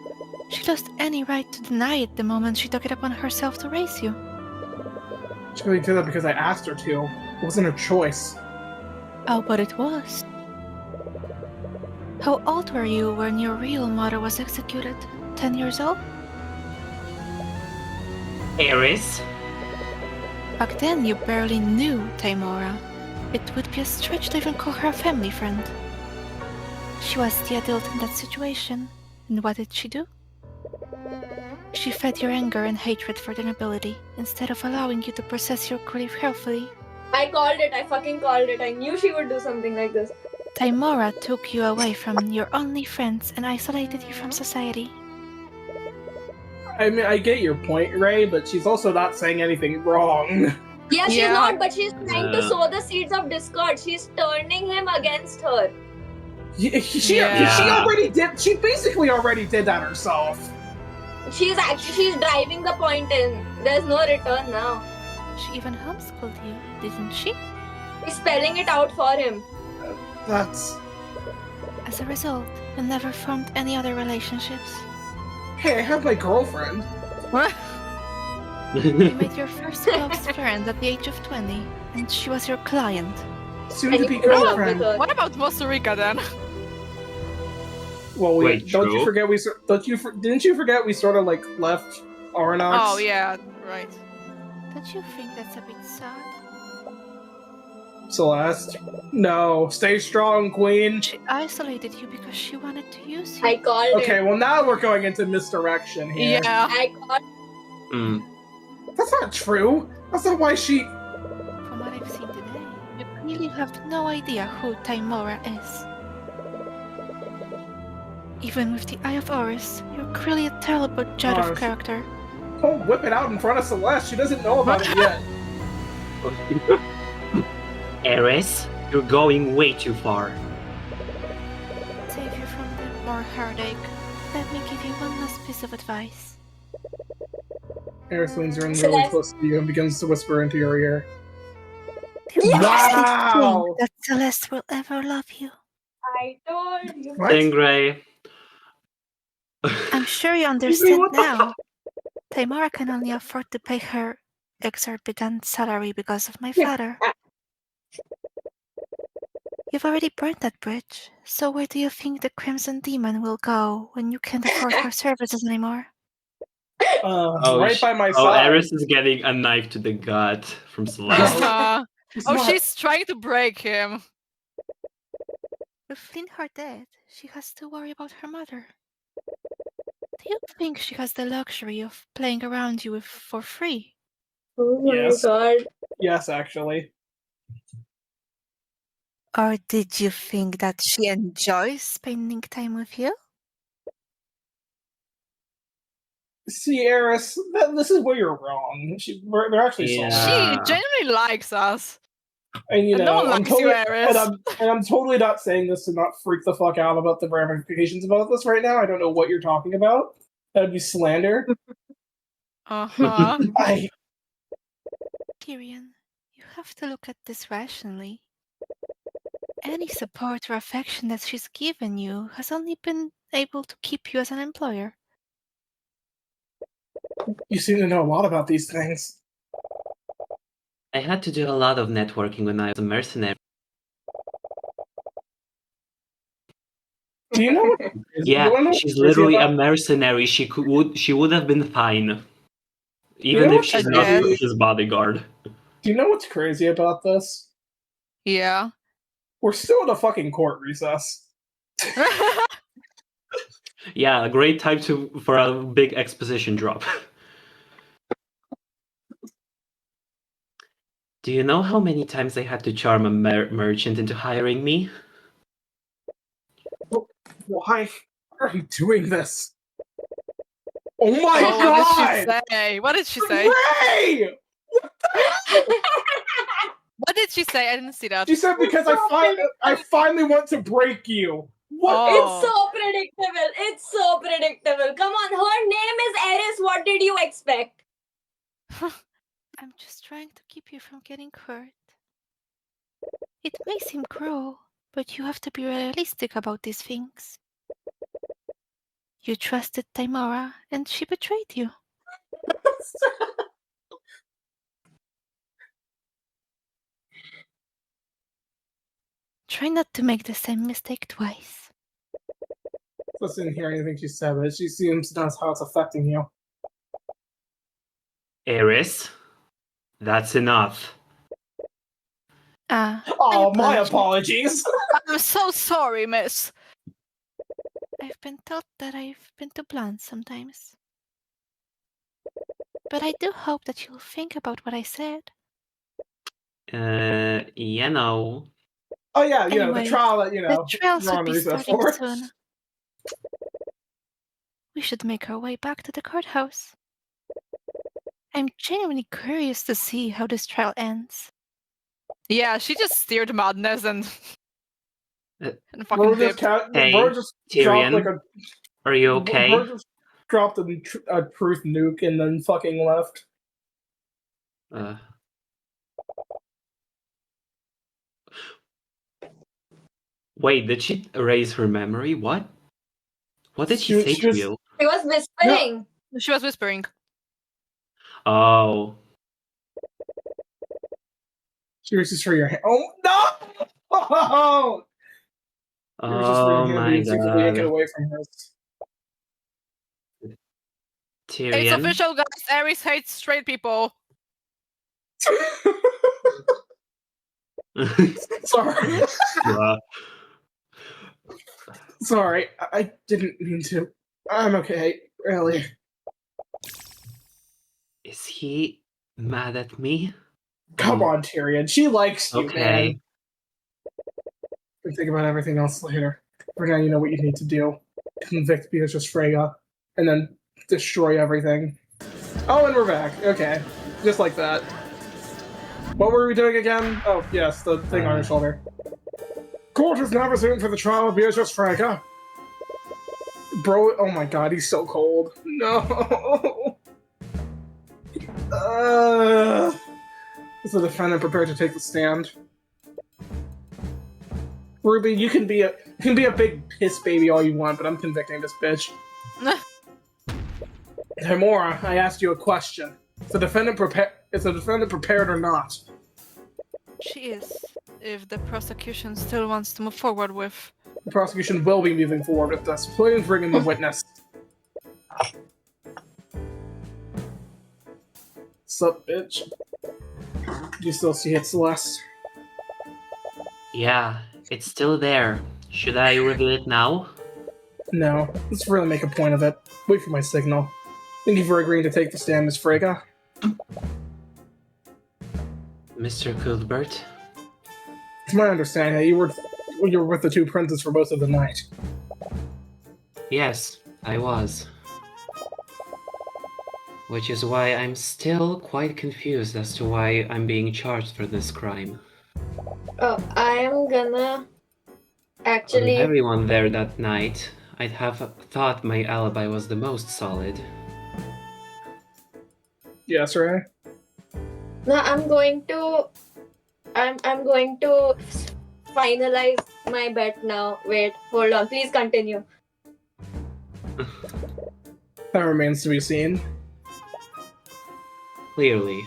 She lost any right to deny it the moment she took it upon herself to raise you. She only did that because I asked her to. It wasn't her choice. Oh, but it was. How old were you when your real mother was executed? 10 years old? Eris? Back then, you barely knew Timora. It would be a stretch to even call her a family friend. She was the adult in that situation, And what did she do? She fed your anger and hatred for the nobility, instead of allowing you to process your grief healthily. I called it. I fucking called it. I knew she would do something like this. Tymora took you away from your only friends and isolated you from society. I mean, I get your point, Ray, but she's also not saying anything wrong. Yeah, she's Yeah. not, but she's trying to Yeah. sow the seeds of discord. She's turning him against her. She Yeah. already did. She basically already did that herself. She's driving the point in. There's no return now. She even homeschooled you, didn't she? She's spelling it out for him. That's. As a result, you never formed any other relationships. Hey, I have my girlfriend. You made your first close friend at the age of 20, and she was your client. Soon And to be you broke up with girlfriend. her. What about Mosserica then? Well, Wait, don't you true? forget didn't you forget we sort of like left Arnox? Oh yeah, right. Don't you think that's a bit sad? Celeste. No, stay strong, Queen. She isolated you because she wanted to use you. I called Okay, it. well now we're going into misdirection here. Yeah. I called Mm. That's not true. That's not why she. From what I've seen today, you really have no idea who Tymora is. Even with the Eye of Horus, you're clearly a terrible judge Gosh. of character. Don't whip it out in front of Celeste. She doesn't know about it yet. Eris, you're going way too far. Save you from the more heartache. Let me give you one last piece of advice. Eris leans in really Celeste. close to you and begins to whisper into your ear. Yes! Wow! Think that Celeste will ever love you. I told you. What? Stingray. I'm sure you understand what the now. Tymora can only afford to pay her exorbitant salary because of my father. You've already burned that bridge, so where do you think the Crimson Demon will go when you can't afford her services anymore? Right by my Oh, side. Eris is getting a knife to the gut from Celeste. She's Oh, not- she's trying to break him. With Flintheart dead, she has to worry about her mother. Do you think she has the luxury of playing around you with for free? Oh my Yes. god. Yes, actually. Or did you think that she enjoys spending time with you? See, Eris, this is where you're wrong. They're actually Yeah. soulmates. She genuinely likes us. And you And know, no one I'm likes you, totally, Eris. and I'm totally not saying this to not freak the fuck out about the ramifications about this right now. I don't know what you're talking about. That would be slander. Uh-huh. Tyrion, you have to look at this rationally. Any support or affection that she's given you has only been able to keep you as an employer. You seem to know a lot about these things. I had to do a lot of networking when I was a mercenary. Do you know what? Yeah, you wanna know what's she's crazy literally a about- mercenary. She would have been fine, even know if what's she's I not guess. his bodyguard. Do you know what's crazy about this? Yeah. We're still in a fucking court recess. Yeah, a great time for a big exposition drop. Do you know how many times I had to charm a merchant into hiring me? Why are you doing this? Oh my Oh, god! what did she say? What did she say? Ray! What did she say? I didn't see that. She said because I finally want to break you. What? Oh. It's so predictable. It's so predictable. Come on, her name is Eris. What did you expect? I'm just trying to keep you from getting hurt. It may seem cruel, but you have to be realistic about these things. You trusted Tymora, and she betrayed you. Try not to make the same mistake twice. Listen, hear anything she said, but she seems to know how it's affecting you. Eris, that's enough. Oh, my apologies. I'm so sorry, miss. I've been told that I've been too blunt sometimes. But I do hope that you'll think about what I said. You know. Oh yeah, the Anyways, trial that the trials we're would on be recess starting for. soon. We should make our way back to the courthouse. I'm genuinely curious to see how this trial ends. Yeah, she just steered madness and Uh, and fucking dipped. Hey, Bro just dropped like Tyrion, are you okay? Bro just dropped a truth nuke and then fucking left. Uh, Wait, did she erase her memory? What? What did she say to you? She was whispering. She was whispering. Oh. She reaches for your hand. Oh no! Oh! She reaches for your Oh hand my and secretly yank it god. away from hers. Tyrion? It's official, guys. Ares hates straight people. Sorry. Uh, Sorry, I didn't mean to. I'm okay, really. Is he mad at me? Come on, Tyrion. She likes you, Okay. man. We can think about everything else later. For now, you know what you need to do. Convict Beatrice Freyja, and then destroy everything. Oh, and we're back. Okay. Just like that. What were we doing again? Oh, yes, the thing on your shoulder. Court is now resumed for the trial of Beatrice Freyja. Bro, oh my god, he's so cold. No! Is the defendant prepared to take the stand? Ruby, you can be a big piss baby all you want, but I'm convicting this bitch. Himura, I asked you a question. Is the defendant prepared or not? She is. If the prosecution still wants to move forward with. The prosecution will be moving forward with this. Please bring in the witness. Sup, bitch? Do you still see it, Celeste? Yeah, it's still there. Should I reveal it now? No. Let's really make a point of it. Wait for my signal. Thank you for agreeing to take the stand, Miss Freyja. Mr. Cuthbert? It's my understanding that you were with the two princes for most of the night. Yes, I was. Which is why I'm still quite confused as to why I'm being charged for this crime. Oh, I am gonna actually. With everyone there that night, I'd have thought my alibi was the most solid. Yes, Ray? No, I'm going to finalize my bet now. Wait, hold on. Please continue. That remains to be seen. Clearly.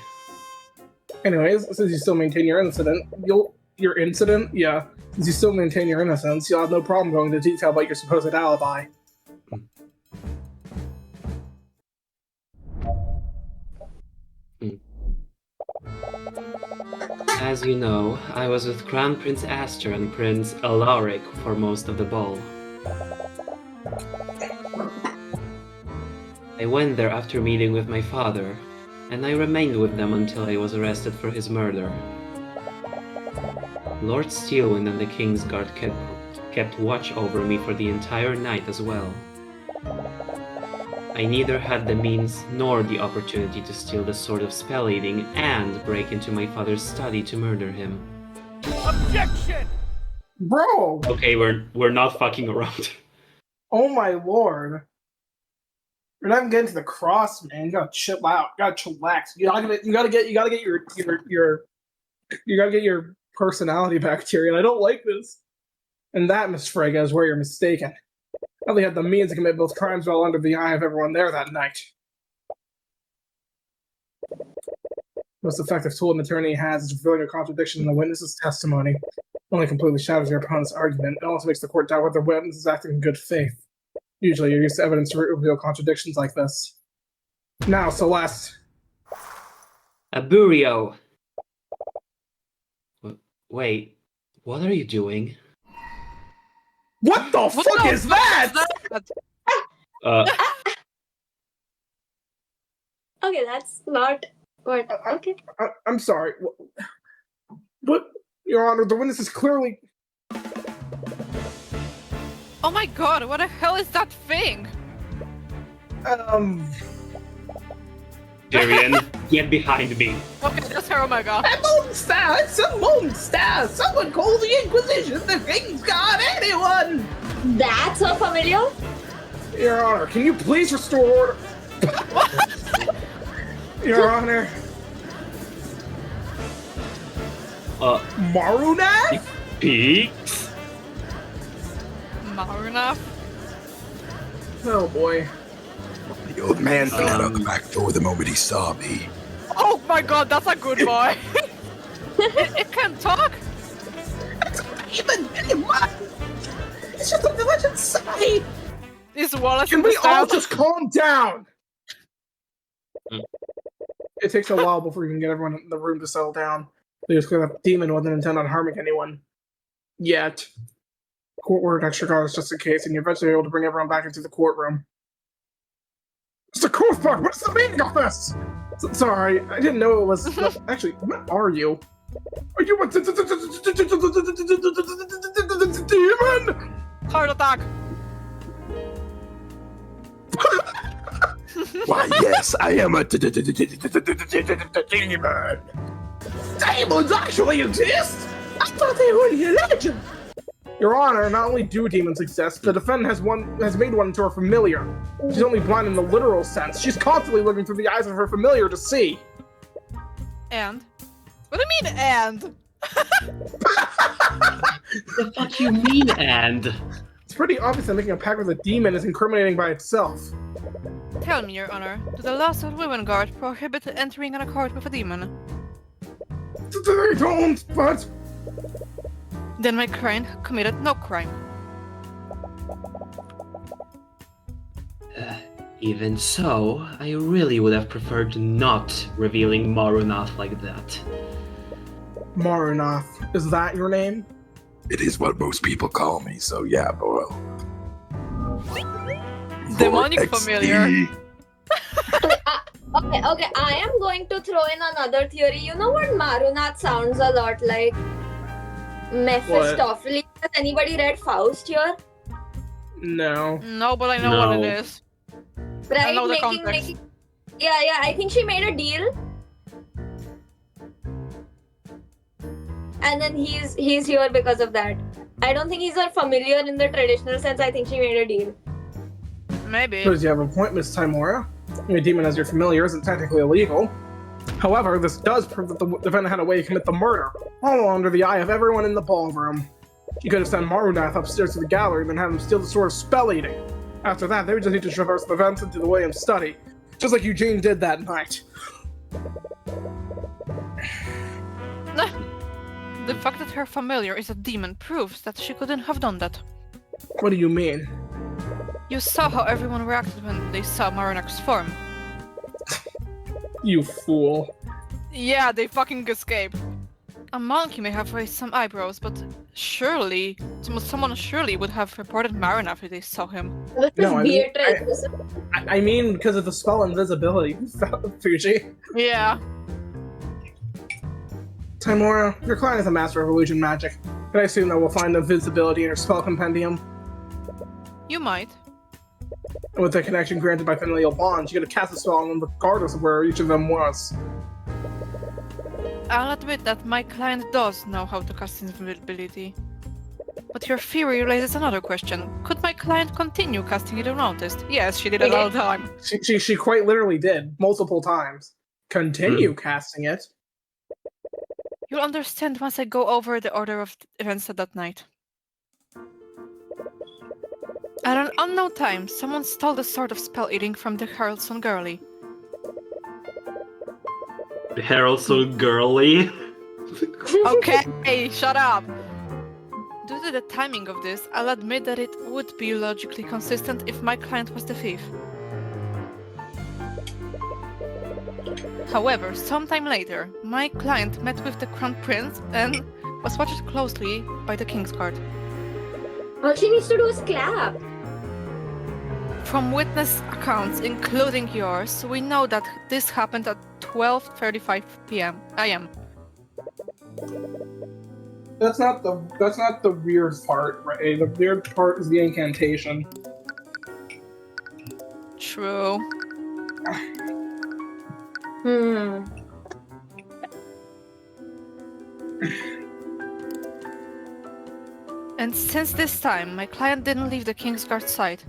Anyways, since you still maintain your incident, since you still maintain your innocence, you'll have no problem going into detail about your supposed alibi. As you know, I was with Crown Prince Aster and Prince Alaric for most of the ball. I went there after meeting with my father, and I remained with them until I was arrested for his murder. Lord Steelwind and the King's Guard kept watch over me for the entire night as well. I neither had the means nor the opportunity to steal the Sword of Spell Eating and break into my father's study to murder him. Objection! Bro! Okay, we're not fucking around. Oh my lord. We're not even getting to the cross, man. You gotta chill out. You gotta chillax. You gotta get your personality back, Tyrion. I don't like this. And that, Miss Freyja, is where you're mistaken. I only had the means to commit both crimes while under the eye of everyone there that night. Most effective tool an attorney has is revealing a contradiction in the witness's testimony. It only completely shatters your opponent's argument. It also makes the court doubt whether the witness is acting in good faith. Usually, you're used to evidence to reveal contradictions like this. Now, Celeste. Aburio! Wait, what are you doing? What the fuck is that? Okay, that's not what. Okay. I'm sorry. What? Your Honor, the witness is clearly. Oh my god, what the hell is that thing? Tyrion, get behind me. Okay, that's her Omega. A monster! It's a monster! Someone call the Inquisition! The thing's got anyone! That's a familiar? Your Honor, can you please restore order? Your Honor. Marunat? Peaks? Marunaf? Oh boy. The old man fell out of the back door the moment he saw me. Oh my god, that's a good boy. it can talk? Even what? It's just a village inside! Is Wallace Can in the we all style? just calm down? Mm. It takes a while before you can get everyone in the room to settle down. Because the demon wasn't intended on harming anyone. Yet. Court ordered extra guards just in case, and you're eventually able to bring everyone back into the courtroom. Mr. Cuthbert, what's the meaning of this? Sorry, I didn't know it was... Actually, what are you? Are you a demon? Heart attack! Why, yes, I am a demon. Demons actually exist? I thought they were a legend. Your Honor, not only do demons exist, the defendant has made one into her familiar. She's only blind in the literal sense. She's constantly looking through the eyes of her familiar to see. And? What do you mean, and? The fuck you mean, and? It's pretty obvious that making a pact with a demon is incriminating by itself. Tell me, Your Honor, do the laws of Women Guard prohibit entering an accord with a demon? They don't, but... Then my client committed no crime. Even so, I really would have preferred not revealing Marunath like that. Marunath, is that your name? It is what most people call me, so yeah, boy. Demonic XD. familiar. Okay, I am going to throw in another theory. You know what Marunath sounds a lot like? Mephistopheles. Has anybody read Faust here? No. No, but I know what it is. Right? know the context. Yeah, I think she made a deal. And then he's here because of that. I don't think he's a familiar in the traditional sense. I think she made a deal. Maybe. Because you have a point, Miss Timora. Your demon as your familiar isn't technically illegal. However, this does prove that the defendant had a way to commit the murder, all under the eye of everyone in the ballroom. You could have sent Marunath upstairs to the gallery and then have him steal the sword of spell eating. After that, they would just need to traverse the vents into the Williams study, just like Eugene did that night. The fact that her familiar is a demon proves that she couldn't have done that. What do you mean? You saw how everyone reacted when they saw Maronak's form. You fool. Yeah, they fucking escaped. A monkey may have raised some eyebrows, but surely, someone surely would have reported Maronak if they saw him. This is No, I mean, Beatrice. I mean because of the spell invisibility, Fuji. Yeah. Timora, your client is a master of illusion magic. Can I assume that we'll find invisibility in her spell compendium? You might. And with the connection granted by familial bonds, you could have cast a spell on them regardless of where each of them was. I'll admit that my client does know how to cast invisibility. But your theory raises another question. Could my client continue casting it unnoticed? Yes, she did it all the time. She quite literally did, multiple times. Continue casting it. You'll understand once I go over the order of events that night. At an unknown time, someone stole the sword of spell eating from the Haraldson girlie. The Herald so girly. Okay, shut up! Due to the timing of this, I'll admit that it would be logically consistent if my client was the thief. However, sometime later, my client met with the Crown Prince and was watched closely by the King's Guard. All she needs to do is clap. From witness accounts, including yours, we know that this happened at 12:35 a.m. That's not the weird part, right? The weird part is the incantation. True. And since this time, my client didn't leave the Kingsguard side.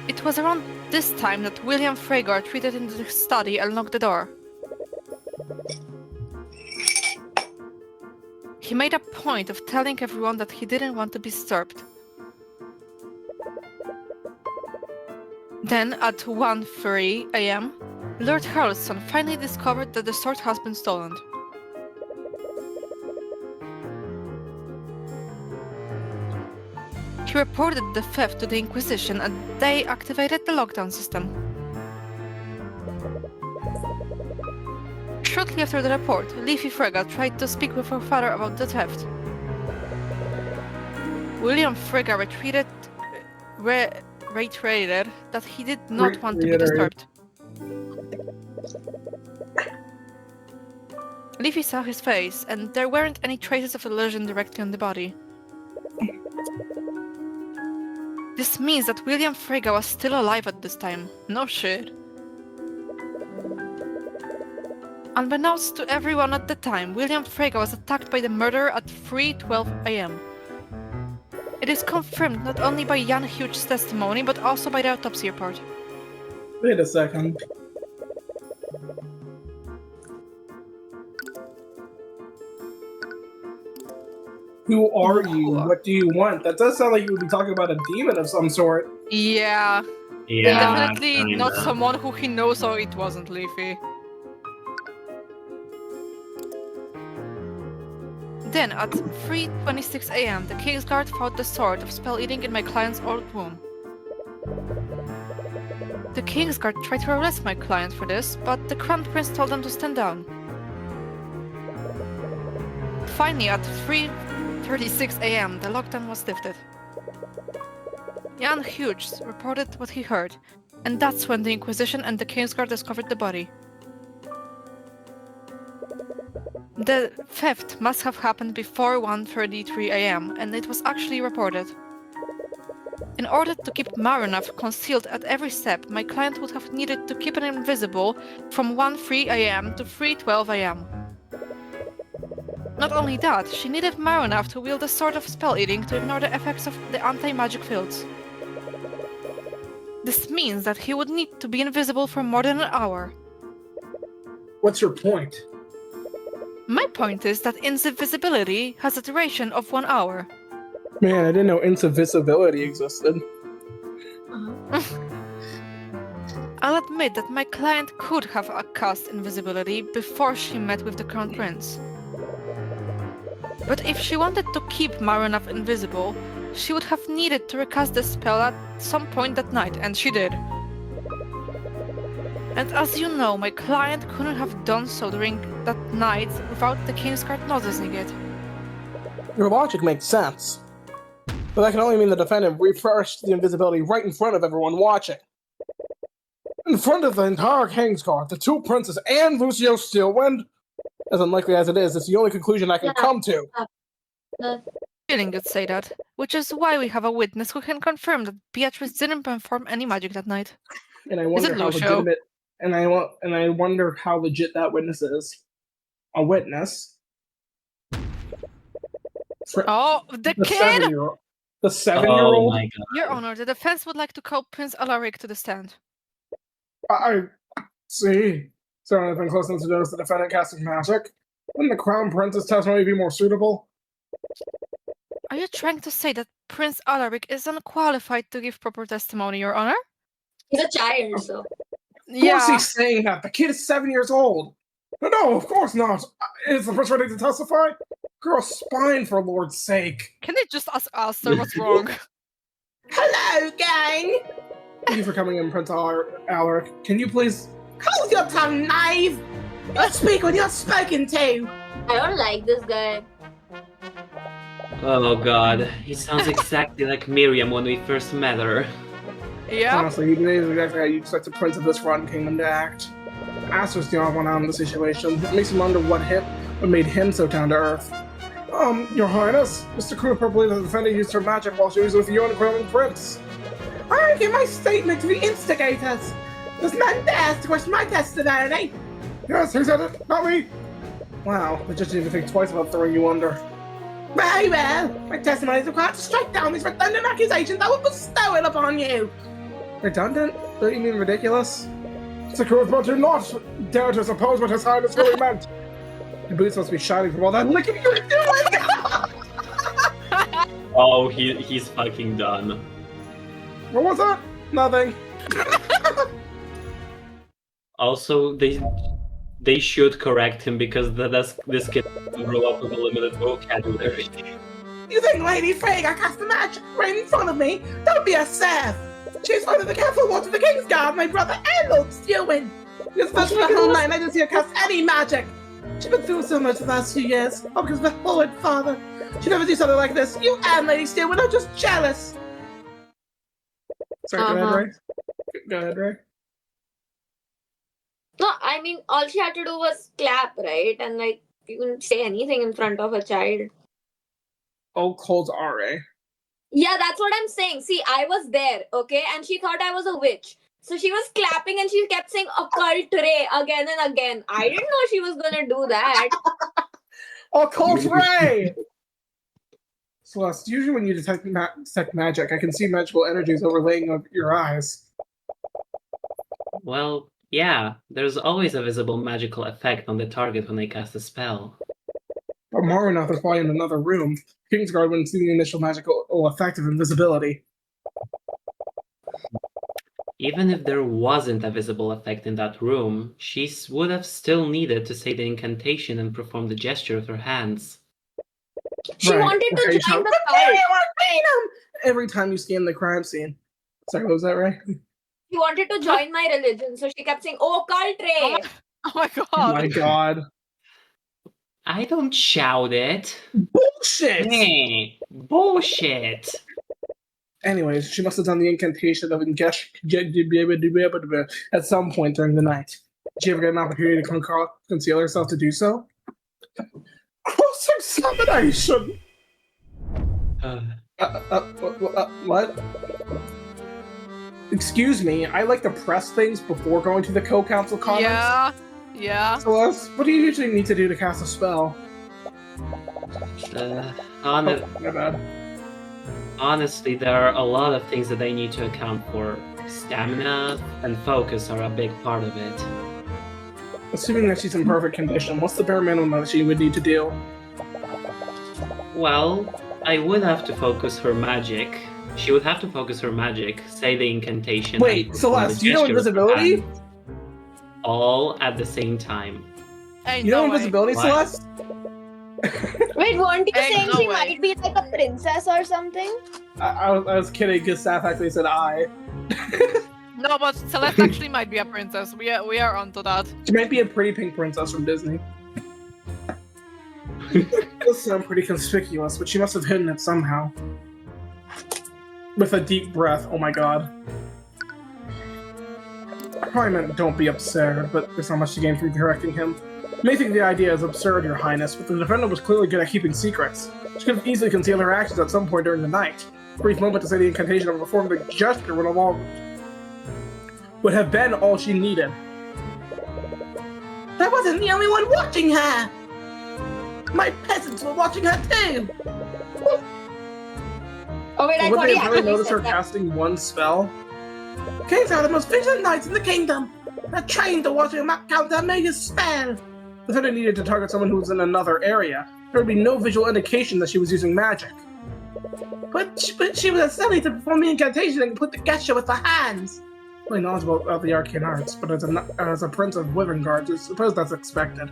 It was around this time that William Freygar retreated into the study and locked the door. He made a point of telling everyone that he didn't want to be disturbed. Then, at 1:03 a.m., Lord Harrelson finally discovered that the sword has been stolen. He reported the theft to the Inquisition and they activated the lockdown system. Shortly after the report, Leafy Frege tried to speak with her father about the theft. William Frege reiterated that he did not want to be disturbed. Leafy saw his face, and there weren't any traces of illusion directly on the body. This means that William Frege was still alive at this time. No shit. Unbeknownst to everyone at the time, William Frege was attacked by the murderer at 3:12 a.m. It is confirmed not only by Jan Huge's testimony, but also by the autopsy report. Wait a second. Who are you? What do you want? That does sound like you would be talking about a demon of some sort. Yeah. Yeah, Definitely kinda. not someone who he knows, so it wasn't Leafy. Then, at 3:26 a.m., the Kingsguard found the sword of spell eating in my client's old room. The Kingsguard tried to arrest my client for this, but the Crown Prince told them to stand down. Finally, at 3:36 a.m., the lockdown was lifted. Jan Hughes reported what he heard, and that's when the Inquisition and the Kingsguard discovered the body. The theft must have happened before 1:33 a.m., and it was actually reported. In order to keep Marinov concealed at every step, my client would have needed to keep him invisible from 1:03 a.m. to 3:12 a.m. Not only that, she needed Marinov to wield a sort of spell eating to ignore the effects of the anti-magic fields. This means that he would need to be invisible for more than an hour. What's your point? My point is that invisibility has a duration of 1 hour. Man, I didn't know invisibility existed. I'll admit that my client could have cast invisibility before she met with the Crown Prince. But if she wanted to keep Marinov invisible, she would have needed to recast the spell at some point that night, and she did. And as you know, my client couldn't have done so during that night without the Kingsguard noticing it. Your logic makes sense. But that can only mean the defendant refreshed the invisibility right in front of everyone watching. In front of the entire Kingsguard, the two princes, and Lucio Steelwind? As unlikely as it is, it's the only conclusion I can come to. Feeling you'd say that, which is why we have a witness who can confirm that Beatrice didn't perform any magic that night. And I wonder how Lucio? legitimate. And I wonder how legit that witness is. A witness. Oh, the kid! 7-year-old. The 7-year-old? Oh my god. Your Honor, the defense would like to call Prince Alaric to the stand. I see. So I've been close enough to notice the defendant casting magic. Wouldn't the Crown Prince's testimony be more suitable? Are you trying to say that Prince Alaric is unqualified to give proper testimony, Your Honor? He's a child, so. Of course he's saying that. The kid is 7 years old. No, of course not. Is the prince ready to testify? Girl's spine, for Lord's sake. Can they just ask us, sir, what's wrong? Hello, gang! Thank you for coming in, Prince Alaric. Can you please... Hold your tongue, knave! You speak when you're spoken to! I don't like this guy. Oh god, he sounds exactly like Miriam when we first met her. Yeah. Honestly, he knows exactly how you expect the prince of this rotten kingdom to act. Aster's the odd one out in the situation. It makes me wonder what made him so down to earth. Your Highness, Mr. Cooper believes the defendant used her magic while she was with you and the Crown Prince. I give my statement to the instigators. Does none dare to question my testimony? Yes, he said it, not me. Wow, I just didn't even think twice about throwing you under. Very well. My testimony is required to strike down these redundant accusations I will bestow it upon you. Redundant? Don't you mean ridiculous? Mr. Cuthbert, do not dare to suppose what His Highness really meant. Your boots must be shining from all that licking you were doing! Oh, he's fucking done. What was that? Nothing. Also, they should correct him because this kid grew up with a limited vocabulary. You think Lady Freyga cast a magic right in front of me? Don't be a serf. She's one of the careful watch of the King's Guard, my brother and Lord Stewin. You're supposed to the whole night, I didn't see her cast any magic. She's been through so much the last 2 years. Oh, because of the horrid father. She'd never do something like this. You and Lady Stewin are just jealous. Sorry, go ahead, Ray. Go ahead, Ray. No, I mean, all she had to do was clap, right? And like, you can say anything in front of a child. Oh, cold RA. Yeah, that's what I'm saying. See, I was there, okay? And she thought I was a witch. So she was clapping and she kept saying occult ray again and again. I didn't know she was gonna do that. Occult Ray! Celeste, usually when you detect magic, I can see magical energies overlaying your eyes. Well, yeah, there's always a visible magical effect on the target when they cast a spell. But Marinath is probably in another room. Kingsguard wouldn't see the initial magical effect of invisibility. Even if there wasn't a visible effect in that room, she would have still needed to say the incantation and perform the gesture with her hands. She wanted to join the cult. Every time you scan the crime scene. Sorry, what was that, Ray? She wanted to join my religion, so she kept saying, oh, occult ray. Oh my god. Oh my god. I don't shout it. Bullshit! Hey, bullshit. Anyways, she must have done the incantation of at some point during the night. Did she ever get an opportunity to conceal herself to do so? Cross-examination! What? Excuse me, I like to press things before going to the co-council comments. Yeah. Celeste, what do you usually need to do to cast a spell? My bad. Honestly, there are a lot of things that they need to account for. Stamina and focus are a big part of it. Assuming that she's in perfect condition, what's the bare minimum that she would need to do? Well, I would have to focus her magic. She would have to focus her magic, say the incantation. Wait, Celeste, do you know invisibility? All at the same time. Ain't You know no way. invisibility, What? Celeste? Wait, weren't you Ain't saying no she way. might be like a princess or something? I was kidding, because Saf actually said I. No, but Celeste actually might be a princess. We are onto that. She might be a pretty pink princess from Disney. It does sound pretty conspicuous, but she must have hidden it somehow. With a deep breath, oh my god. I probably meant don't be absurd, but there's not much to gain from correcting him. You may think the idea is absurd, Your Highness, but the defendant was clearly good at keeping secrets. She could have easily concealed her actions at some point during the night. A brief moment to say the incantation and perform the gesture would have been all she needed. I wasn't the only one watching her. My peasants were watching her too. Oh wait, I Would thought they he really actually notice her said that. casting one spell? Kings are the most vigilant knights in the kingdom. They're trained to watch him not count their major spell. The defendant needed to target someone who was in another area. There would be no visual indication that she was using magic. But she was study to perform the incantation and put the gesture with her hands. Really knowledgeable about the arcane arts, but as a prince of Wyvern Guards, I suppose that's expected.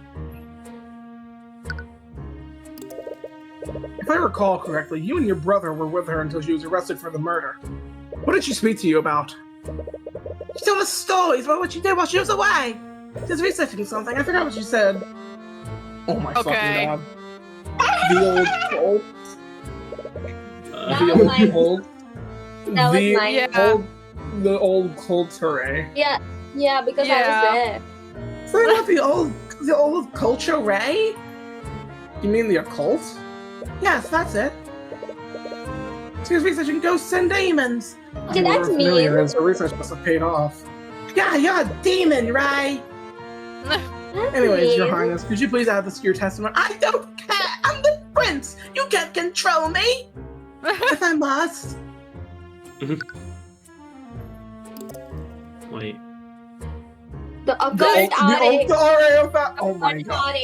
If I recall correctly, you and your brother were with her until she was arrested for the murder. What did she speak to you about? She told us stories about what she did while she was away. She was researching something. I forgot what she said. Oh my Okay. fucking god. The old troll. That was nice. old, That was nice. Yeah. the old cult hooray. Yeah, because I was there. So you want the old culture ray? You mean the occult? Yes, that's it. She's researching ghosts and demons. Okay, that's We're familiar, mean. as her research must have paid off. Yeah, you're a demon, Ray. That's Anyways, mean. Your Highness, could you please add this to your testimony? I don't care. I'm the prince. You can't control me. If I must. Wait. The occult RA. Oh my god.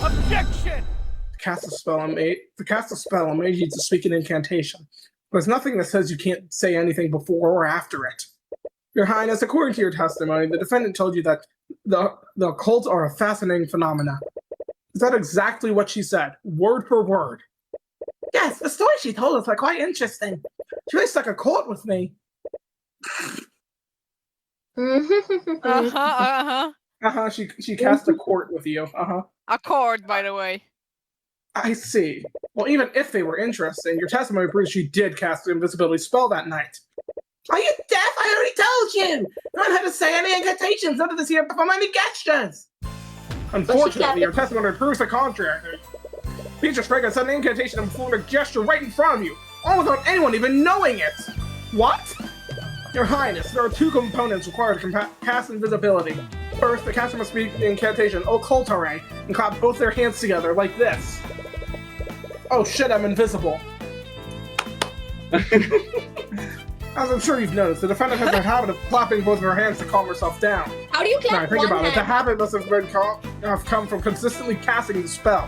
Objection! Cast a spell on me. To cast a spell, a mage needs to speak an incantation. There's nothing that says you can't say anything before or after it. Your Highness, according to your testimony, the defendant told you that the occults are a fascinating phenomena. Is that exactly what she said? Word per word. Yes, the story she told us were quite interesting. She really stuck a court with me. She cast a court with you. A cord, by the way. I see. Well, even if they were interesting, your testimony proves she did cast the invisibility spell that night. Are you deaf? I already told you. No one had to say any incantations, none of this here perform any gestures. Unfortunately, your testimony proves the contrary. Beatrice Frege said an incantation and performed a gesture right in front of you, all without anyone even knowing it. What? Your Highness, there are two components required to cast invisibility. First, the caster must speak the incantation Occultare and clap both their hands together like this. Oh shit, I'm invisible. As I'm sure you've noticed, the defendant has a habit of clapping both of her hands to calm herself down. How do you clap Now, think one about it. The hand? habit must have come from consistently casting the spell.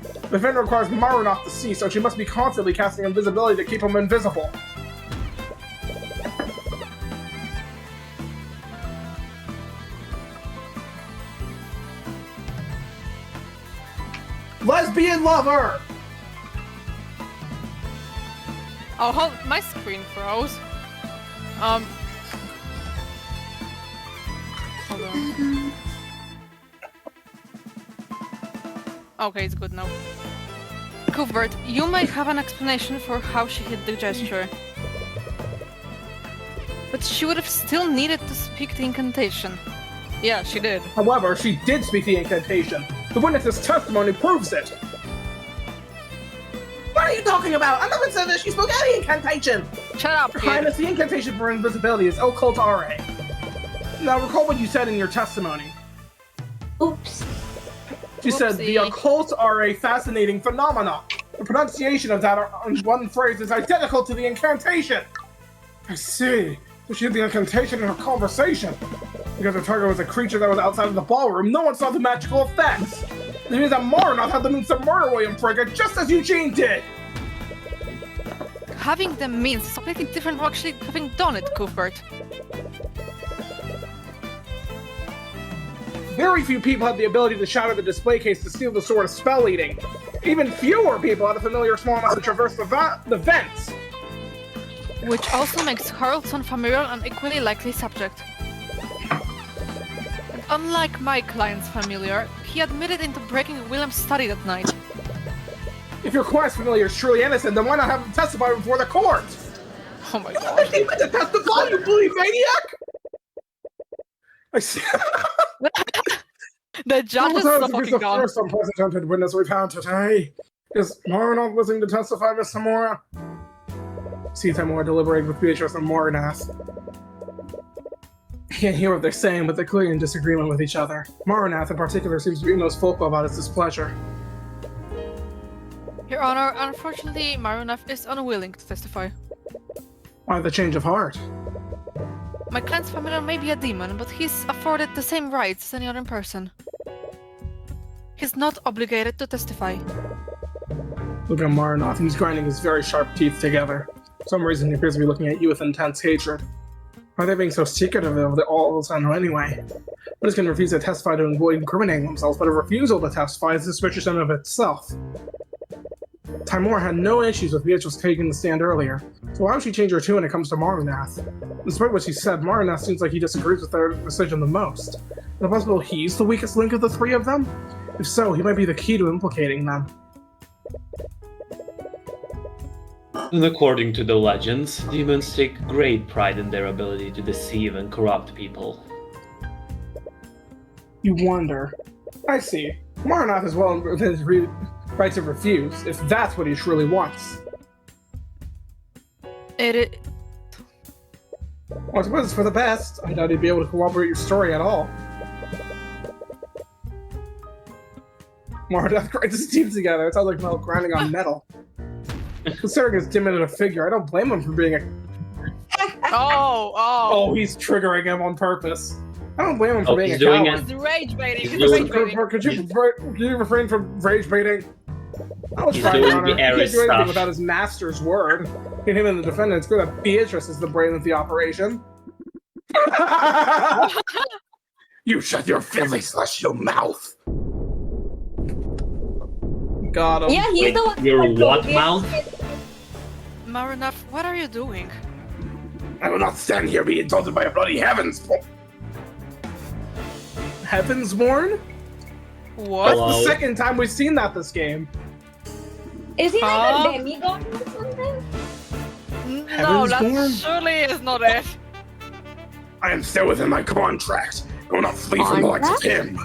The defendant requires Marunoth to see, so she must be constantly casting invisibility to keep him invisible. Lesbian lover! Oh, hold, my screen froze. Hold on. Okay, it's good now. Cuthbert, you might have an explanation for how she hit the gesture. But she would have still needed to speak the incantation. Yeah, she did. However, she did speak the incantation. The witness's testimony proves it. What are you talking about? I never said that she spoke any incantation. Shut up, Your kid. Highness, the incantation for invisibility is Occultare. Now recall what you said in your testimony. Oops. She said the Whoopsie. occults are a fascinating phenomena. The pronunciation of that in one phrase is identical to the incantation. I see. So she had the incantation in her conversation. Because her target was a creature that was outside of the ballroom, no one saw the magical effects. It means that Marunoth had the means to murder William Frege just as Eugene did. Having the means is completely different from actually having done it, Cuthbert. Very few people had the ability to shatter the display case to steal the sword of spell eating. Even fewer people had a familiar small enough to traverse the vents. Which also makes Carlson familiar and equally likely subject. And unlike my client's familiar, he admitted into breaking William's study that night. If your client's familiar is truly innocent, then why not have him testify before the court? Oh my I god. think to testify, you bully maniac! I see. The judge is so fucking the gone. first unprecedented witness we've had today. Is Marunoth willing to testify, Miss Samora? See Tamora deliberated with Beatrice and Marunoth. Can't hear what they're saying, but they're clearly in disagreement with each other. Marunoth, in particular, seems to be most vocal about his displeasure. Your Honor, unfortunately, Marunoth is unwilling to testify. Why the change of heart? My client's familiar may be a demon, but he's afforded the same rights as any other person. He's not obligated to testify. Look at Marunoth. He's grinding his very sharp teeth together. For some reason, he appears to be looking at you with intense hatred. Why are they being so secretive of all this anyway? Witness can refuse to testify to avoid incriminating themselves, but a refusal to testify is suspicious in and of itself. Timor had no issues with Beatrice taking the stand earlier, so why would she change her tune when it comes to Marunoth? Despite what she said, Marunoth seems like he disagrees with their decision the most. Is it possible he's the weakest link of the three of them? If so, he might be the key to implicating them. And according to the legends, demons take great pride in their ability to deceive and corrupt people. You wonder. I see. Marnoth is well within his right to refuse, if that's what he truly wants. It Well, I suppose it's for the best. I doubt he'd be able to corroborate your story at all. Marnoth grinds his teeth together. It sounds like metal grinding on metal. Considering his diminutive figure, I don't blame him for being a... Oh, he's triggering him on purpose. I don't blame him for being he's a doing coward. He's rage baiting. He's He's doing- rage baiting. Could you refrain from rage baiting? I was He's trying, doing Your Honor. the He can't Ares do anything stuff. without his master's word. In him and the defendant, it's clear that Beatrice is the brain of the operation. You shut your filthy celestial mouth. Got him. Yeah, he's Wait, the one. your who what told me. mouth? Marnoth, what are you doing? I will not stand here being insulted by a bloody heavens. Heavensborn? What? That's Hello? the second time we've seen that this game. Is he like Huh? a demigod or something? No, that Heavensborn? surely is not it. I am still within my contract. I will not flee from the likes of him.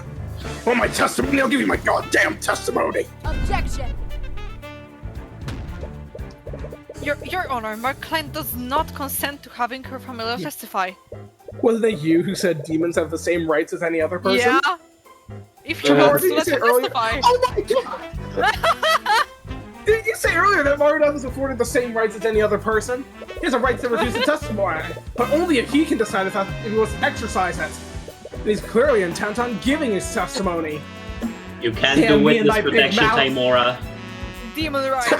On my testimony, I'll give you my goddamn testimony. Objection! Your Honor, my client does not consent to having her family testify. Wasn't it you who said demons have the same rights as any other person? Yeah? If she Or wants did to you let say her earlier- testify. Oh my god! Didn't you say earlier that Marnoth is afforded the same rights as any other person? He has a right to refuse to testify, but only if he can decide if he wants to exercise it. And he's clearly intent on giving his testimony. You can't Damn, do me and witness my big protection, mouth. Timora. Demon rights.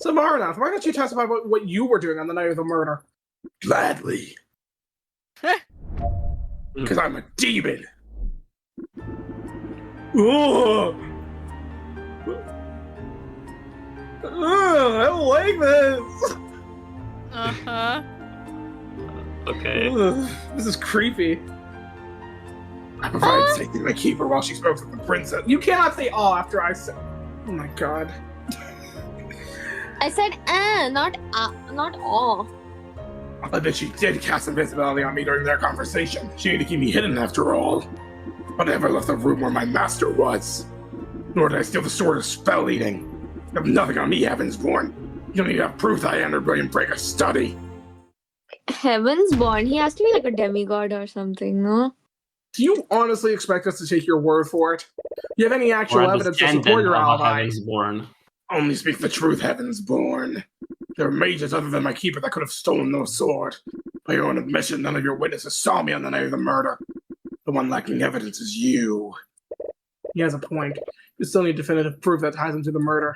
So Marnoth, why don't you testify about what you were doing on the night of the murder? Gladly. Because I'm a demon. Ugh. Ugh, I don't like this. Uh-huh. Okay. Ugh, this is creepy. I provided safety to my keeper while she spoke with the princess. You cannot say "oh" after I said. Oh my god. I said not all. I bet she did cast invisibility on me during their conversation. She needed to keep me hidden after all. But I never left the room where my master was. Nor did I steal the sword of spell eating. You have nothing on me, Heavensborn. You don't need to have proof that I entered William Breaker's study. Heavensborn. He has to be like a demigod or something, no? Do you honestly expect us to take your word for it? Do you have any actual Or a evidence to descendant support your of a alibi? Heavensborn. Only speak the truth, Heavensborn. There are mages other than my keeper that could have stolen the sword. By your own admission, none of your witnesses saw me on the night of the murder. The one lacking evidence is you. He has a point. You still need definitive proof that ties him to the murder.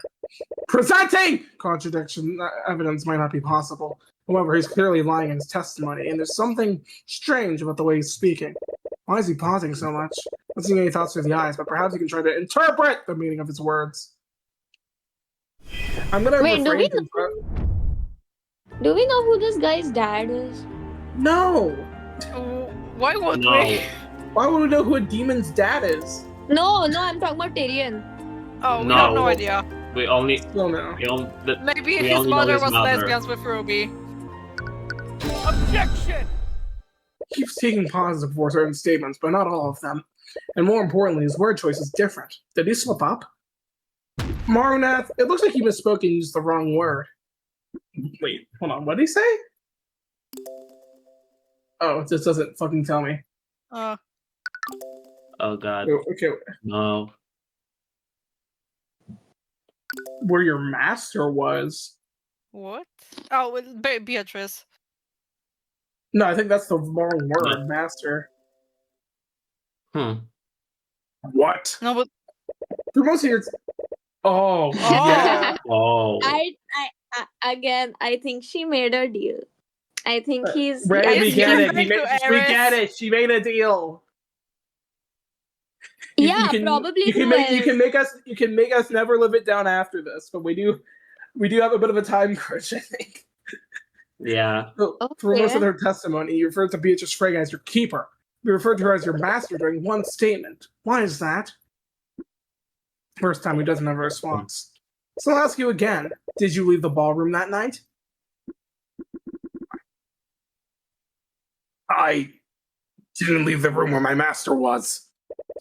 Presenting! Contradiction evidence might not be possible. However, he's clearly lying in his testimony, and there's something strange about the way he's speaking. Why is he pausing so much? Not seeing any thoughts through the eyes, but perhaps you can try to interpret the meaning of his words. I'm gonna Wait, refrain from... do we know who this guy's dad is? No! Why would No. we? Why would we know who a demon's dad is? No, I'm talking about Tyrion. Oh, we No. have no idea. We only. Still no. Maybe We his only know mother his was mother. lesbians with Ruby. Objection! Keeps taking pauses before certain statements, but not all of them. And more importantly, his word choice is different. Did he slip up? Marnoth, it looks like he misspoke and used the wrong word. Wait, hold on, what did he say? Oh, it just doesn't fucking tell me. Uh, Oh god. Okay, No. where your master was. what? Oh, well, Beatrice. No, I think that's the wrong word, master. What? No, but For most of your... Oh, yeah. Oh. I think she made a deal. I think he's. Ray, Yes, we he's get it. referring to We Eris. get it. She made a deal. Yeah, probably You can make us never live it down after this, but we do have a bit of a time crunch, I think. Yeah. So, for most Okay. of her testimony, you referred to Beatrice Frege as your keeper. You referred to her as your master during one statement. Why is that? First time he doesn't have a response. So I'll ask you again. Did you leave the ballroom that night? I didn't leave the room where my master was.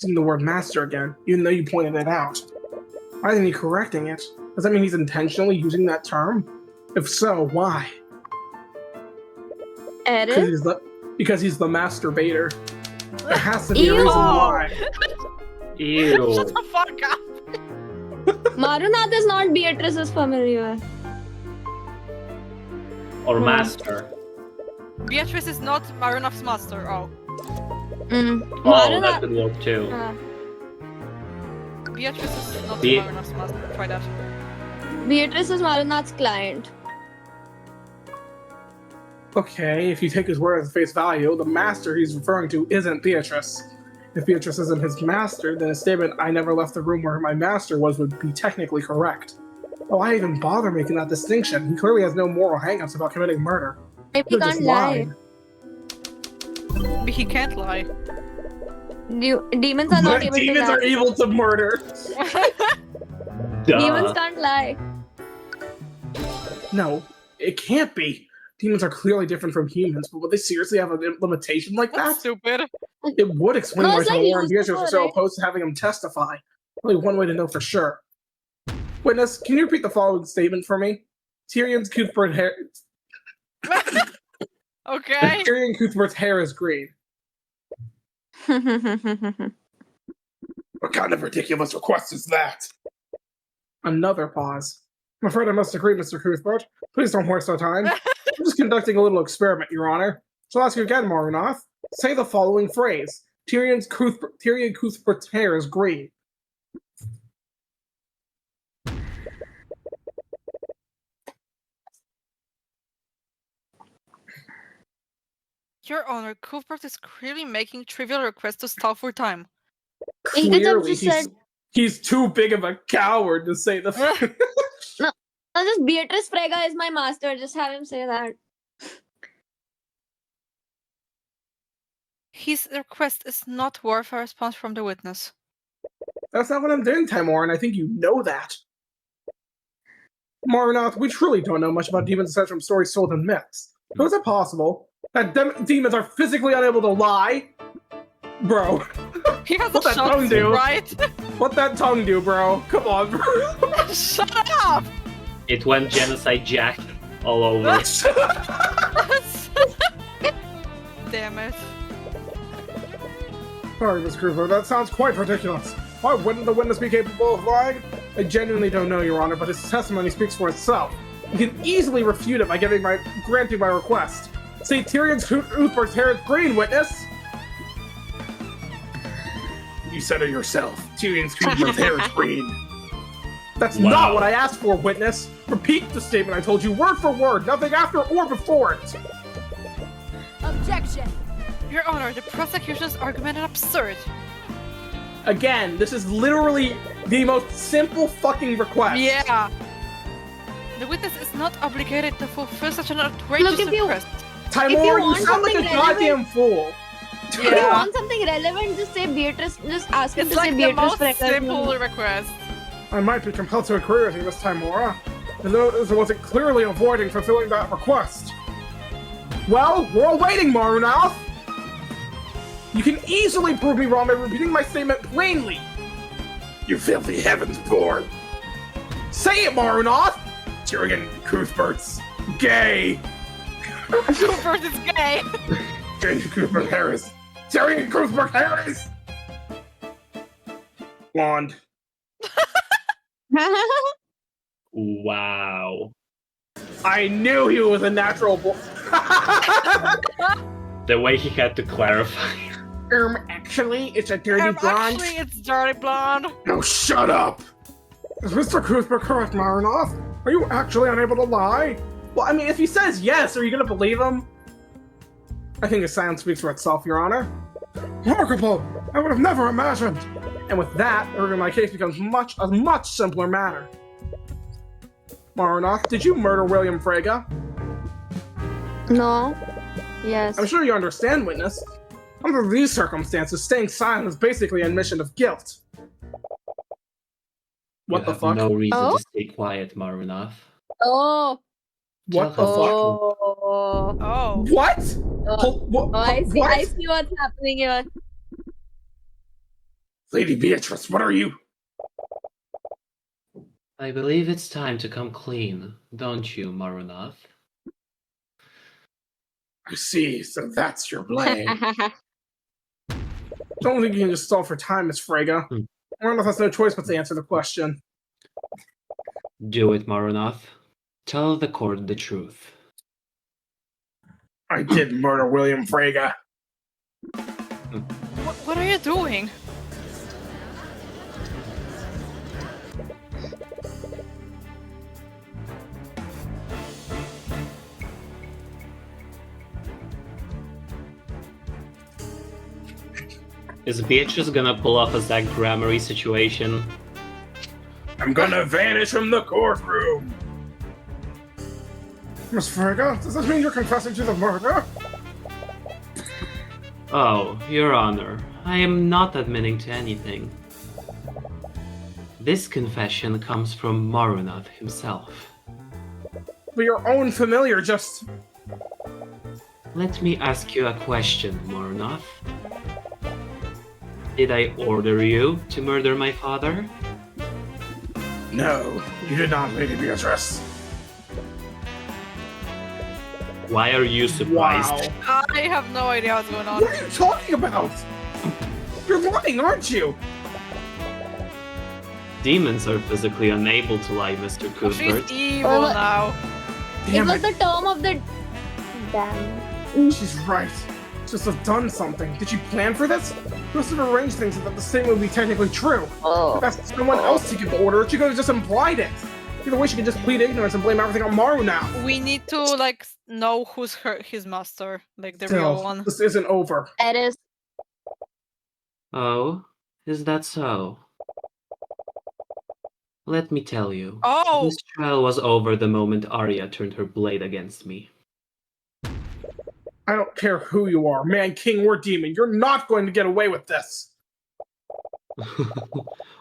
Using the word master again, even though you pointed it out. Why isn't he correcting it? Does that mean he's intentionally using that term? If so, why? Erin? Because he's the masturbator. There has to be a Ew. reason why. Ew. Shut the fuck up! Marunath is not Beatrice's familiar. Or master. Beatrice is not Marunath's master. Oh. Oh, that could work too. Beatrice is not Be- Marunath's master. Try that. Beatrice is Marunath's client. Okay, if you take his word as face value, the master he's referring to isn't Beatrice. If Beatrice isn't his master, then his statement, I never left the room where my master was, would be technically correct. Why even bother making that distinction? He clearly has no moral hangups about committing murder. Maybe he Could've just can't lie. Maybe he can't lie. Demons are not able to Demons lie. are able to murder. Demons Duh. can't lie. No, it can't be. Demons are clearly different from humans, but would they seriously have a limitation like That's that? stupid. It would explain No, why it's like Tamora and Beatrice Lucifer, are so right? opposed to having him testify. Only one way to know for sure. Witness, can you repeat the following statement for me? Tyrion's Cuthbert hair. Okay. Tyrion Cuthbert's hair is green. What kind of ridiculous request is that? Another pause. I'm afraid I must agree, Mr. Cuthbert. Please don't waste our time. I'm just conducting a little experiment, Your Honor. So I'll ask you again, Marunath. Say the following phrase. Tyrion Cuthbert's hair is green. Your Honor, Cuthbert is clearly making trivial requests to stall for time. He could have Clearly, just said, he's too big of a coward to say the. oh, just Beatrice Frega is my master. Just have him say that. His request is not worth a response from the witness. That's not what I'm doing, Timor, and I think you know that. Marunath, we truly don't know much about demons aside from stories told in myths. How is it possible that demons are physically unable to lie? Bro, He has What a that shot, tongue do? right? what that tongue do, bro? Come on, bro. Shut up! It went genocide Jack all over. Damn it. Sorry, Miss Crusoe, that sounds quite ridiculous. Why wouldn't the witness be capable of lying? I genuinely don't know, Your Honor, but his testimony speaks for itself. You can easily refute it by granting my request. Say Tyrion's Cuthbert's hair is green, witness! You said it yourself. Tyrion's Cuthbert's hair is green. That's Wow. not what I asked for, witness! Repeat the statement I told you word for word, nothing after or before it! Objection! Your Honor, the prosecution's argument is absurd. Again, this is literally the most simple fucking request. Yeah. The witness is not obligated to fulfill such an outrageous Look, if you- request. Timor, you want sound like a something goddamn fool. If you want something relevant, just say Beatrice. Just ask him It's to like say the Beatrice most Frega. simple request. I might be compelled to agree with you, Miss Timora, as I wasn't clearly avoiding fulfilling that request. Well, we're all waiting, Marunath! You can easily prove me wrong by repeating my statement plainly! You filthy heavens born. Say it, Marunath! Tyrion Cuthbert's gay. Cuthbert is gay. Tyrion Cuthbert Harris. Tyrion Cuthbert Harris. Blonde. Wow. I knew he was a natural The way he had to clarify. Actually, it's a dirty blonde. Actually, it's dirty blonde. No, shut up. Is Mr. Cuthbert correct, Marunath? Are you actually unable to lie? Well, I mean, if he says yes, are you gonna believe him? I think his silence speaks for itself, Your Honor. Remarkable! I would have never imagined! And with that, my case becomes a much simpler matter. Marunath, did you murder William Frega? No. Yes. I'm sure you understand, witness. Under these circumstances, staying silent is basically an admission of guilt. What You the have fuck? no reason Oh? to stay quiet, Marunath. Oh, What the Tell her fuck? oh, Oh. What? oh, What? I see. What? I see what's happening here. Lady Beatrice, what are you? I believe it's time to come clean, don't you, Marunath? I see, so that's your blame. Don't think you can just stall for time, Miss Frega. Hmm. Marnoth has no choice but to answer the question. Do it, Marunath. Tell the court the truth. I did murder William Frega. What are you doing? Is Beatrice gonna pull off a Zach Grammary situation? I'm gonna vanish from the courtroom. Miss Frega, does this mean you're confessing to the murder? Oh, Your Honor, I am not admitting to anything. This confession comes from Marunath himself. But your own familiar just... Let me ask you a question, Marunath. Did I order you to murder my father? No, you did not, Lady Beatrice. Why are you surprised? Wow. I have no idea what's going on. What are you talking about? You're lying, aren't you? Demons are physically unable to lie, Mr. Cuthbert. She's evil Oh, now. It Damn was it. the term of the. Damn. She's right. Just have done something. Did you plan for this? You must have arranged things so that the same would be technically true. Oh. If that's someone else to give the order, she could have just implied it. Either way, she could just plead ignorance and blame everything on Maru now. We need to like know who's his master, like the Still, real one. this isn't over. It is. Oh, is that so? Let me tell you. Oh! This trial was over the moment Arya turned her blade against me. I don't care who you are, man, king, or demon. You're not going to get away with this.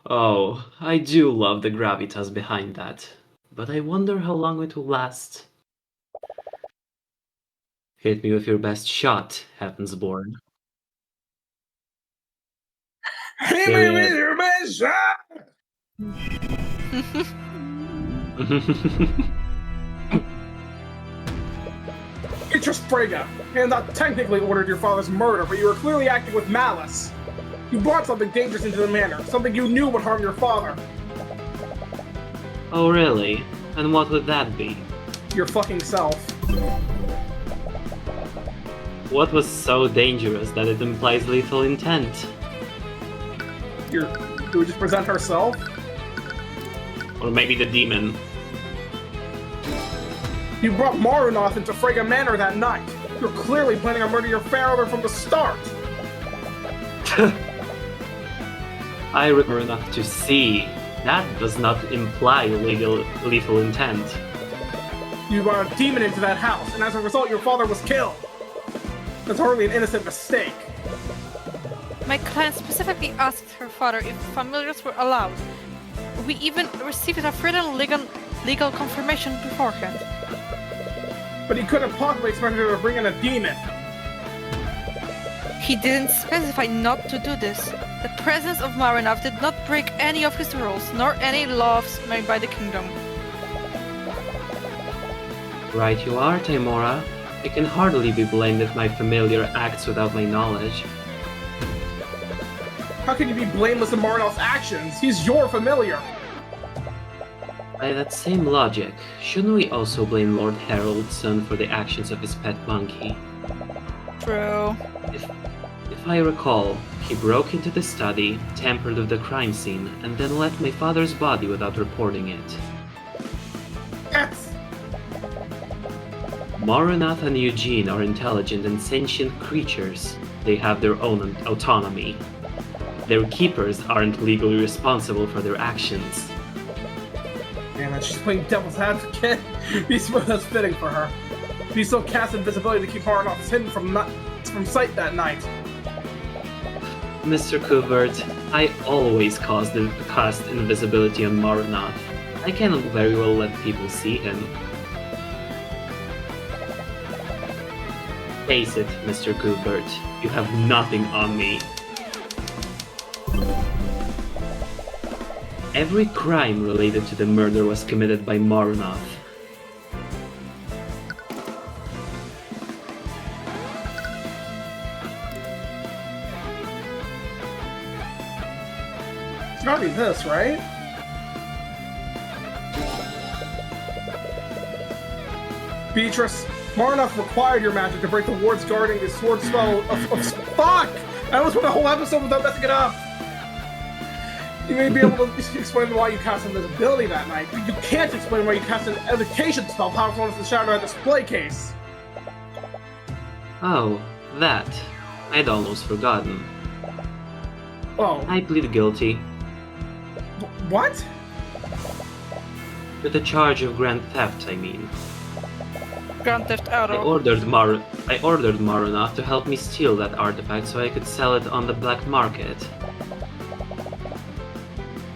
Oh, I do love the gravitas behind that. But I wonder how long it will last. Hit me with your best shot, Heavensborn. Hit me with your best shot! It's just Frega. And not technically ordered your father's murder, but you were clearly acting with malice. You brought something dangerous into the manor, something you knew would harm your father. Oh, really? And what would that be? Your fucking self. What was so dangerous that it implies lethal intent? Do we just present herself? Or maybe the demon? You brought Marunoth into Frega Manor that night. You're clearly planning on murdering your father from the start. I remember enough to see. That does not imply lethal intent. You brought a demon into that house, and as a result, your father was killed. That's hardly an innocent mistake. My client specifically asked her father if familiars were allowed. We even received a written legal confirmation beforehand. But he couldn't possibly expect her to bring in a demon. He didn't specify not to do this. The presence of Marunath did not break any of his rules, nor any laws made by the kingdom. Right you are, Timora. I can hardly be blamed if my familiar acts without my knowledge. How can you be blameless in Marunoth's actions? He's your familiar. By that same logic, shouldn't we also blame Lord Harold's son for the actions of his pet monkey? True. If I recall, he broke into the study, tampered with the crime scene, and then left my father's body without reporting it. Yes. Marunath and Eugene are intelligent and sentient creatures. They have their own autonomy. Their keepers aren't legally responsible for their actions. Damn it, she's playing devil's advocate. That's fitting for her. He still cast invisibility to keep Marunoth hidden from sight that night. Mr. Cuthbert, I always cast invisibility on Maranath. I cannot very well let people see him. Face it, Mr. Cuthbert, you have nothing on me. Every crime related to the murder was committed by Maranath. It's gotta be this, right? Beatrice, Marnoff required your magic to break the wards guarding the sword spell of fuck! I almost went a whole episode without messing it up! You may be able to explain why you cast invisibility that night, but you can't explain why you cast an evocation spell powerful enough to shatter a display case! Oh, that. I'd almost forgotten. Oh. I plead guilty. What? To the charge of grand theft, I mean. Grand Theft I Auto. ordered Maranath to help me steal that artifact so I could sell it on the black market.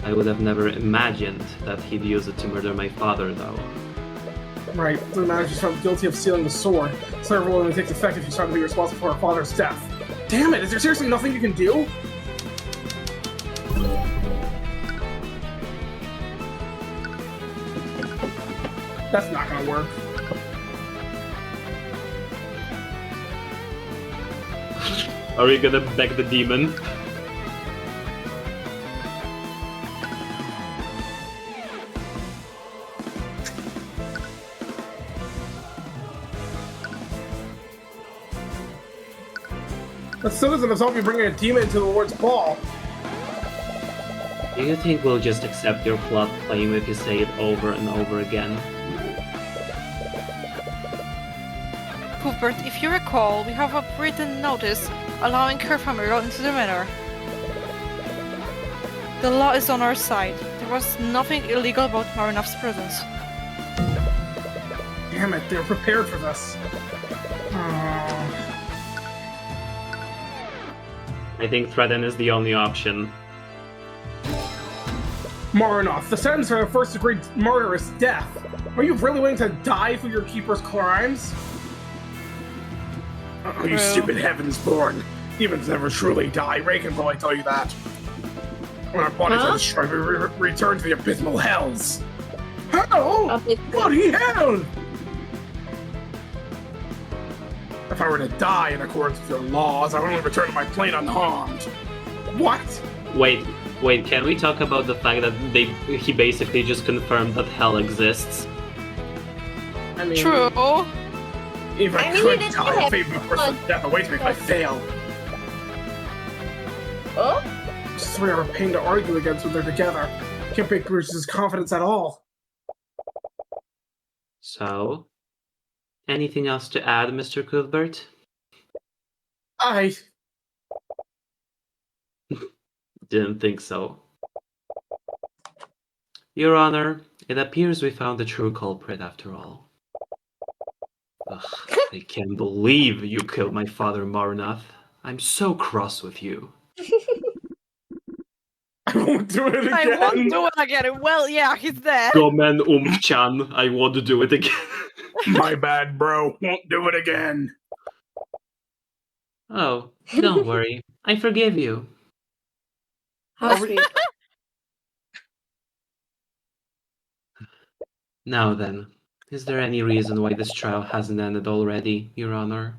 I would have never imagined that he'd use it to murder my father, though. Right, the manager's found guilty of stealing the sword, so everyone only takes effect if he's found to be responsible for her father's death. Damn it, is there seriously nothing you can do? That's not gonna work. Are we gonna beg the demon? That still doesn't absolve you bringing a demon into the Lord's Ball. Do you think we'll just accept your plot claim if you say it over and over again? Cuthbert, if you recall, we have a written notice allowing her family into the manor. The law is on our side. There was nothing illegal about Maranath's presence. Damn it, they're prepared for this. I think threaten is the only option. Maranoth, the sentence for a first-degree murder is death. Are you really willing to die for your keeper's crimes? Oh, you stupid heavens born. Demons never truly die. Ray can probably tell you that. When our bodies are destroyed, we return to the abysmal hells. Hell? Bloody hell! If I were to die in accordance with your laws, I would only return to my plane unharmed. What? Wait, can we talk about the fact that he basically just confirmed that hell exists? I mean, True. If I, I mean, could he didn't die, have a favorite person of death awaits me if I fail. Oh? this is a pain to argue against when they're together. Can't break Bruce's confidence at all. So, anything else to add, Mr. Cuthbert? Didn't think so. Your Honor, it appears we found the true culprit after all. Ugh, I can't believe you killed my father, Maranath. I'm so cross with you. I won't do it again. I won't do it again. Well, yeah, he's dead. Gomen Umf-chan, I want to do it again. My bad, bro. Won't do it again. Oh, don't worry. I forgive you. How sweet. Now then, is there any reason why this trial hasn't ended already, Your Honor?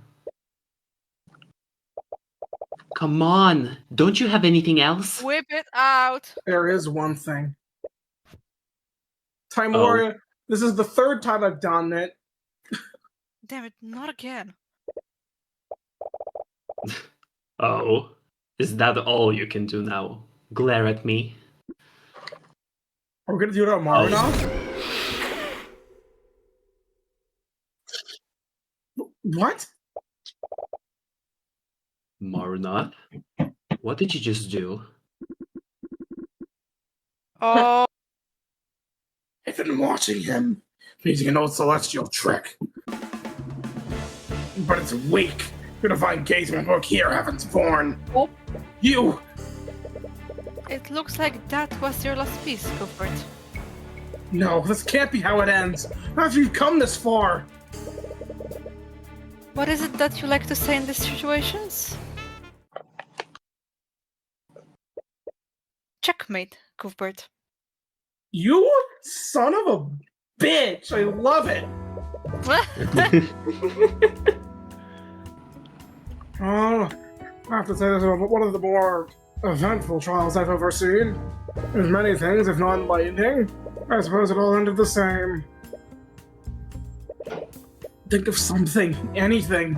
Come on! Don't you have anything else? Whip it out. There is one thing. Timoria, this is the third time I've done it. Damn it, not again. Oh, is that all you can do now? Glare at me? Are we gonna do it on Maranoth? What? Maranath? What did you just do? Oh, I've been watching him, using an old celestial trick. But it's weak. Your divine gaze won't work here, heavens born. You! It looks like that was your last piece, Cuthbert. No, this can't be how it ends. Not after you've come this far. What is it that you like to say in these situations? Checkmate, Cuthbert. You son of a bitch! I love it! Oh, I have to say this is one of the more eventful trials I've ever seen. There's many things, if not enlightening. I suppose it all ended the same. Think of something, anything.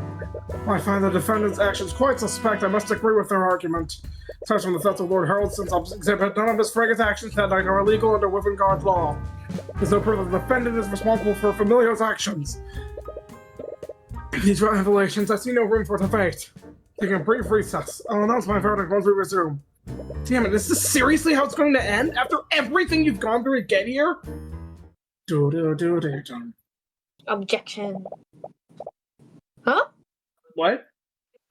I find the defendant's actions quite suspect. I must agree with their argument. Aside from the theft of Lord Haroldson's exhibit, none of Miss Frega's actions that night are illegal under Wivengard law. There's no proof that the defendant is responsible for Familio's actions. These revelations, I see no room for debate. Taking a brief recess. I'll announce my verdict once we resume. Damn it, is this seriously how it's going to end? After everything you've gone through to get here? Objection. Huh? What?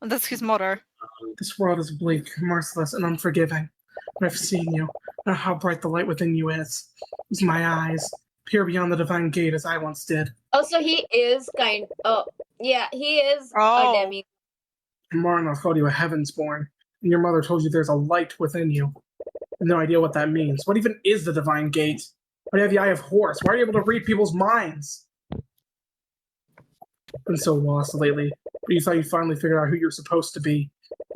That's his mother. This world is bleak, merciless, and unforgiving. But I've seen you. I know how bright the light within you is. Use my eyes. Peer beyond the divine gate as I once did. Oh, so he is kind. Oh, yeah, he is Oh. a demi. Marnoth called you a heavensborn, and your mother told you there's a light within you. I have no idea what that means. What even is the divine gate? Why do you have the eye of Horus? Why are you able to read people's minds? Been so lost lately, but you thought you finally figured out who you're supposed to be.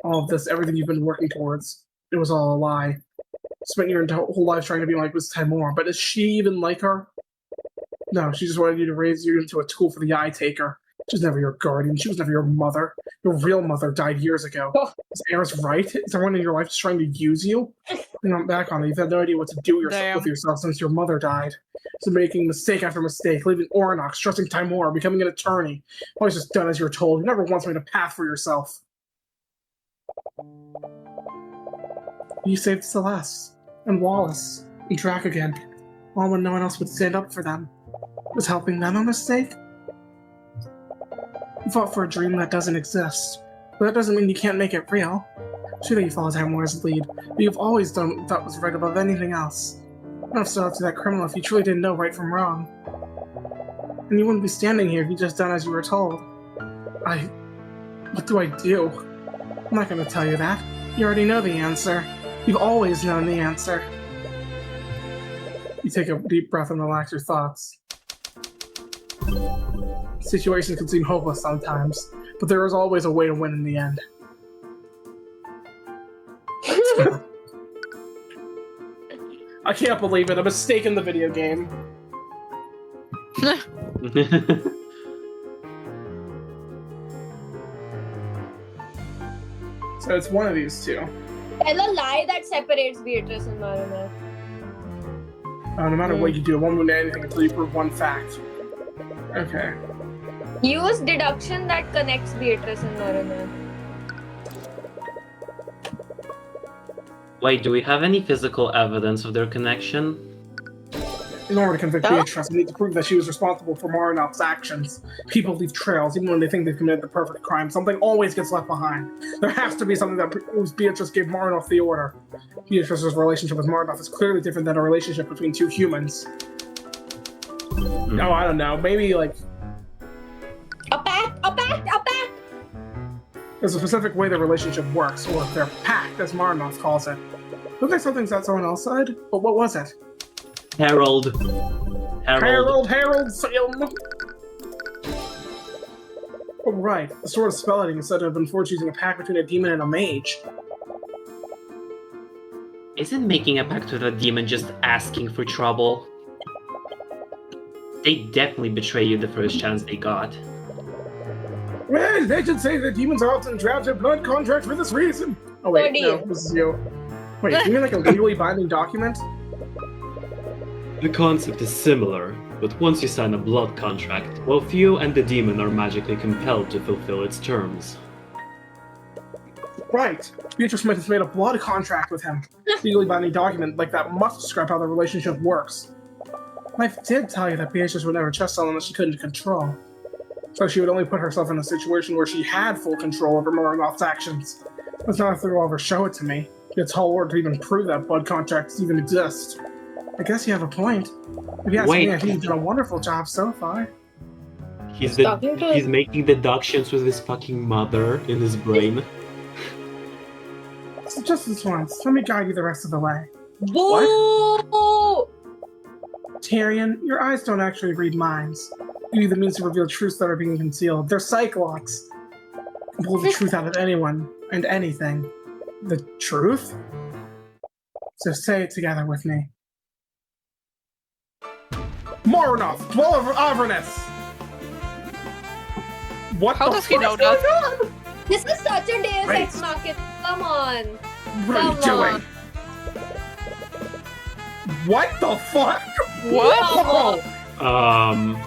All of this, everything you've been working towards, it was all a lie. Spent your whole life trying to be like Miss Timor, but is she even like her? No, she just wanted you to raise you into a tool for the Eye Taker. She was never your guardian. She was never your mother. Your real mother died years ago. Is Eris right? Is someone in your life just trying to use you? Think I'm back on it. You've had no idea what to do with yourself since your mother died. So making mistake after mistake, leaving Orinox, trusting Timor, becoming an attorney. Always just done as you're told. You never once made a path for yourself. You saved Celeste, and Wallace, and Drac again. All when no one else would stand up for them. Was helping them a mistake? You fought for a dream that doesn't exist, but that doesn't mean you can't make it real. Sure that you followed Timor's lead, but you've always done what thought was right above anything else. You would have stood up to that criminal if you truly didn't know right from wrong. And you wouldn't be standing here if you just done as you were told. What do I do? I'm not gonna tell you that. You already know the answer. You've always known the answer. You take a deep breath and relax your thoughts. Situations can seem hopeless sometimes, but there is always a way to win in the end. I can't believe it. A mistake in the video game. So it's one of these two. Tell a lie that separates Beatrice and Marina. No matter what you do, it won't mean anything until you prove one fact. Okay. Use deduction that connects Beatrice and Marina. Wait, do we have any physical evidence of their connection? In order to convict No? Beatrice, we need to prove that she was responsible for Marinoff's actions. People leave trails, even when they think they've committed the perfect crime. Something always gets left behind. There has to be something that proves Beatrice gave Marinoff the order. Beatrice's relationship with Marinoff is clearly different than a relationship between two humans. No, I don't know. Maybe, like... A pact! A pact! A pact! There's a specific way their relationship works, or their pact, as Marinoff calls it. Looks like something's at someone else's side, but what was it? Harold, Salem! Oh, right. The Sword of Spell Editing is said to have been forged using a pact between a demon and a mage. Isn't making a pact with a demon just asking for trouble? They definitely betray you the first chance they got. Well, they should say that demons are often drafted blood contracts for this reason. Oh wait, no, this is you. Wait, you mean like a legally binding document? The concept is similar, but once you sign a blood contract, both you and the demon are magically compelled to fulfill its terms. Right. Beatrice Smith has made a blood contract with him. Legally binding document like that must describe how the relationship works. Life did tell you that Beatrice would never trust someone that she couldn't control. So she would only put herself in a situation where she had full control over Marinoff's actions. It's not if they'll ever show it to me. It's hard to even prove that blood contracts even exist. I guess you have a point. If you ask me, I think you've done a wonderful job so far. He's Talking making deductions with his fucking mother in his brain. So just this once, let me guide you the rest of the way. Boo! Tyrion, your eyes don't actually read minds. You need the means to reveal truths that are being concealed. They're cyclops. Pull the truth out of anyone and anything. The truth? So say it together with me. Marnoth, dweller of Avernus! What How the does he fuck know is going that? on? This is such a Deus Wait. Ex Machina. Come on. What are you Come on. doing? What the fuck? What? Whoa.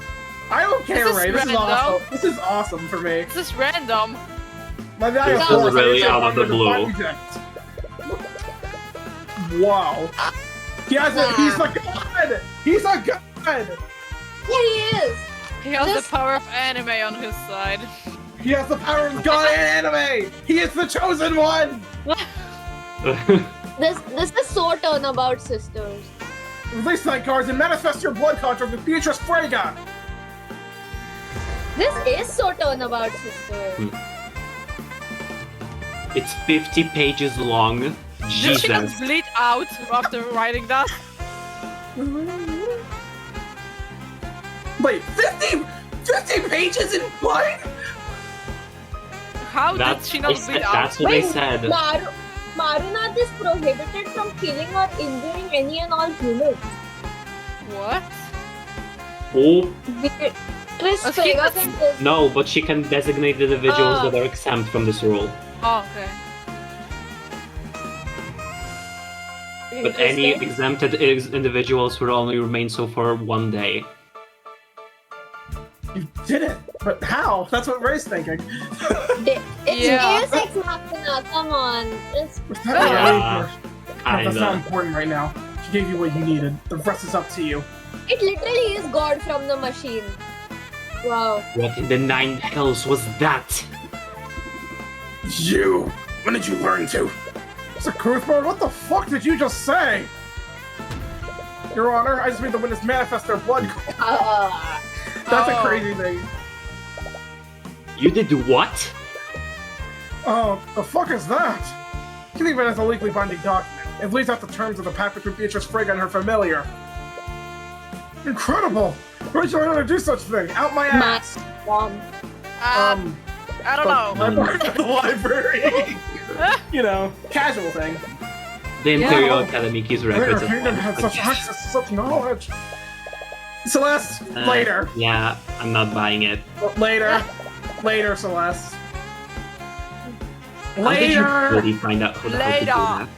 I don't care, This is Ray. This is random. awesome. This is awesome for me. This is random. My This value is force, I really actually out of the wanted to blue. project. Wow. He's a god! He's a god! Yeah, he is. He has This- the power of anime on his side. He has the power of god and anime! He is the chosen one! This is so turnabout, sisters. Release night cards and manifest your blood contract with Beatrice Frega! This is so turnabout, sisters. It's 50 pages long. Did she just Jesus. bleed out after writing that? Wait, 50 pages in blood? How did That's, she not bleed out? that's what they Wait, said. Marunath is prohibited from killing or injuring any and all humans. What? Oh, Trish Okay, Frega that's- can just no, but she can designate individuals Ah. that are exempt from this rule. Oh, okay. But any Interesting. exempted individuals will only remain so for 1 day. You did it! But how? That's what Ray's thinking. It's Yeah. Deus Ex Machina. Come on. It's Was that really Yeah. No, that's not Kinda. important right now. She gave you what you needed. The rest is up to you. It literally is God from the machine. Wow. What in the 9 hells was that? You! When did you learn to? Mr. Cuthbert, what the fuck did you just say? Your Honor, I just made the witness manifest their blood. That's a Oh. crazy thing. You did what? Oh, the fuck is that? You can leave it as a legally binding document. It lays out the terms of the pact between Beatrice Frigga and her familiar. Incredible! Where did you learn how to do such a thing? Out my ass! Mom. I don't know. The library! You know, casual thing. The Imperial Yeah. Academy keeps Their records of kingdom all. had such access to such knowledge. Celeste, later. Yeah, I'm not buying it. Later. Later, Celeste. How did you Later! really find out how to do Later. that?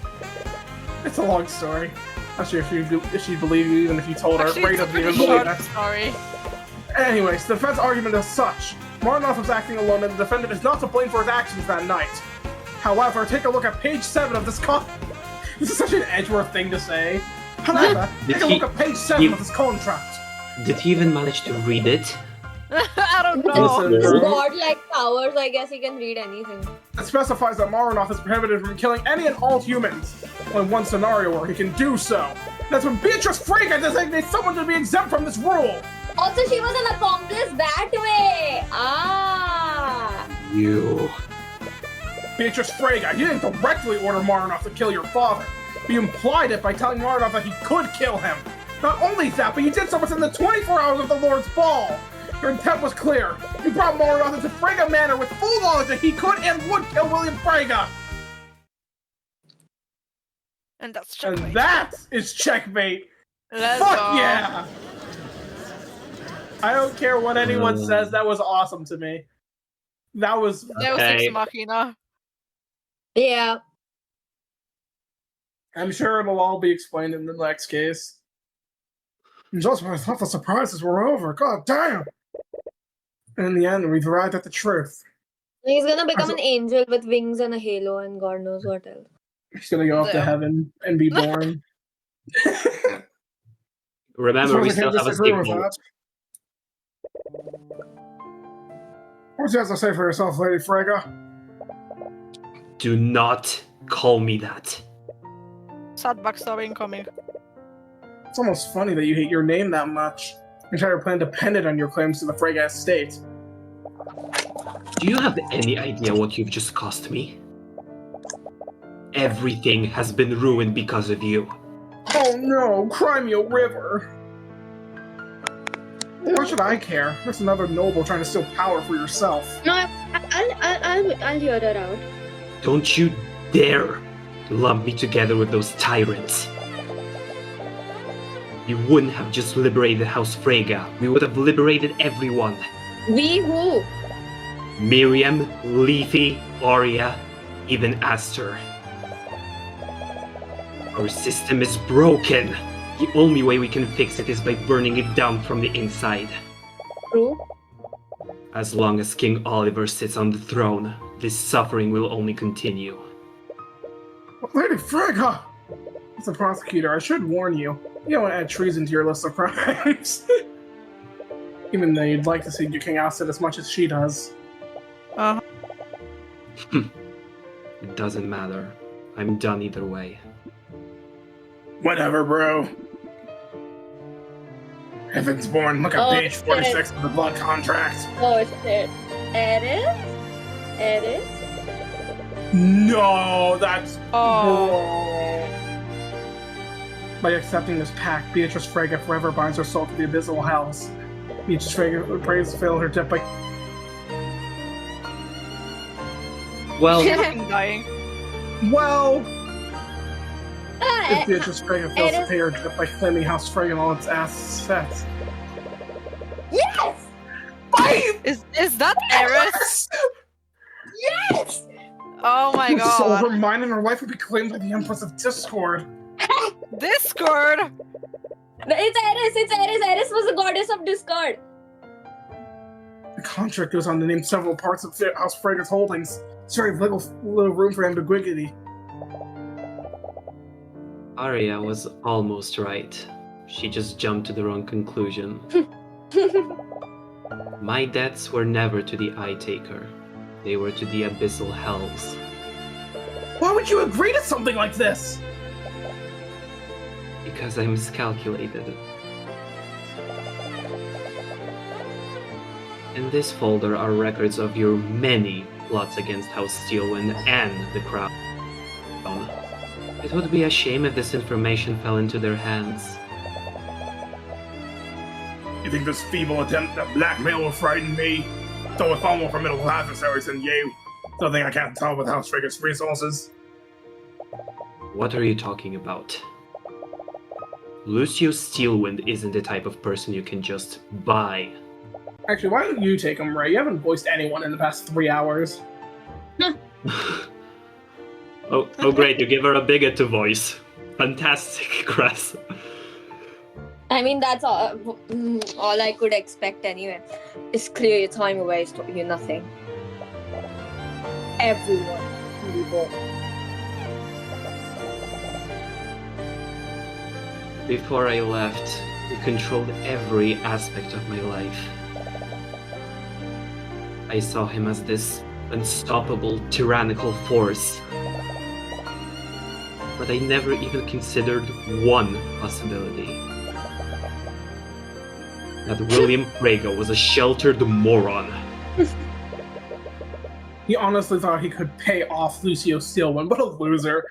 It's a long story. Not sure if she'd believe you, even if you told her. Actually, Ray it's a doesn't pretty even believe short it. story. Anyways, the defense argument is such. Marnoth was acting alone and the defendant is not to blame for his actions that night. However, take a look at page 7 of this This is such an Edgeworth thing to say. However, Did take a he- look at page 7 of this contract. Did he even manage to read it? I don't With know. Listen, his bro. god-like powers, I guess he can read anything. It specifies that Marnoth is prohibited from killing any and all humans. Only one scenario where he can do so. That's when Beatrice Frega designates someone to be exempt from this rule. Also, she was an accomplice that way. Ah. You. Beatrice Frega, you didn't directly order Marnoth to kill your father, but you implied it by telling Marnoth that he could kill him. Not only that, but you did so within the 24 hours of the Lord's Ball. Your intent was clear. You brought Marnoth into Frega Manor with full knowledge that he could and would kill William Frega. And that's And checkmate. that is checkmate. Let's Fuck go. yeah! I don't care what anyone says, that was awesome to me. That was... Deus Okay. Ex Machina. Yeah. I'm sure it'll all be explained in the next case. Just when I thought the surprises were over, god damn! And in the end, we've arrived at the truth. He's gonna become Also- an angel with wings and a halo and God knows what else. He's gonna go up to Damn. heaven and be born. Remember, we I still can't have a disagree with sequel. that. What do you have to say for yourself, Lady Frega? Do not call me that. Sad backstory incoming. It's almost funny that you hate your name that much. Your entire plan depended on your claims to the Frege estate. Do you have any idea what you've just cost me? Everything has been ruined because of you. Oh no, Crimea River! Why should I care? There's another noble trying to steal power for yourself. No, I'll hear her out. Don't you dare lump me together with those tyrants. You wouldn't have just liberated House Frege. We would have liberated everyone. We who? Miriam, Leafy, Arya, even Aster. Our system is broken. The only way we can fix it is by burning it down from the inside. True. As long as King Oliver sits on the throne, this suffering will only continue. Lady Frege! As a prosecutor, I should warn you. You don't want to add treason to your list of crimes. Even though you'd like to see your king ousted as much as she does. It doesn't matter. I'm done either way. Whatever, bro. Heavensborn, look at page 46 of the blood contract. Oh shit. Eris? No, that's Oh. wrong. By accepting this pact, Beatrice Frege forever binds her soul to the abyssal hells. Beatrice Frege prays to fail her death by... Well, Fucking dying. Well, Ah, if Beatrice Frege fails to pay her debt by claiming House Frege and all its assets. yes! Is that Eris? Yes! Oh my Her soul, her god. mind, and her life would be claimed by the Empress of Discord. Discord! It's Eris. Eris was the goddess of discord. The contract goes on to name several parts of House Frege's holdings. There's very little room for ambiguity. Arya was almost right. She just jumped to the wrong conclusion. My debts were never to the Eye Taker. They were to the Abyssal Hells. Why would you agree to something like this? Because I miscalculated. In this folder are records of your many plots against House Steelwind and the Crown. It would be a shame if this information fell into their hands. You think this feeble attempt at blackmail will frighten me? So with far more formidable adversaries than you, something I can't solve with House Frege's resources. What are you talking about? Lucio Steelwind isn't the type of person you can just buy. Actually, why don't you take him, Ray? You haven't voiced anyone in the past 3 hours. Oh great, you give her a bigot to voice. Fantastic, Cress. I mean, that's all I could expect anyway. It's clear your time away is you nothing. Everyone will be born. Before I left, you controlled every aspect of my life. I saw him as this unstoppable, tyrannical force. But I never even considered one possibility. That William Frege was a sheltered moron. He honestly thought he could pay off Lucio Steelwind. What a loser.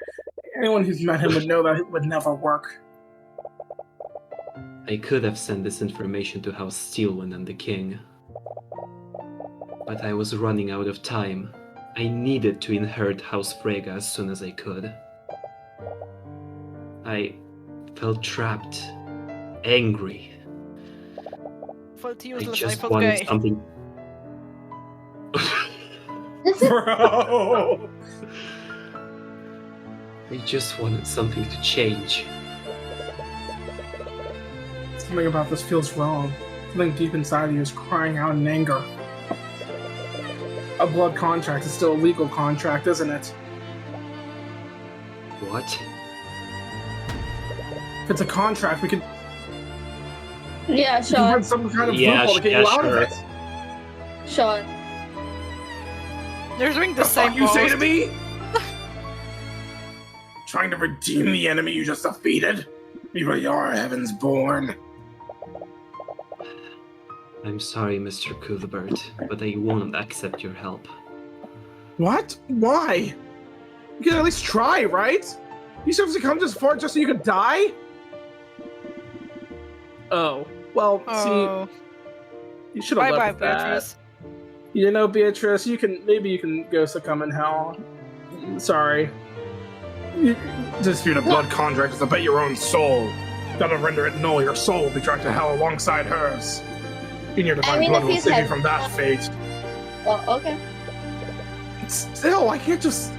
Anyone who's met him would know that it would never work. I could have sent this information to House Steelwind and the King. But I was running out of time. I needed to inherit House Frege as soon as I could. I felt trapped, angry. Felt I useless, I just felt wanted gay. something. Bro! I just wanted something to change. Something about this feels wrong. Something deep inside of you is crying out in anger. A blood contract is still a legal contract, isn't it? What? If it's a contract, we could Yeah, we can sure. find some kind of loophole to get you out of sure. it. Sure. They're doing the The same fuck you say post. to me? Trying to redeem the enemy you just defeated? You really are heaven's born. I'm sorry, Mr. Cuthbert, but I won't accept your help. What? Why? You can at least try, right? You seriously come this far just so you could die? Oh. Well, Oh. see, you should have Bye left bye, with that. Beatrice. You know, Beatrice, maybe you can go succumb in hell. Sorry. Dispute a blood contract is about your own soul. That'll render it null. Your soul will be dragged to hell alongside hers. And your divine blood if will he's save you head- from that fate. Well, okay. Still, I can't just...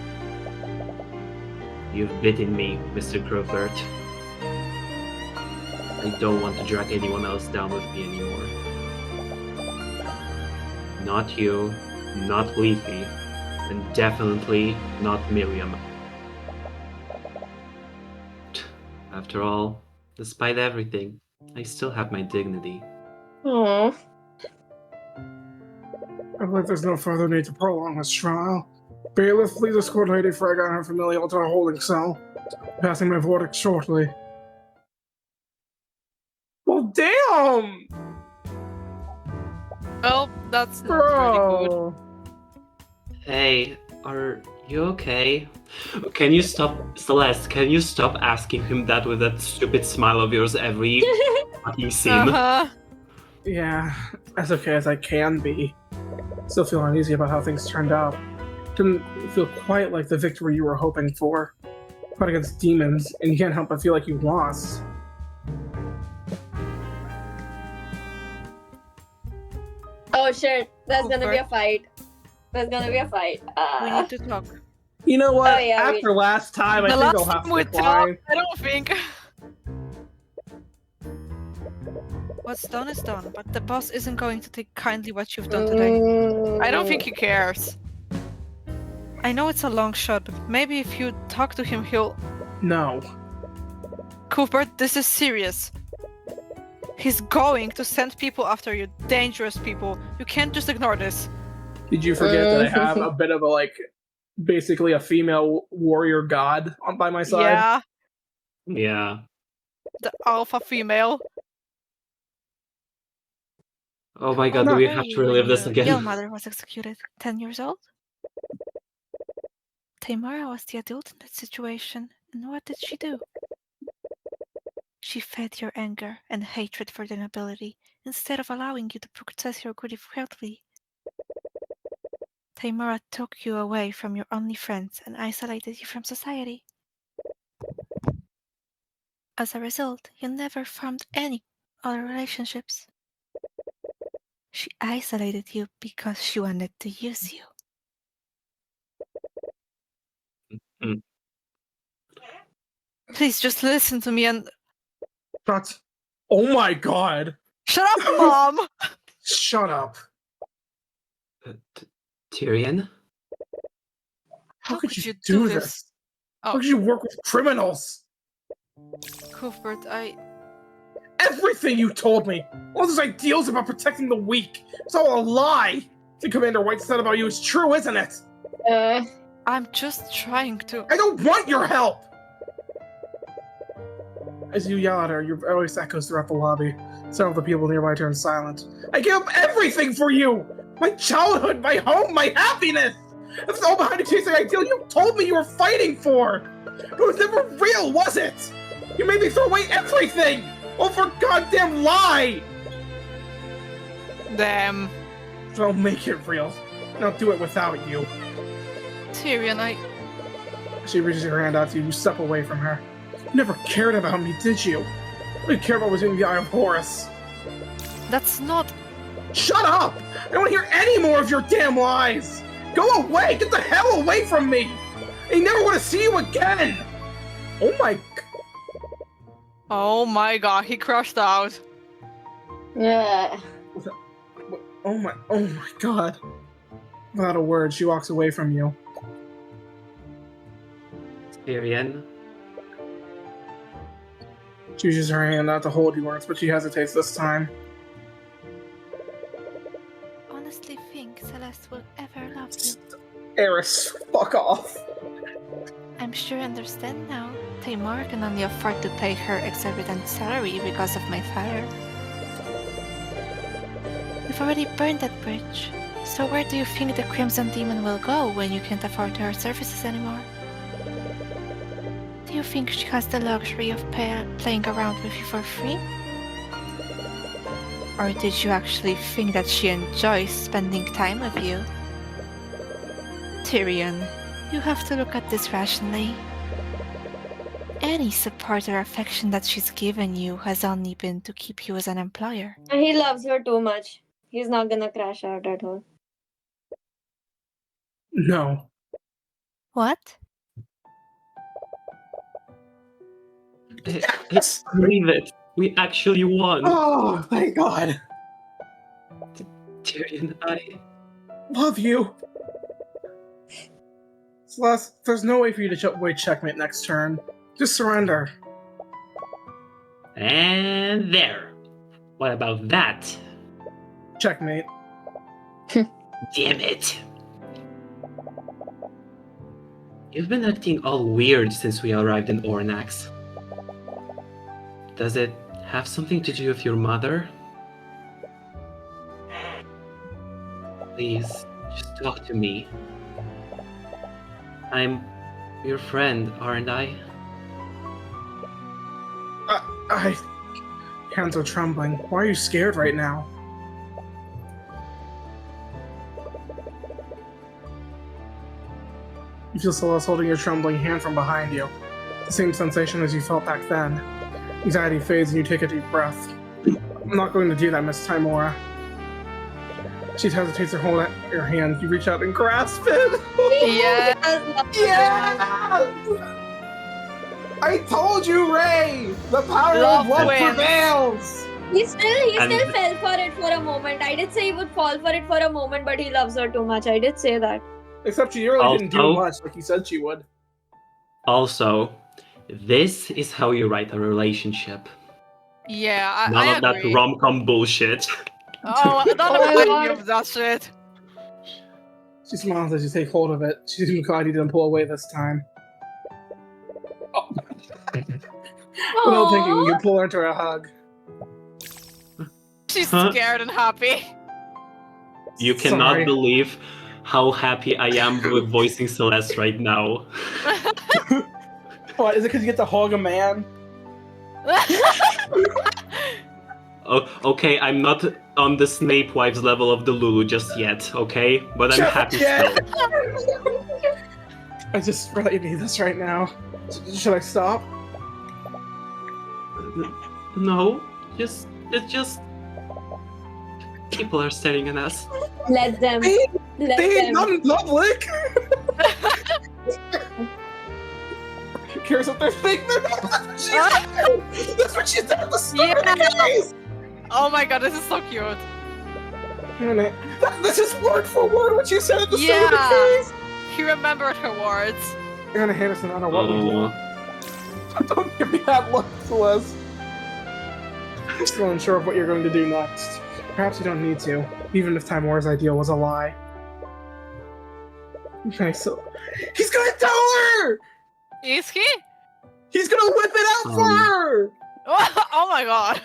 You've bitten me, Mr. Cuthbert. I don't want to drag anyone else down with me anymore. Not you, not Leafy, and definitely not Miriam. After all, despite everything, I still have my dignity. Aww. I believe there's no further need to prolong this trial. Bailiff, please escort Lady Frega and her familial to a holding cell. Passing my verdict shortly. Well, damn! Well, that's not really good. Bro! Hey, are you okay? Can you stop, Celeste, can you stop asking him that with that stupid smile of yours every fucking scene? Uh-huh. Yeah, as okay as I can be. Still feel uneasy about how things turned out. Didn't feel quite like the victory you were hoping for. Fought against demons, and you can't help but feel like you lost. Oh shit, there's gonna be a Cuthbert. fight. There's gonna be a fight. We need to talk. You know what? Oh, yeah, After last time, I The think I'll last have time to we decline. talked, I don't think. What's done is done, but the boss isn't going to take kindly what you've done today. I don't think he cares. I know it's a long shot, but maybe if you talk to him, he'll... No. Cuthbert, this is serious. He's going to send people after you, dangerous people. You can't just ignore this. Did you forget that I have a bit of a, like, basically a female warrior god on by my side? Yeah, Yeah. the alpha female. Oh my god, do we have to relive this Your again? mother was executed 10 years old. Tamara was the adult in that situation, and what did she do? She fed your anger and hatred for the nobility instead of allowing you to process your grief freely. Tamara took you away from your only friends and isolated you from society. As a result, you never formed any other relationships. She isolated you because she wanted to use you. Mm. Please just listen to me and... Shut. Oh my god! Shut up, Mom! Shut up. Tyrion? How could you do this? How Oh, could you work with criminals? Cuthbert, Everything you told me! All those ideals about protecting the weak! It's all a lie! The Commander White said about you is true, isn't it? I'm just trying to... I don't want your help! As you yell at her, your voice echoes throughout the lobby. Several of the people nearby turn silent. I gave up everything for you! My childhood, my home, my happiness! That's all behind the chasing ideal you told me you were fighting for! It was never real, was it? You made me throw away everything! All for a goddamn lie! Damn. So I'll make it real. And I'll do it without you. Tyrion, She reaches her hand out to you, you step away from her. You never cared about me, did you? All you cared about was in the Eye of Horus. That's not... Shut up! I don't want to hear any more of your damn lies! Go away! Get the hell away from me! I never want to see you again! Oh my... Oh my god, he crashed out. Yeah. Oh my god. Without a word, she walks away from you. Tyrion? She uses her hand out to hold yours, but she hesitates this time. Honestly think Celeste will ever love you. Eris, fuck off. I'm I'm sure I understand now. Tamar can only afford to pay her exorbitant salary because of my father. We've already burned that bridge. So where do you think the Crimson Demon will go when you can't afford her services anymore? Do you think she has the luxury of playing around with you for free? Or did you actually think that she enjoys spending time with you? Tyrion, you have to look at this rationally. Any support or affection that she's given you has only been to keep you as an employer. He loves her too much. He's not gonna crash out at her. No. What? Yes! Believe it. We actually won. Oh, thank God. Tyrion, I... Love you. Celeste, there's no way for you to avoid checkmate next turn. Just surrender. And there. What about that? Checkmate. Damn it. You've been acting all weird since we arrived in Ornax. Does it have something to do with your mother? Please, just talk to me. I'm your friend, aren't I? Hands are trembling. Why are you scared right now? You feel Celeste holding your trembling hand from behind you. The same sensation as you felt back then. Anxiety fades and you take a deep breath. I'm not going to do that, Miss Timora. She hesitates to hold your hand. You reach out and grasp it. Yeah. Yes! I told you, Ray! The power Love of love wins. prevails! He still And- fell for it for a moment. I did say he would fall for it for a moment, but he loves her too much. I did say that. Except she really didn't do Also- much like you said she would. Also, this is how you write a relationship. Yeah, None I of that agree. rom-com bullshit. Oh, I don't Oh my know God. any of that shit. She smiles as you take hold of it. She's glad you didn't pull away this time. Oh. Without thinking, you Aww. pull her into a hug. She's Huh? scared and happy. You cannot Sorry. believe how happy I am with voicing Celeste right now. What, is it because you get to hug a man? Oh, okay, I'm not on the Snape wives level of the Lulu just yet, okay? But I'm happy Yeah. still. I just really need this right now. Should I stop? No, just people are staring at us. Let them. Let They them. not in public! Who cares what they're thinking? That's what she said at the start of the case! Oh my god, this is so cute. This is word for word what you said at the start of Yeah. the case! He remembered her words. You're gonna hate us no matter what we do. Oh, Don't give me that look, Celeste. I'm still unsure of what you're going to do next. Perhaps you don't need to, even if Time War's ideal was a lie. Okay, so... He's gonna tell her! Is he? He's gonna whip it out for her! Oh my god.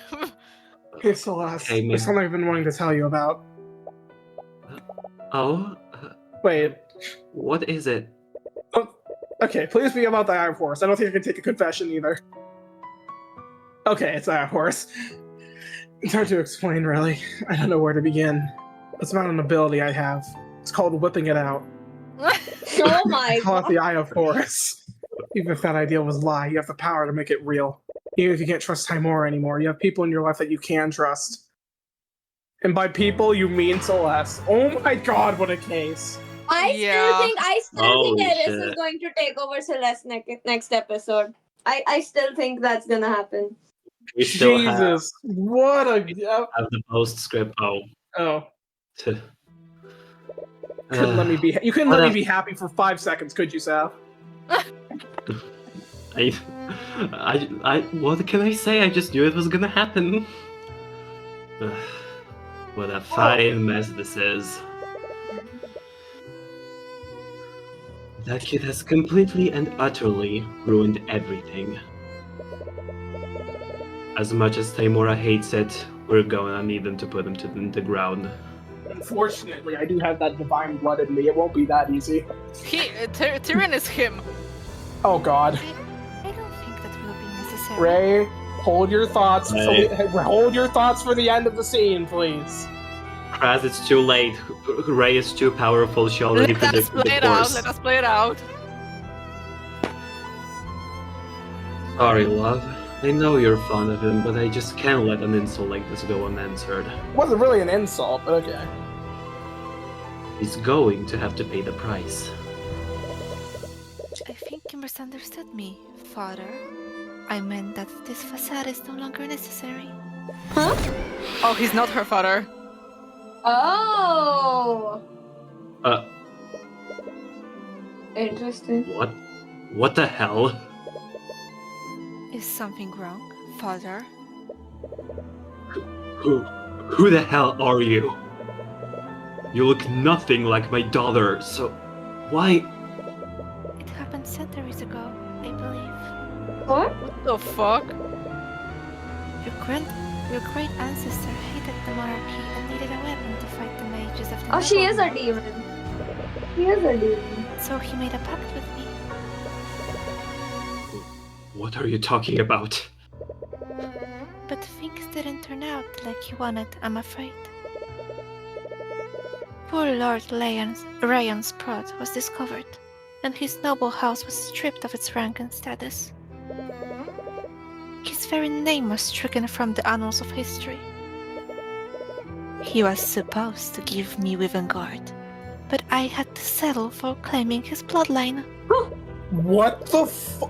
Okay, Celeste, Okay, man. there's something I've been wanting to tell you about. oh, Wait, what is it? okay, please be about the Iron Horse. I don't think I can take a confession either. Okay, it's Iron Horse. It's hard to explain, really. I don't know where to begin. It's about an ability I have. It's called whipping it out. Oh my I call it god. the Eye of Horus. Even if that idea was a lie, you have the power to make it real. Even if you can't trust Timora anymore, you have people in your life that you can trust. And by people, you mean Celeste. Oh my god, what a case. I Yeah. still think Holy Eris shit. is going to take over Celeste next episode. I still think that's gonna happen. We still Jesus, what a... have the postscript. Oh. Oh, To... couldn't let me be... You couldn't what let me a- be happy for 5 seconds, could you, Saf? What can I say? I just knew it was gonna happen. What a fine mess this is. That kid has completely and utterly ruined everything. As much as Taimura hates it, we're gonna need them to put him in the ground. Unfortunately, I do have that divine blood in me. It won't be that easy. Tyrion is him. Oh god. I don't think that will be necessary. Ray, hold your thoughts. Ray. Hold your thoughts for the end of the scene, please. Kraz, it's too late. Ray is too powerful. She already Let us predicted play the it out. course. Let us play it out. Sorry, love. I know you're fond of him, but I just can't let an insult like this go unanswered. It wasn't really an insult, but okay. He's going to have to pay the price. I think you misunderstood me, father. I meant that this facade is no longer necessary. Huh? Oh, he's not her father. Oh. Uh, Interesting. what? What the hell? Is something wrong, father? Who the hell are you? You look nothing like my daughter, so why? It happened centuries ago, I believe. What? What the fuck? Your great ancestor hated the monarchy and needed a weapon to fight the mages of the Oh, she is a Noble. demon. She is a demon. So he made a pact with me. What are you talking about? But things didn't turn out like you wanted, I'm afraid. Poor Lord Ryan's prod was discovered, and his noble house was stripped of its rank and status. His very name was stricken from the annals of history. He was supposed to give me Wivengard, but I had to settle for claiming his bloodline. What the fu-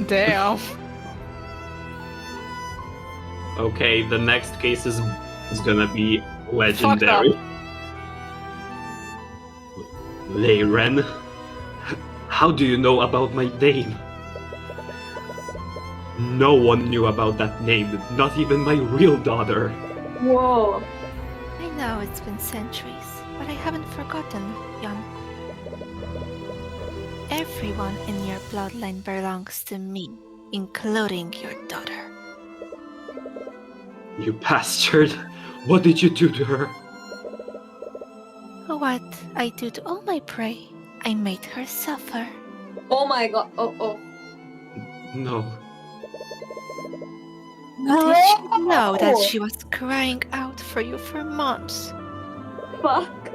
Damn. Okay, the next case is gonna be legendary. Leiren, how do you know about my name? No one knew about that name, not even my real daughter. Whoa. I know it's been centuries, but I haven't forgotten, Jan. Everyone in your bloodline belongs to me, including your daughter. You bastard! What did you do to her? What I do to all my prey, I made her suffer. Oh my god. Oh. No. Did she know that she was crying out for you for months? Fuck.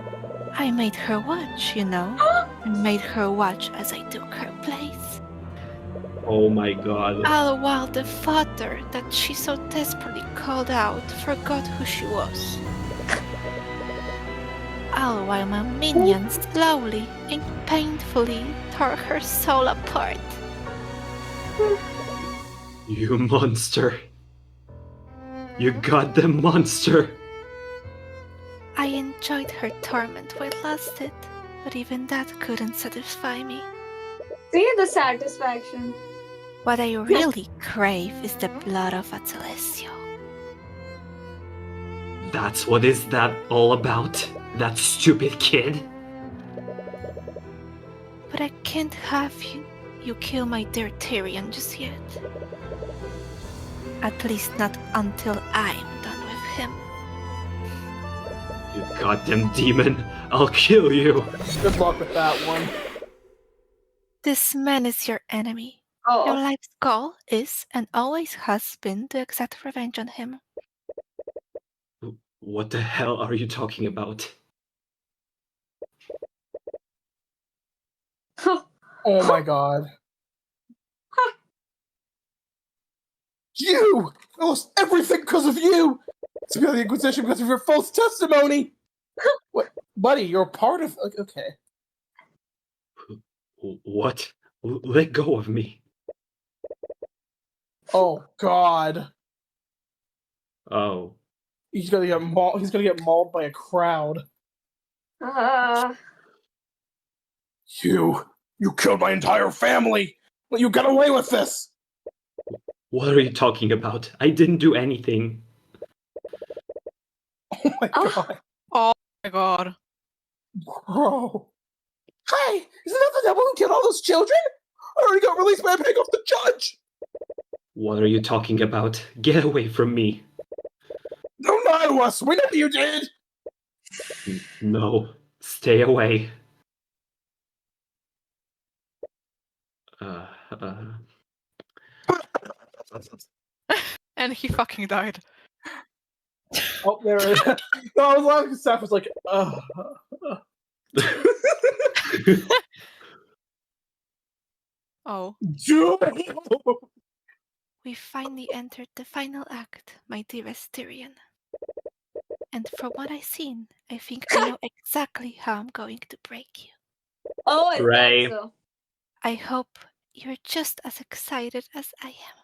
I made her watch, you know. I made her watch as I took her place. Oh my god. All while the father that she so desperately called out forgot who she was. All while my minions slowly and painfully tore her soul apart. You monster. You goddamn monster. I enjoyed her torment while it lasted, but even that couldn't satisfy me. See the satisfaction. What I really crave is the blood of Atalesio. That's what is that all about? That stupid kid? But I can't have you kill my dear Tyrion just yet. At least not until I'm done with him. You goddamn demon. I'll kill you. Good luck with that one. This man is your enemy. Your Oh. life's goal is and always has been to exact revenge on him. What the hell are you talking about? Oh my god. You! I lost everything because of you! It's because of the Inquisition, because of your false testimony! What? Buddy, you're part of... Okay. What? Let go of me. Oh god. Oh. He's gonna get mauled. He's gonna get mauled by a crowd. You killed my entire family! But you got away with this! What are you talking about? I didn't do anything. Oh my god. Oh my god. Bro. Hey, isn't that the devil who killed all those children? I already got released by a pig off the judge! What are you talking about? Get away from me. Don't lie to us! We know you did! No, stay away. Uh, uh, And he fucking died. Oh, there it is. No, I was laughing because Seth was like, Oh. We finally entered the final act, my dearest Tyrion. And from what I've seen, I think I know exactly how I'm going to break you. Oh, is Ray. that so? I hope you're just as excited as I am.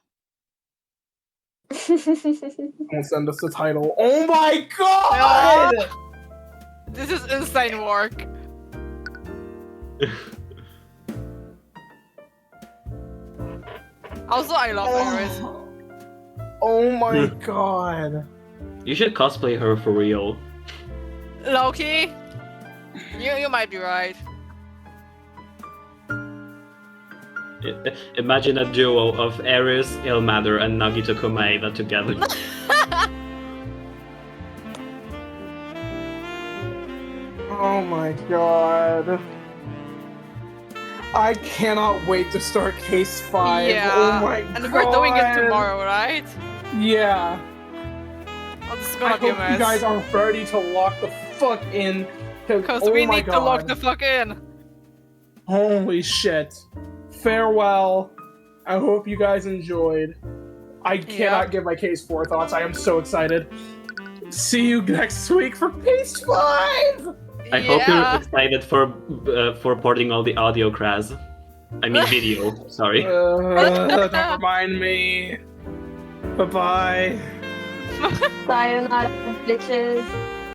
Don't send us the title. Oh my god! This is insane work. Also, I love Iris. Oh my god. you should cosplay her for real. Loki, you might be right. Imagine a duo of Ares, Ilmater, and Nagito Komaeda together. Oh my god. I cannot wait to start case 5. Yeah. Oh my god. And we're doing it tomorrow, right? Yeah. Oh, this is I gonna be a hope mess. you guys are ready to lock the fuck in. Because oh we my need god. to lock the fuck in. Holy shit. Farewell. I hope you guys enjoyed. I cannot give my case 4 thoughts. I am so excited. See you next week for case 5! I hope you're excited for porting all the audio, Kraz. I mean video, sorry. Don't remind me. Bye-bye. Sayonara, bitches.